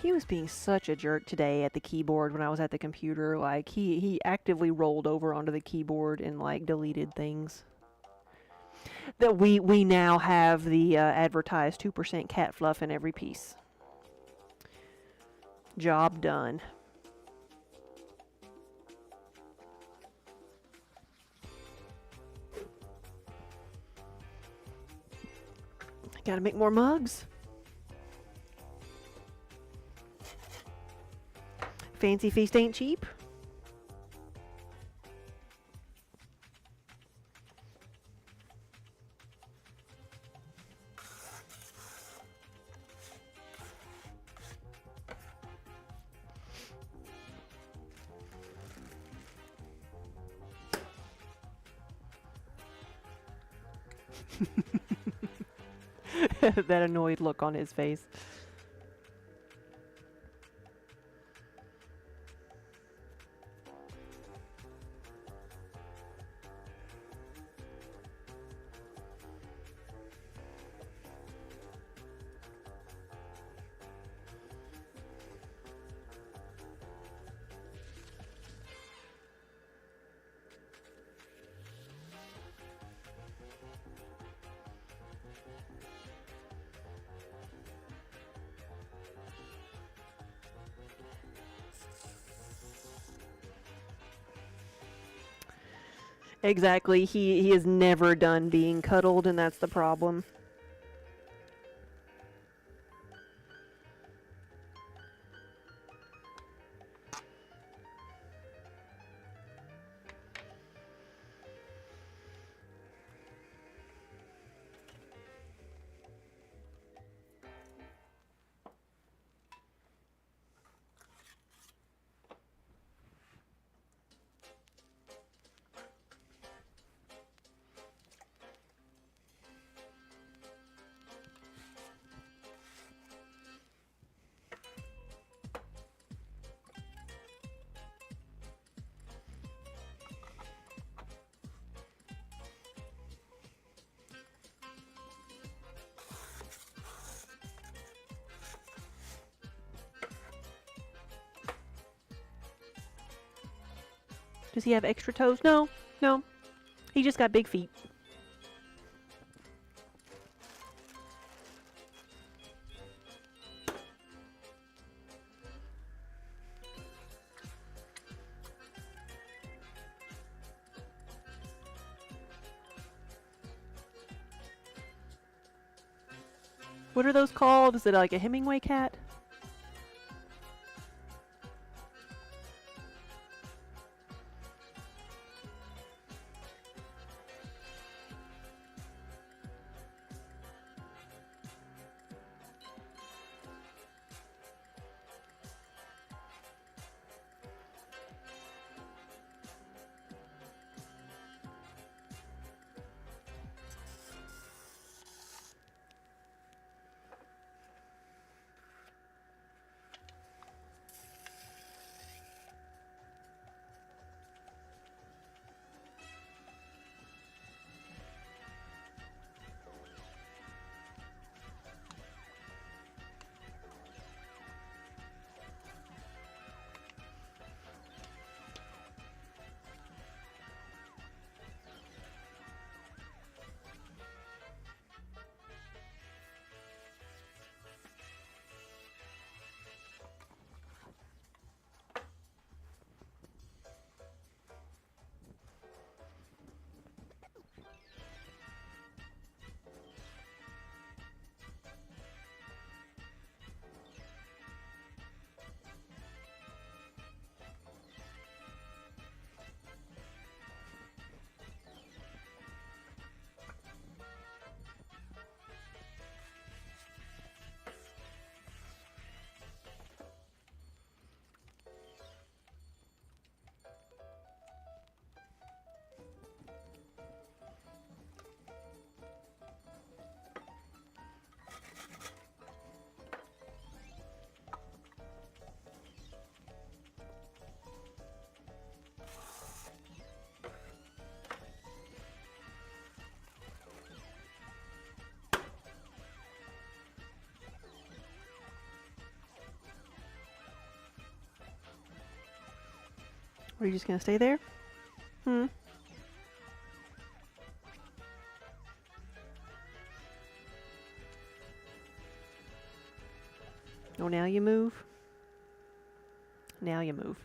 He was being such a jerk today at the keyboard when I was at the computer. Like, he actively rolled over onto the keyboard and, like, deleted things. That we now have the advertised 2% cat fluff in every piece. Job done. Gotta make more mugs. Fancy feast ain't cheap. That annoyed look on his face. Exactly. He is never done being cuddled, and that's the problem. Does he have extra toes? No, no. He just got big feet. What are those called? Is it like a Hemingway cat? Are you just gonna stay there? Hmm. Oh, now you move. Now you move.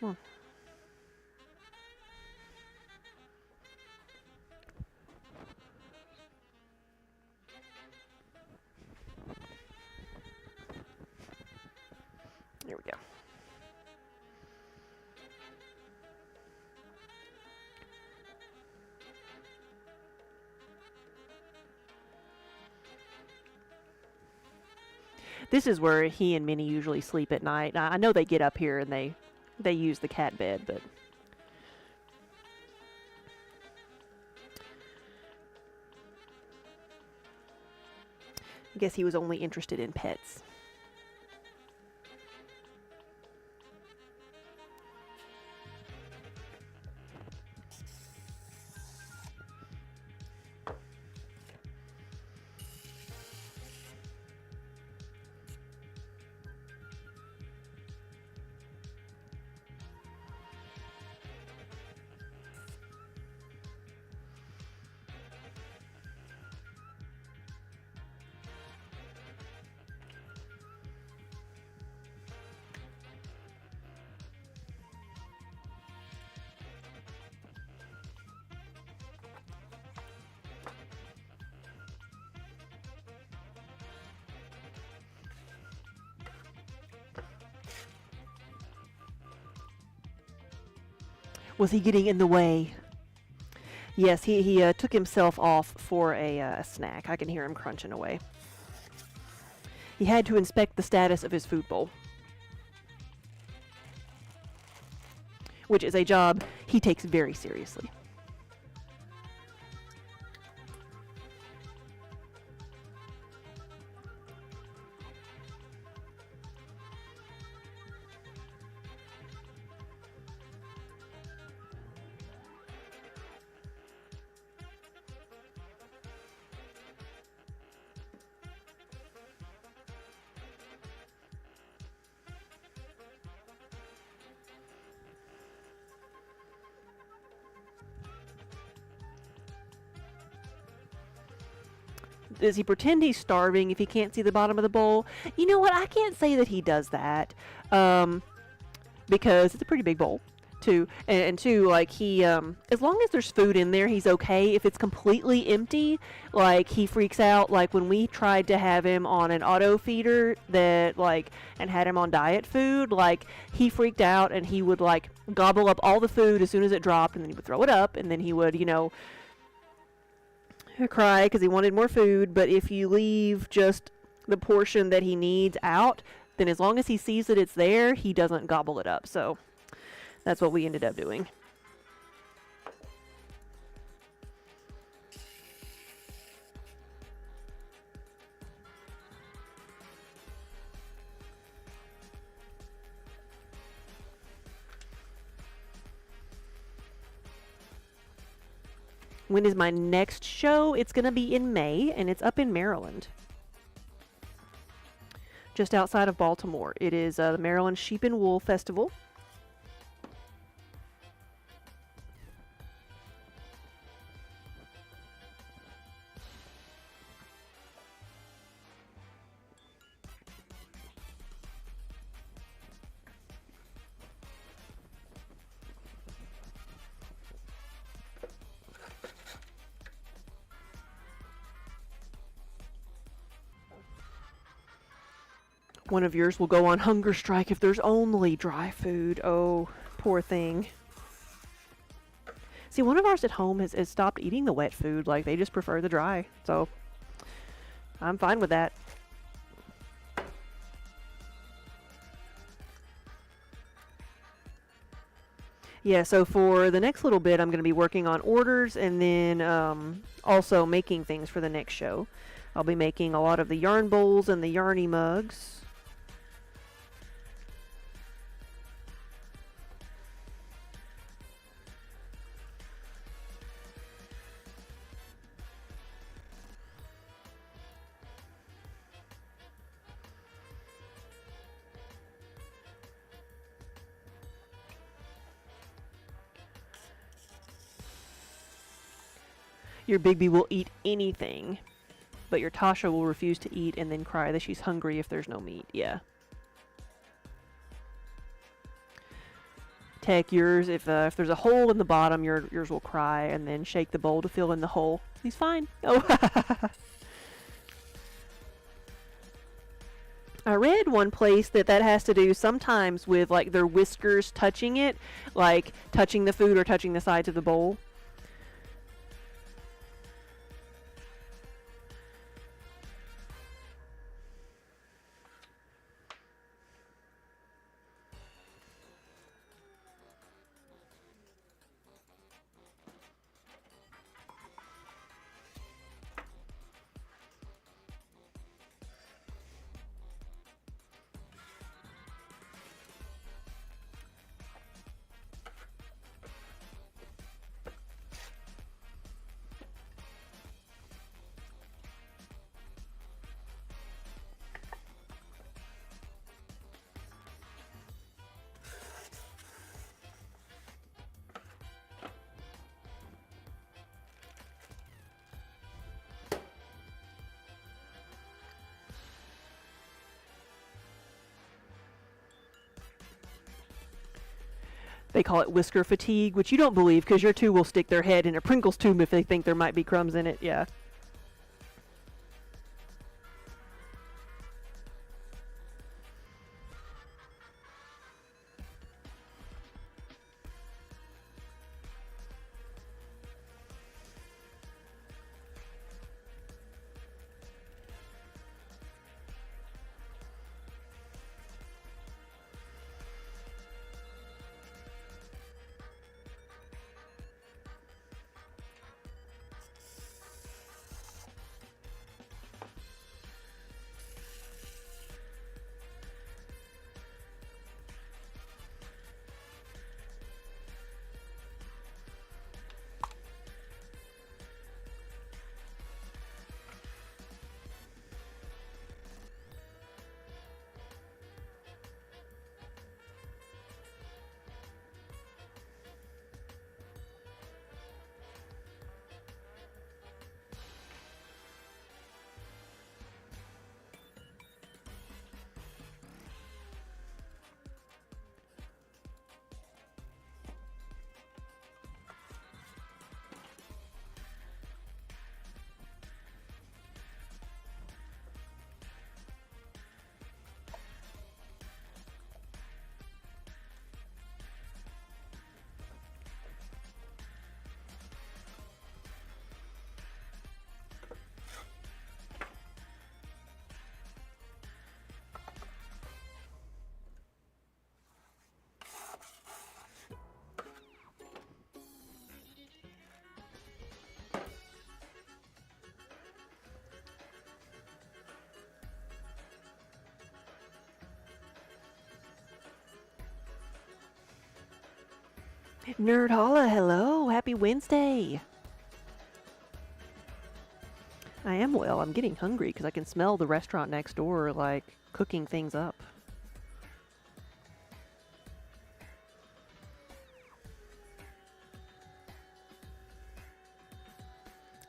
Come on. There we go. This is where he and Minnie usually sleep at night. I know they get up here and they use the cat bed, but I guess he was only interested in pets. Was he getting in the way? Yes, he took himself off for a snack. I can hear him crunching away. He had to inspect the status of his food bowl, which is a job he takes very seriously. Does he pretend he's starving if he can't see the bottom of the bowl? You know what? I can't say that he does that, because it's a pretty big bowl, too. And two, like, he, as long as there's food in there, he's okay. If it's completely empty, like, he freaks out. Like, when we tried to have him on an auto feeder that, like, and had him on diet food, like, he freaked out and he would, like, gobble up all the food as soon as it dropped, and then he would throw it up, and then he would, you know, cry because he wanted more food. But if you leave just the portion that he needs out, then as long as he sees that it's there, he doesn't gobble it up. So that's what we ended up doing. When is my next show? It's going to be in May, and it's up in Maryland, just outside of Baltimore. It is the Maryland Sheep and Wool Festival. One of yours will go on hunger strike if there's only dry food. Oh, poor thing. See, one of ours at home has stopped eating the wet food. Like, they just prefer the dry. So, I'm fine with that. Yeah, so for the next little bit, I'm going to be working on orders and then also making things for the next show. I'll be making a lot of the yarn bowls and the yarny mugs. Your Bigby will eat anything, but your Tasha will refuse to eat and then cry that she's hungry if there's no meat. Yeah. Tech, yours, if there's a hole in the bottom, yours will cry and then shake the bowl to fill in the hole. He's fine. Oh. I read one place that has to do sometimes with, like, their whiskers touching it, like touching the food or touching the sides of the bowl. They call it whisker fatigue, which you don't believe because your two will stick their head in a Pringles tube if they think there might be crumbs in it. Yeah. Nerd Holla, hello. Happy Wednesday. I am well. I'm getting hungry because I can smell the restaurant next door, like, cooking things up.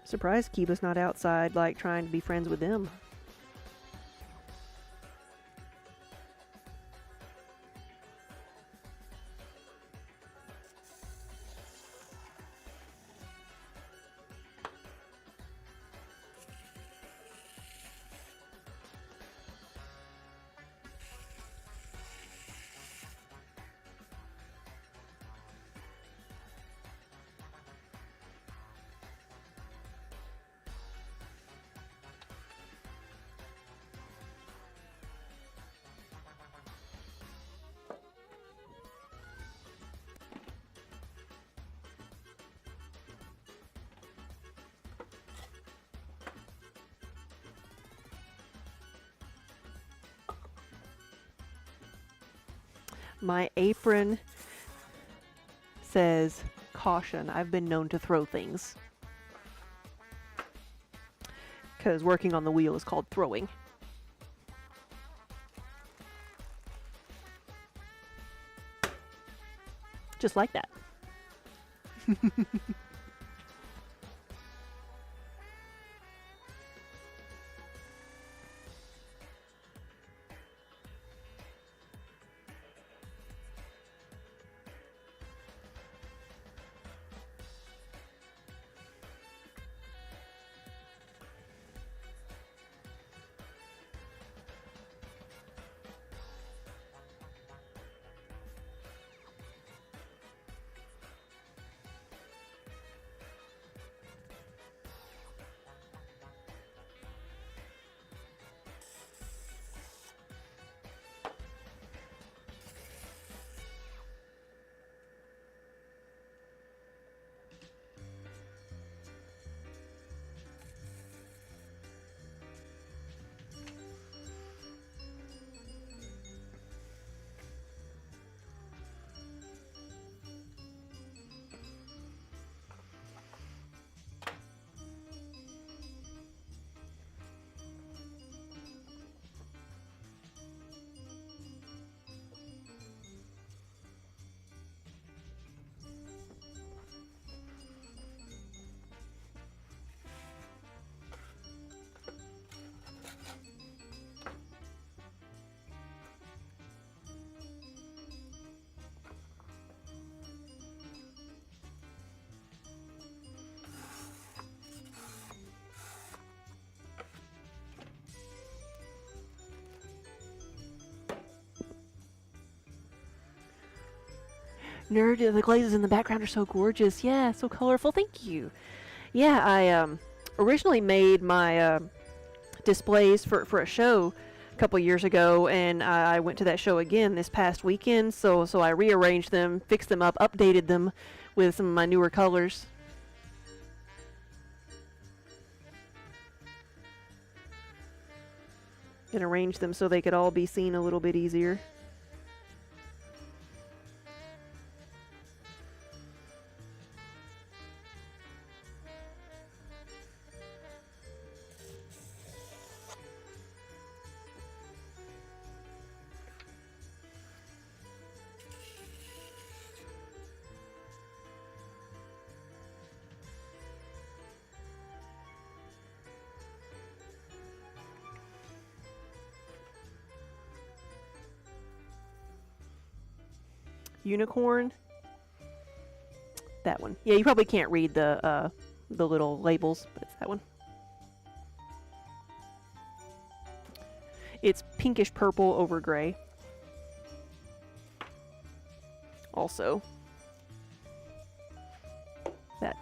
Surprised Kiba's not outside, like, trying to be friends with them. My apron says, caution, I've been known to throw things. Because working on the wheel is called throwing. Just like that. Nerd, the glazes in the background are so gorgeous. Yeah, so colorful. Thank you. Yeah, I originally made my displays for a show a couple years ago, and I went to that show again this past weekend. So I rearranged them, fixed them up, updated them with some of my newer colors. And arranged them so they could all be seen a little bit easier. Unicorn. That one. Yeah, you probably can't read the little labels, but it's that one. It's pinkish purple over gray. Also. That.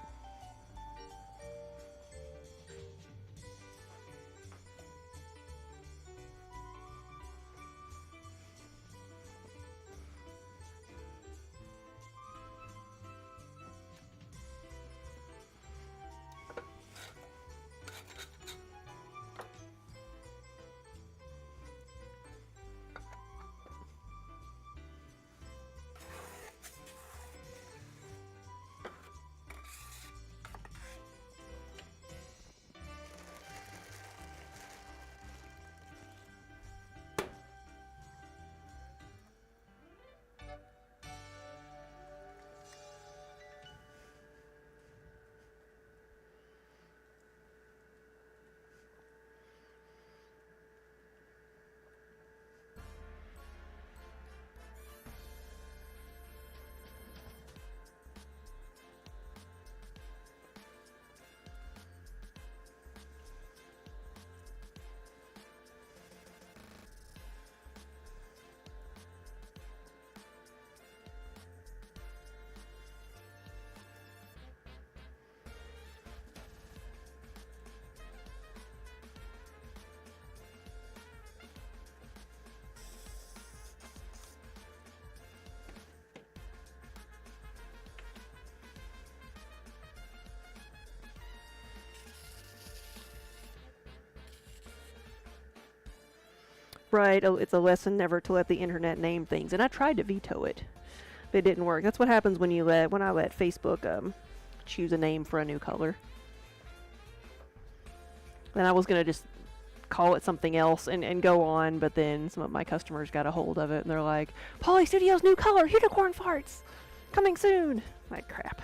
Right, it's a lesson never to let the internet name things, and I tried to veto it, but it didn't work. That's what happens when I let Facebook choose a name for a new color. Then I was gonna just call it something else and go on, but then some of my customers got a hold of it and they're like, "Poly Studios new color, unicorn farts, coming soon." Like crap.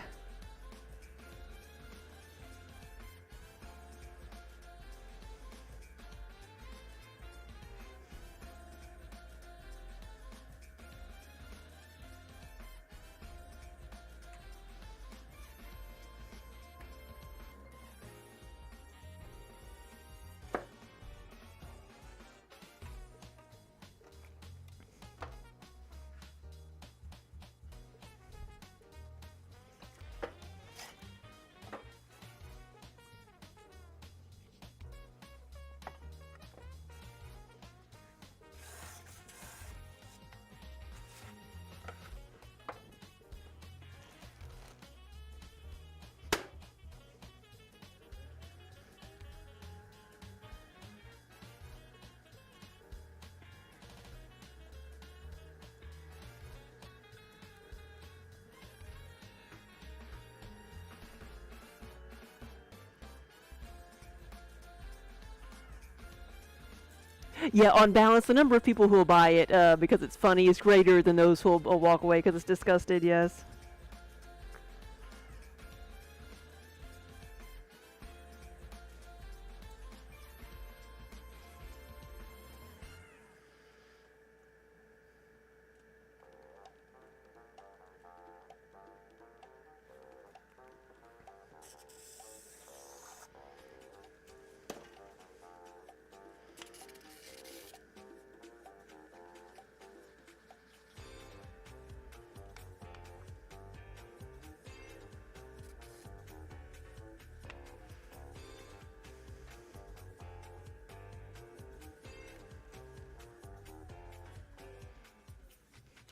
Yeah, on balance, the number of people who will buy it because it's funny is greater than those who will walk away because it's disgusted, yes.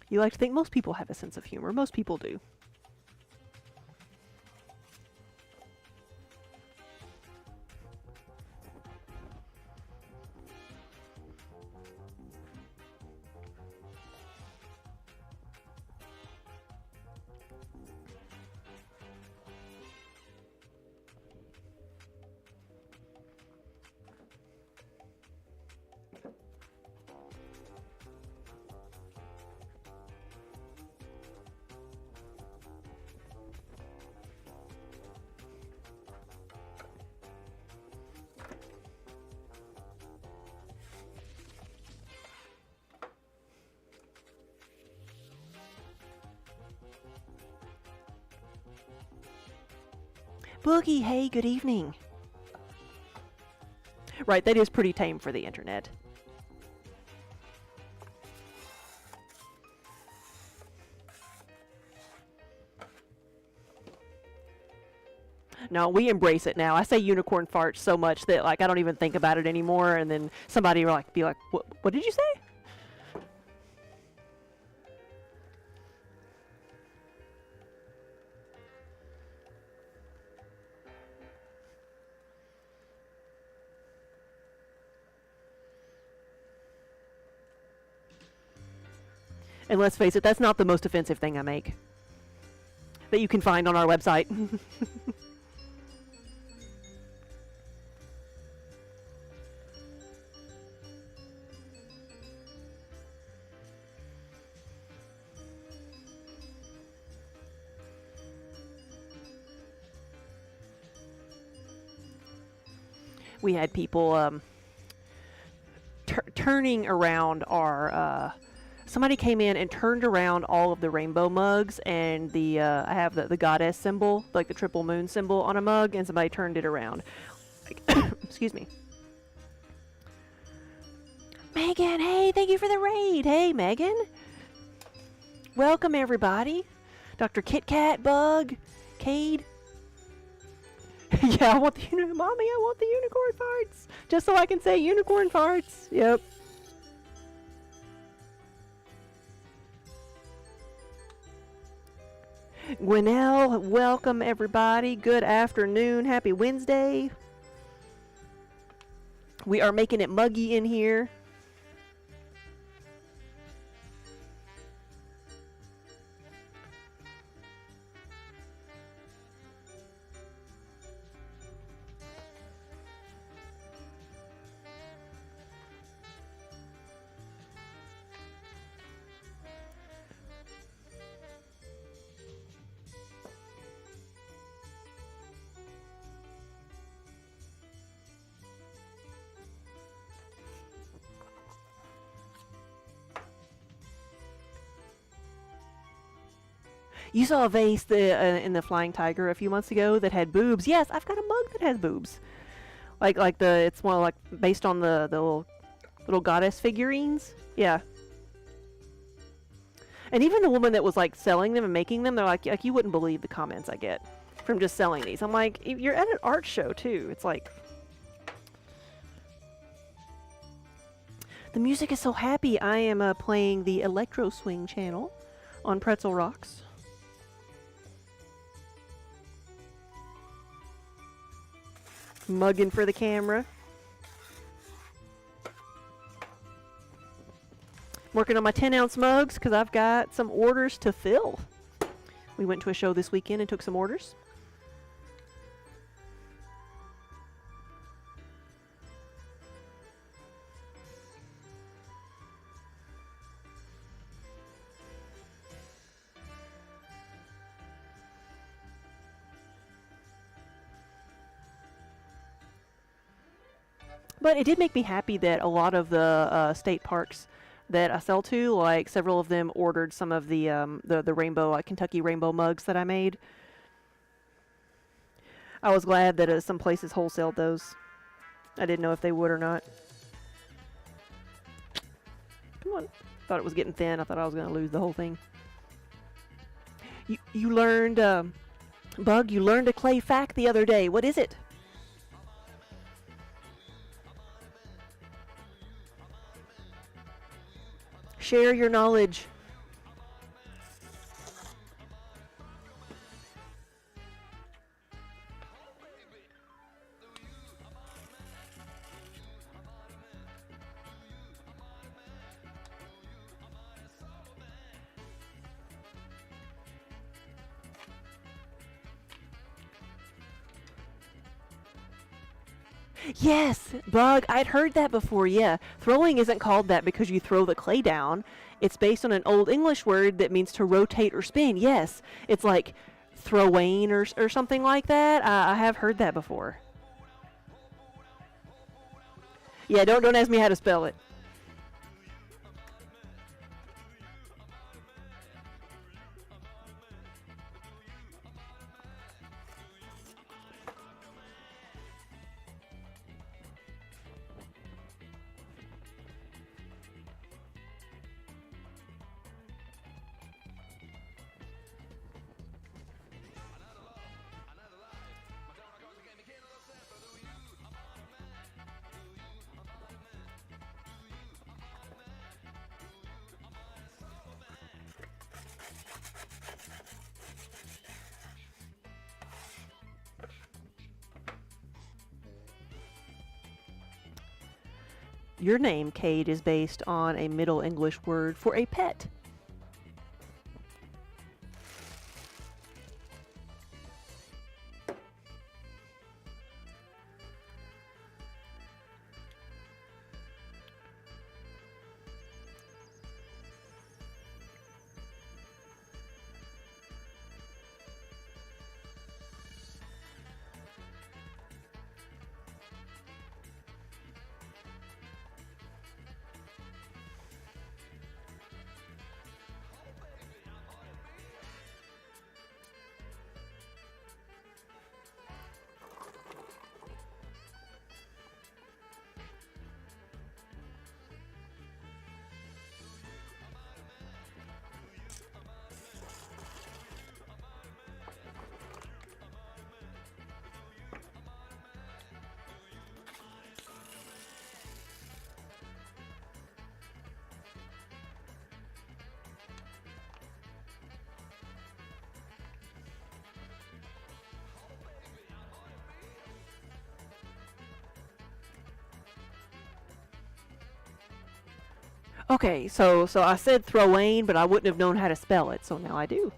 You like to think most people have a sense of humor. Most people do. Boogie, hey, good evening. Right, that is pretty tame for the internet. No, we embrace it now. I say unicorn farts so much that like I don't even think about it anymore, and then somebody will like be like, "What did you say?" And let's face it, that's not the most offensive thing I make that you can find on our website. We had people turning around our somebody came in and turned around all of the rainbow mugs, and the I have the goddess symbol, like the triple moon symbol on a mug, and somebody turned it around. Excuse me. Megan, hey, thank you for the raid. Hey, Megan. Welcome, everybody. Dr. Kit Kat, Bug, Cade. Yeah, I want the mommy, I want the unicorn farts. Just so I can say unicorn farts. Yep. Gwinnell, welcome everybody. Good afternoon. Happy Wednesday. We are making it muggy in here. You saw a vase in the Flying Tiger a few months ago that had boobs. Yes, I've got a mug that has boobs. Like it's more like based on the little goddess figurines. Yeah. And even the woman that was like selling them and making them, they're like you wouldn't believe the comments I get from just selling these. I'm like, you're at an art show too. It's like the music is so happy. I am playing the Electro Swing channel on Pretzel Rocks. Mugging for the camera. Working on my 10-ounce mugs because I've got some orders to fill. We went to a show this weekend and took some orders. But it did make me happy that a lot of the state parks that I sell to, like several of them ordered some of the rainbow, Kentucky rainbow mugs that I made. I was glad that some places wholesaled those. I didn't know if they would or not. Come on. Thought it was getting thin. I thought I was going to lose the whole thing. You learned, Bug, you learned a clay fact the other day. What is it? Share your knowledge. Yes, Bug, I'd heard that before, yeah. Throwing isn't called that because you throw the clay down. It's based on an Old English word that means to rotate or spin. Yes, it's like throwain or something like that. I have heard that before. Yeah, don't ask me how to spell it. Your name, Cade, is based on a Middle English word for a pet. Okay, so I said throwain, but I wouldn't have known how to spell it, so now I do.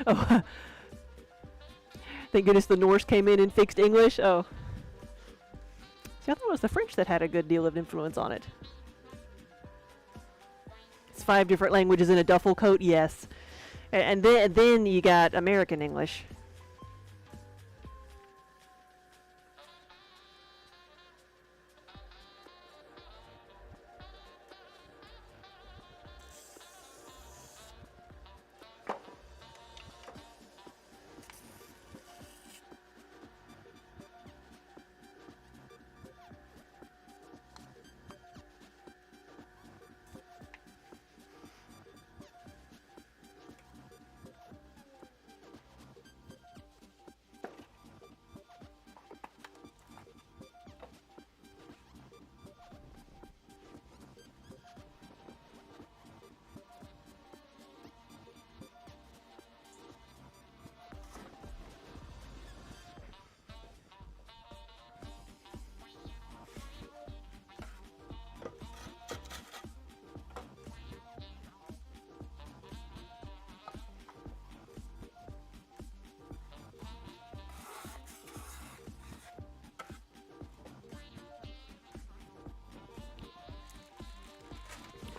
Oh, thank goodness the Norse came in and fixed English. Oh. See, I thought it was the French that had a good deal of influence on it. It's 5 different languages in a duffel coat, yes. And then you got American English.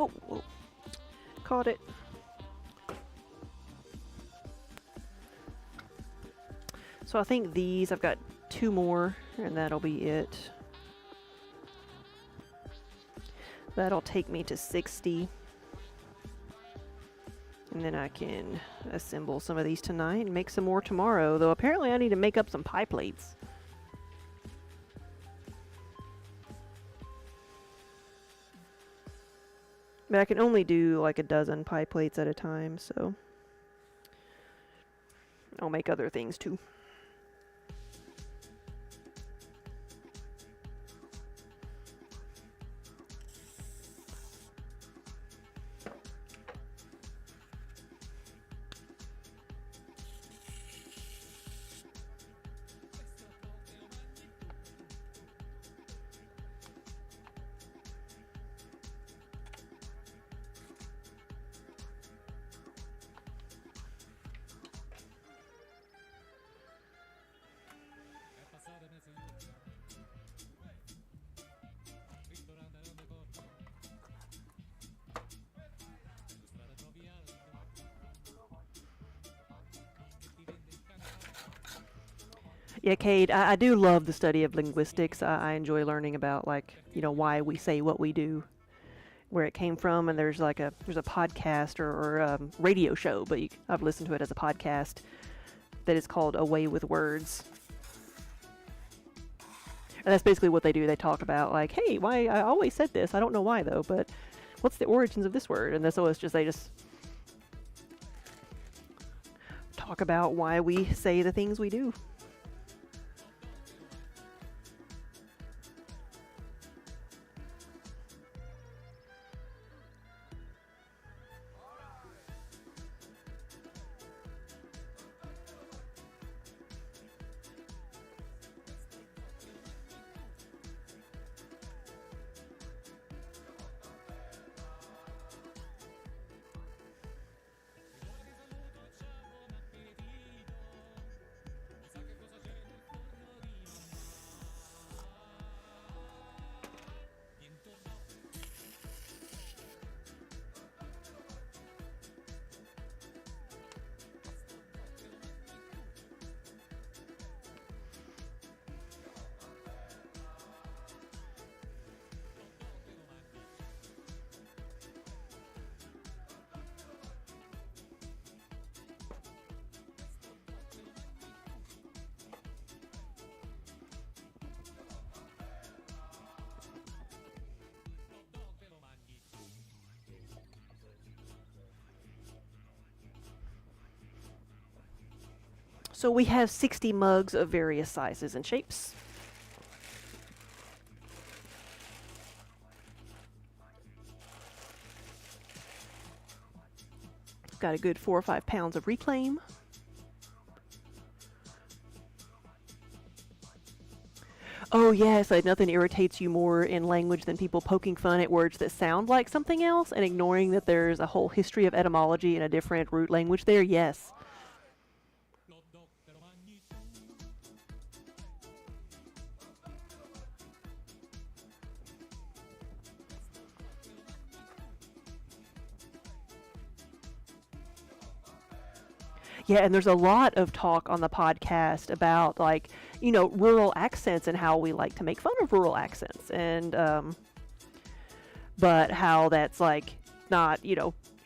Oh, whoa. Caught it. So I think these, I've got 2 more, and that'll be it. That'll take me to 60. And then I can assemble some of these tonight and make some more tomorrow, though apparently I need to make up some pie plates. But I can only do like a dozen pie plates at a time, so I'll make other things too. Yeah, Cade, I do love the study of linguistics. I enjoy learning about, like, you know, why we say what we do, where it came from, and there's like there's a podcast or radio show, but I've listened to it as a podcast that is called A Way with Words. And that's basically what they do. They talk about, like, hey, why I always said this. I don't know why though, but what's the origins of this word? And so it's just they just talk about why we say the things we do. So we have 60 mugs of various sizes and shapes. Got a good 4 or 5 pounds of reclaim. Oh yes, like nothing irritates you more in language than people poking fun at words that sound like something else and ignoring that there's a whole history of etymology and a different root language there. Yes. Yeah, and there's a lot of talk on the podcast about, like, rural accents and how we like to make fun of rural accents, and but how that's like not,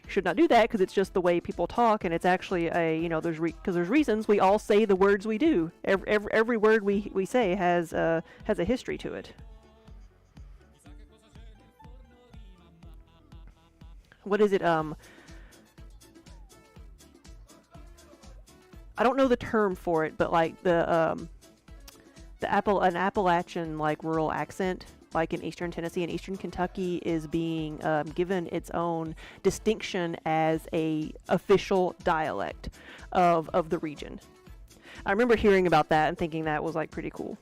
should not do that because it's just the way people talk, and it's actually because there's reasons we all say the words we do. Every word we say has a history to it. What is it? I don't know the term for it, but like an Appalachian like rural accent, like in Eastern Tennessee and Eastern Kentucky, is being given its own distinction as a official dialect of the region. I remember hearing about that and thinking that was like pretty cool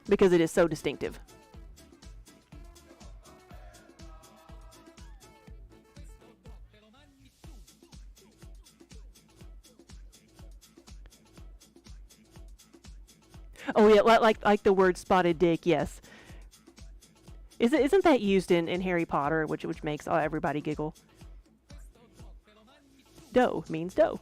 because it is so distinctive. Oh yeah, like the word spotted dick. Yes. Isn't that used in Harry Potter, which makes everybody giggle? Doe means doe.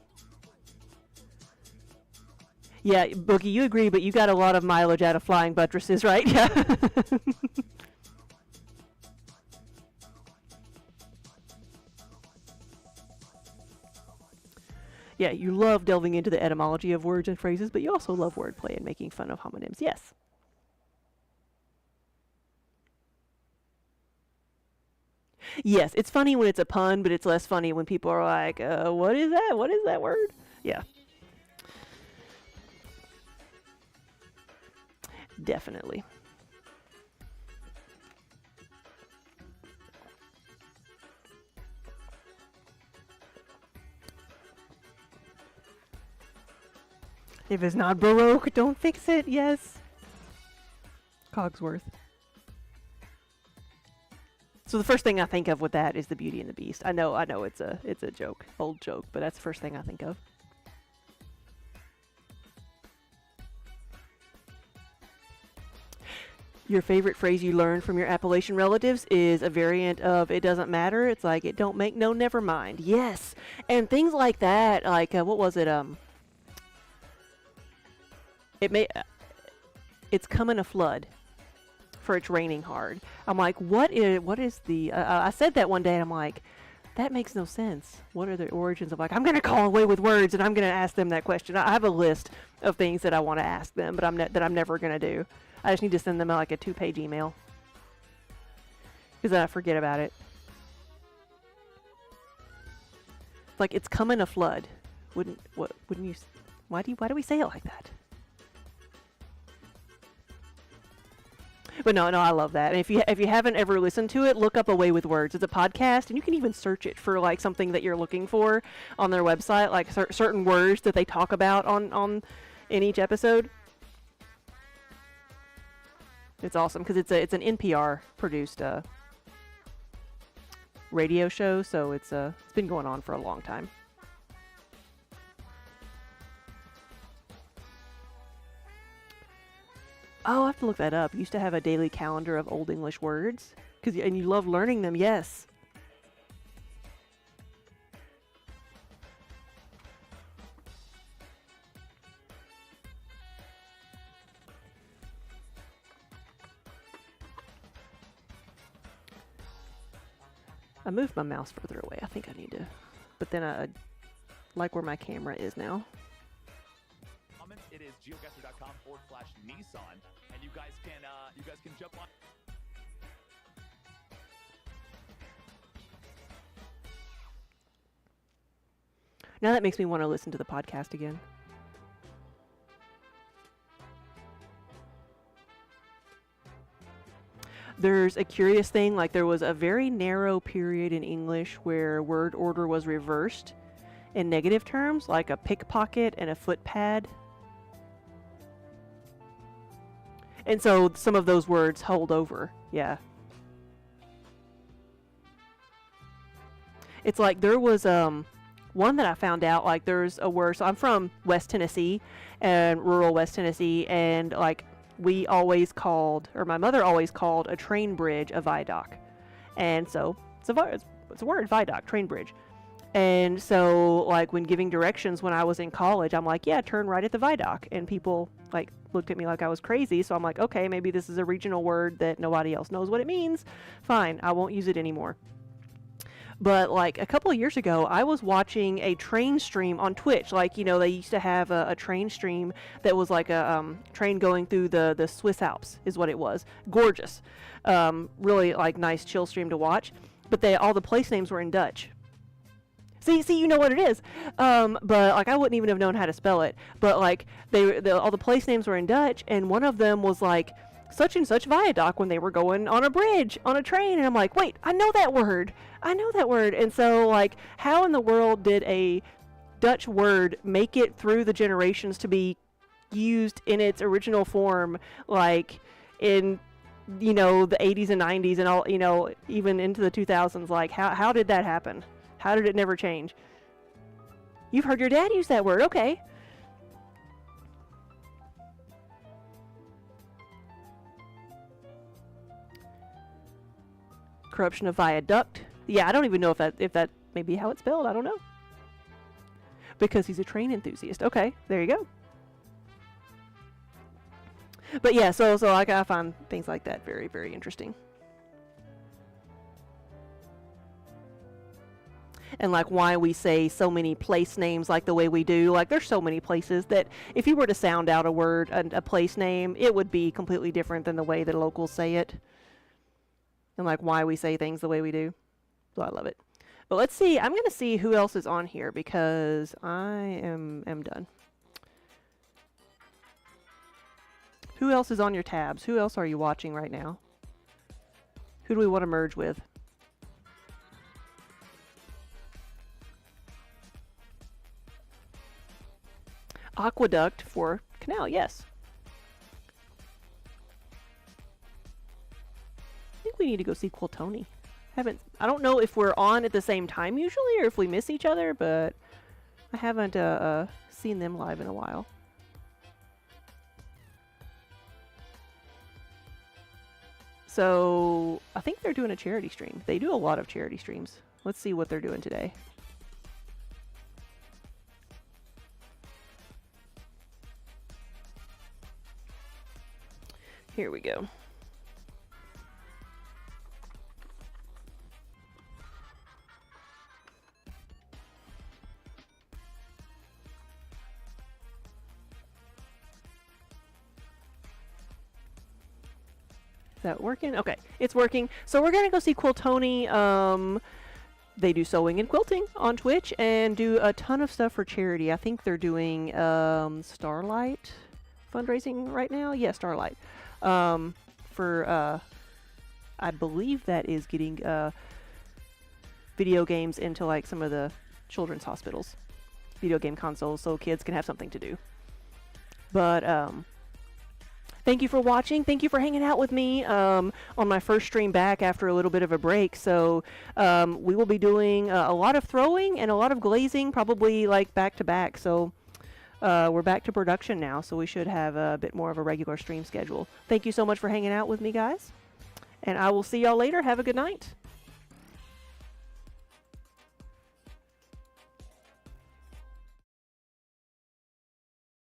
Yeah, Boogie, you agree, but you got a lot of mileage out of flying buttresses, right? Yeah. Yeah, you love delving into the etymology of words and phrases, but you also love wordplay and making fun of homonyms. Yes. Yes, it's funny when it's a pun, but it's less funny when people are like, what is that? What is that word? Yeah. Definitely. If it's not Baroque, don't fix it. Yes. Cogsworth. So the first thing I think of with that is the Beauty and the Beast. I know it's a joke, old joke, but that's the first thing I think of. Your favorite phrase you learned from your Appalachian relatives is a variant of "it doesn't matter." It's like, "it don't make no, never mind." Yes, and things like that. Like what was it? It may. It's coming a flood. For it's raining hard. I'm like, what is the? I said that one day, and I'm like, that makes no sense. What are the origins of? Like, I'm gonna call away with words, and I'm gonna ask them that question. I have a list of things that I want to ask them, but I'm never gonna do. I just need to send them like a 2-page email because then I forget about it. Like, it's coming a flood. Wouldn't you? Why do we say it like that? But no, I love that. And if you haven't ever listened to it, look up Away with Words. It's a podcast, and you can even search it for like something that you're looking for on their website, like certain words that they talk about on in each episode. It's awesome because it's an NPR produced radio show, so it's been going on for a long time. Oh, I have to look that up. You used to have a daily calendar of Old English words, and you love learning them. Yes. I moved my mouse further away. I think I need to, but then I like where my camera is now. It is geoguessr.com/Nissan, and you guys can jump on. Now that makes me want to listen to the podcast again. There's a curious thing, like there was a very narrow period in English where word order was reversed in negative terms, like a pickpocket and a footpad. And so some of those words hold over. Yeah. It's like there was one that I found out, like there's a word. So I'm from West Tennessee, and rural West Tennessee, and like we always called, or my mother always called, a train bridge a viaduct. And so it's a word, viaduct, train bridge. And so, like, when giving directions when I was in college, I'm like, yeah, turn right at the viaduct. And people, like, looked at me like I was crazy. So I'm like, okay, maybe this is a regional word that nobody else knows what it means. Fine, I won't use it anymore. But, like, a couple of years ago, I was watching a train stream on Twitch. Like, you know, they used to have a train stream that was like a train going through the Swiss Alps, is what it was. Gorgeous. Really, like, nice chill stream to watch. But all the place names were in Dutch. See, you know what it is. But, like, I wouldn't even have known how to spell it. But, like, all the place names were in Dutch, and one of them was, like, such and such viaduct when they were going on a bridge, on a train. And I'm like, wait, I know that word. And so, like, how in the world did a Dutch word make it through the generations to be used in its original form, like, in, you know, the 80s and 90s and all, you know, even into the 2000s? Like, how did that happen? How did it never change? You've heard your dad use that word. Okay. Corruption of viaduct. Yeah, I don't even know if that may be how it's spelled. I don't know. Because he's a train enthusiast. Okay, there you go. But yeah, so like, I find things like that very, very interesting. And, like, why we say so many place names like the way we do. Like, there's so many places that if you were to sound out a word, a place name, it would be completely different than the way that locals say it. And, like, why we say things the way we do. So I love it. But let's see. I'm going to see who else is on here because I am done. Who else is on your tabs? Who else are you watching right now? Who do we want to merge with? Aqueduct for canal, yes. I think we need to go see Quiltoni. I don't know if we're on at the same time usually or if we miss each other, but I haven't seen them live in a while. So I think they're doing a charity stream. They do a lot of charity streams. Let's see what they're doing today. Here we go. Is that working? Okay, it's working. So we're gonna go see Quiltoni. They do sewing and quilting on Twitch and do a ton of stuff for charity. I think they're doing Starlight fundraising right now. Yeah, Starlight. For I believe that is getting video games into, like, some of the children's hospitals, video game consoles, so kids can have something to do. But thank you for watching. Thank you for hanging out with me on my first stream back after a little bit of a break. So we will be doing a lot of throwing and a lot of glazing, probably, like, back to back. So we're back to production now, so we should have a bit more of a regular stream schedule. Thank you so much for hanging out with me, guys. And I will see y'all later. Have a good night.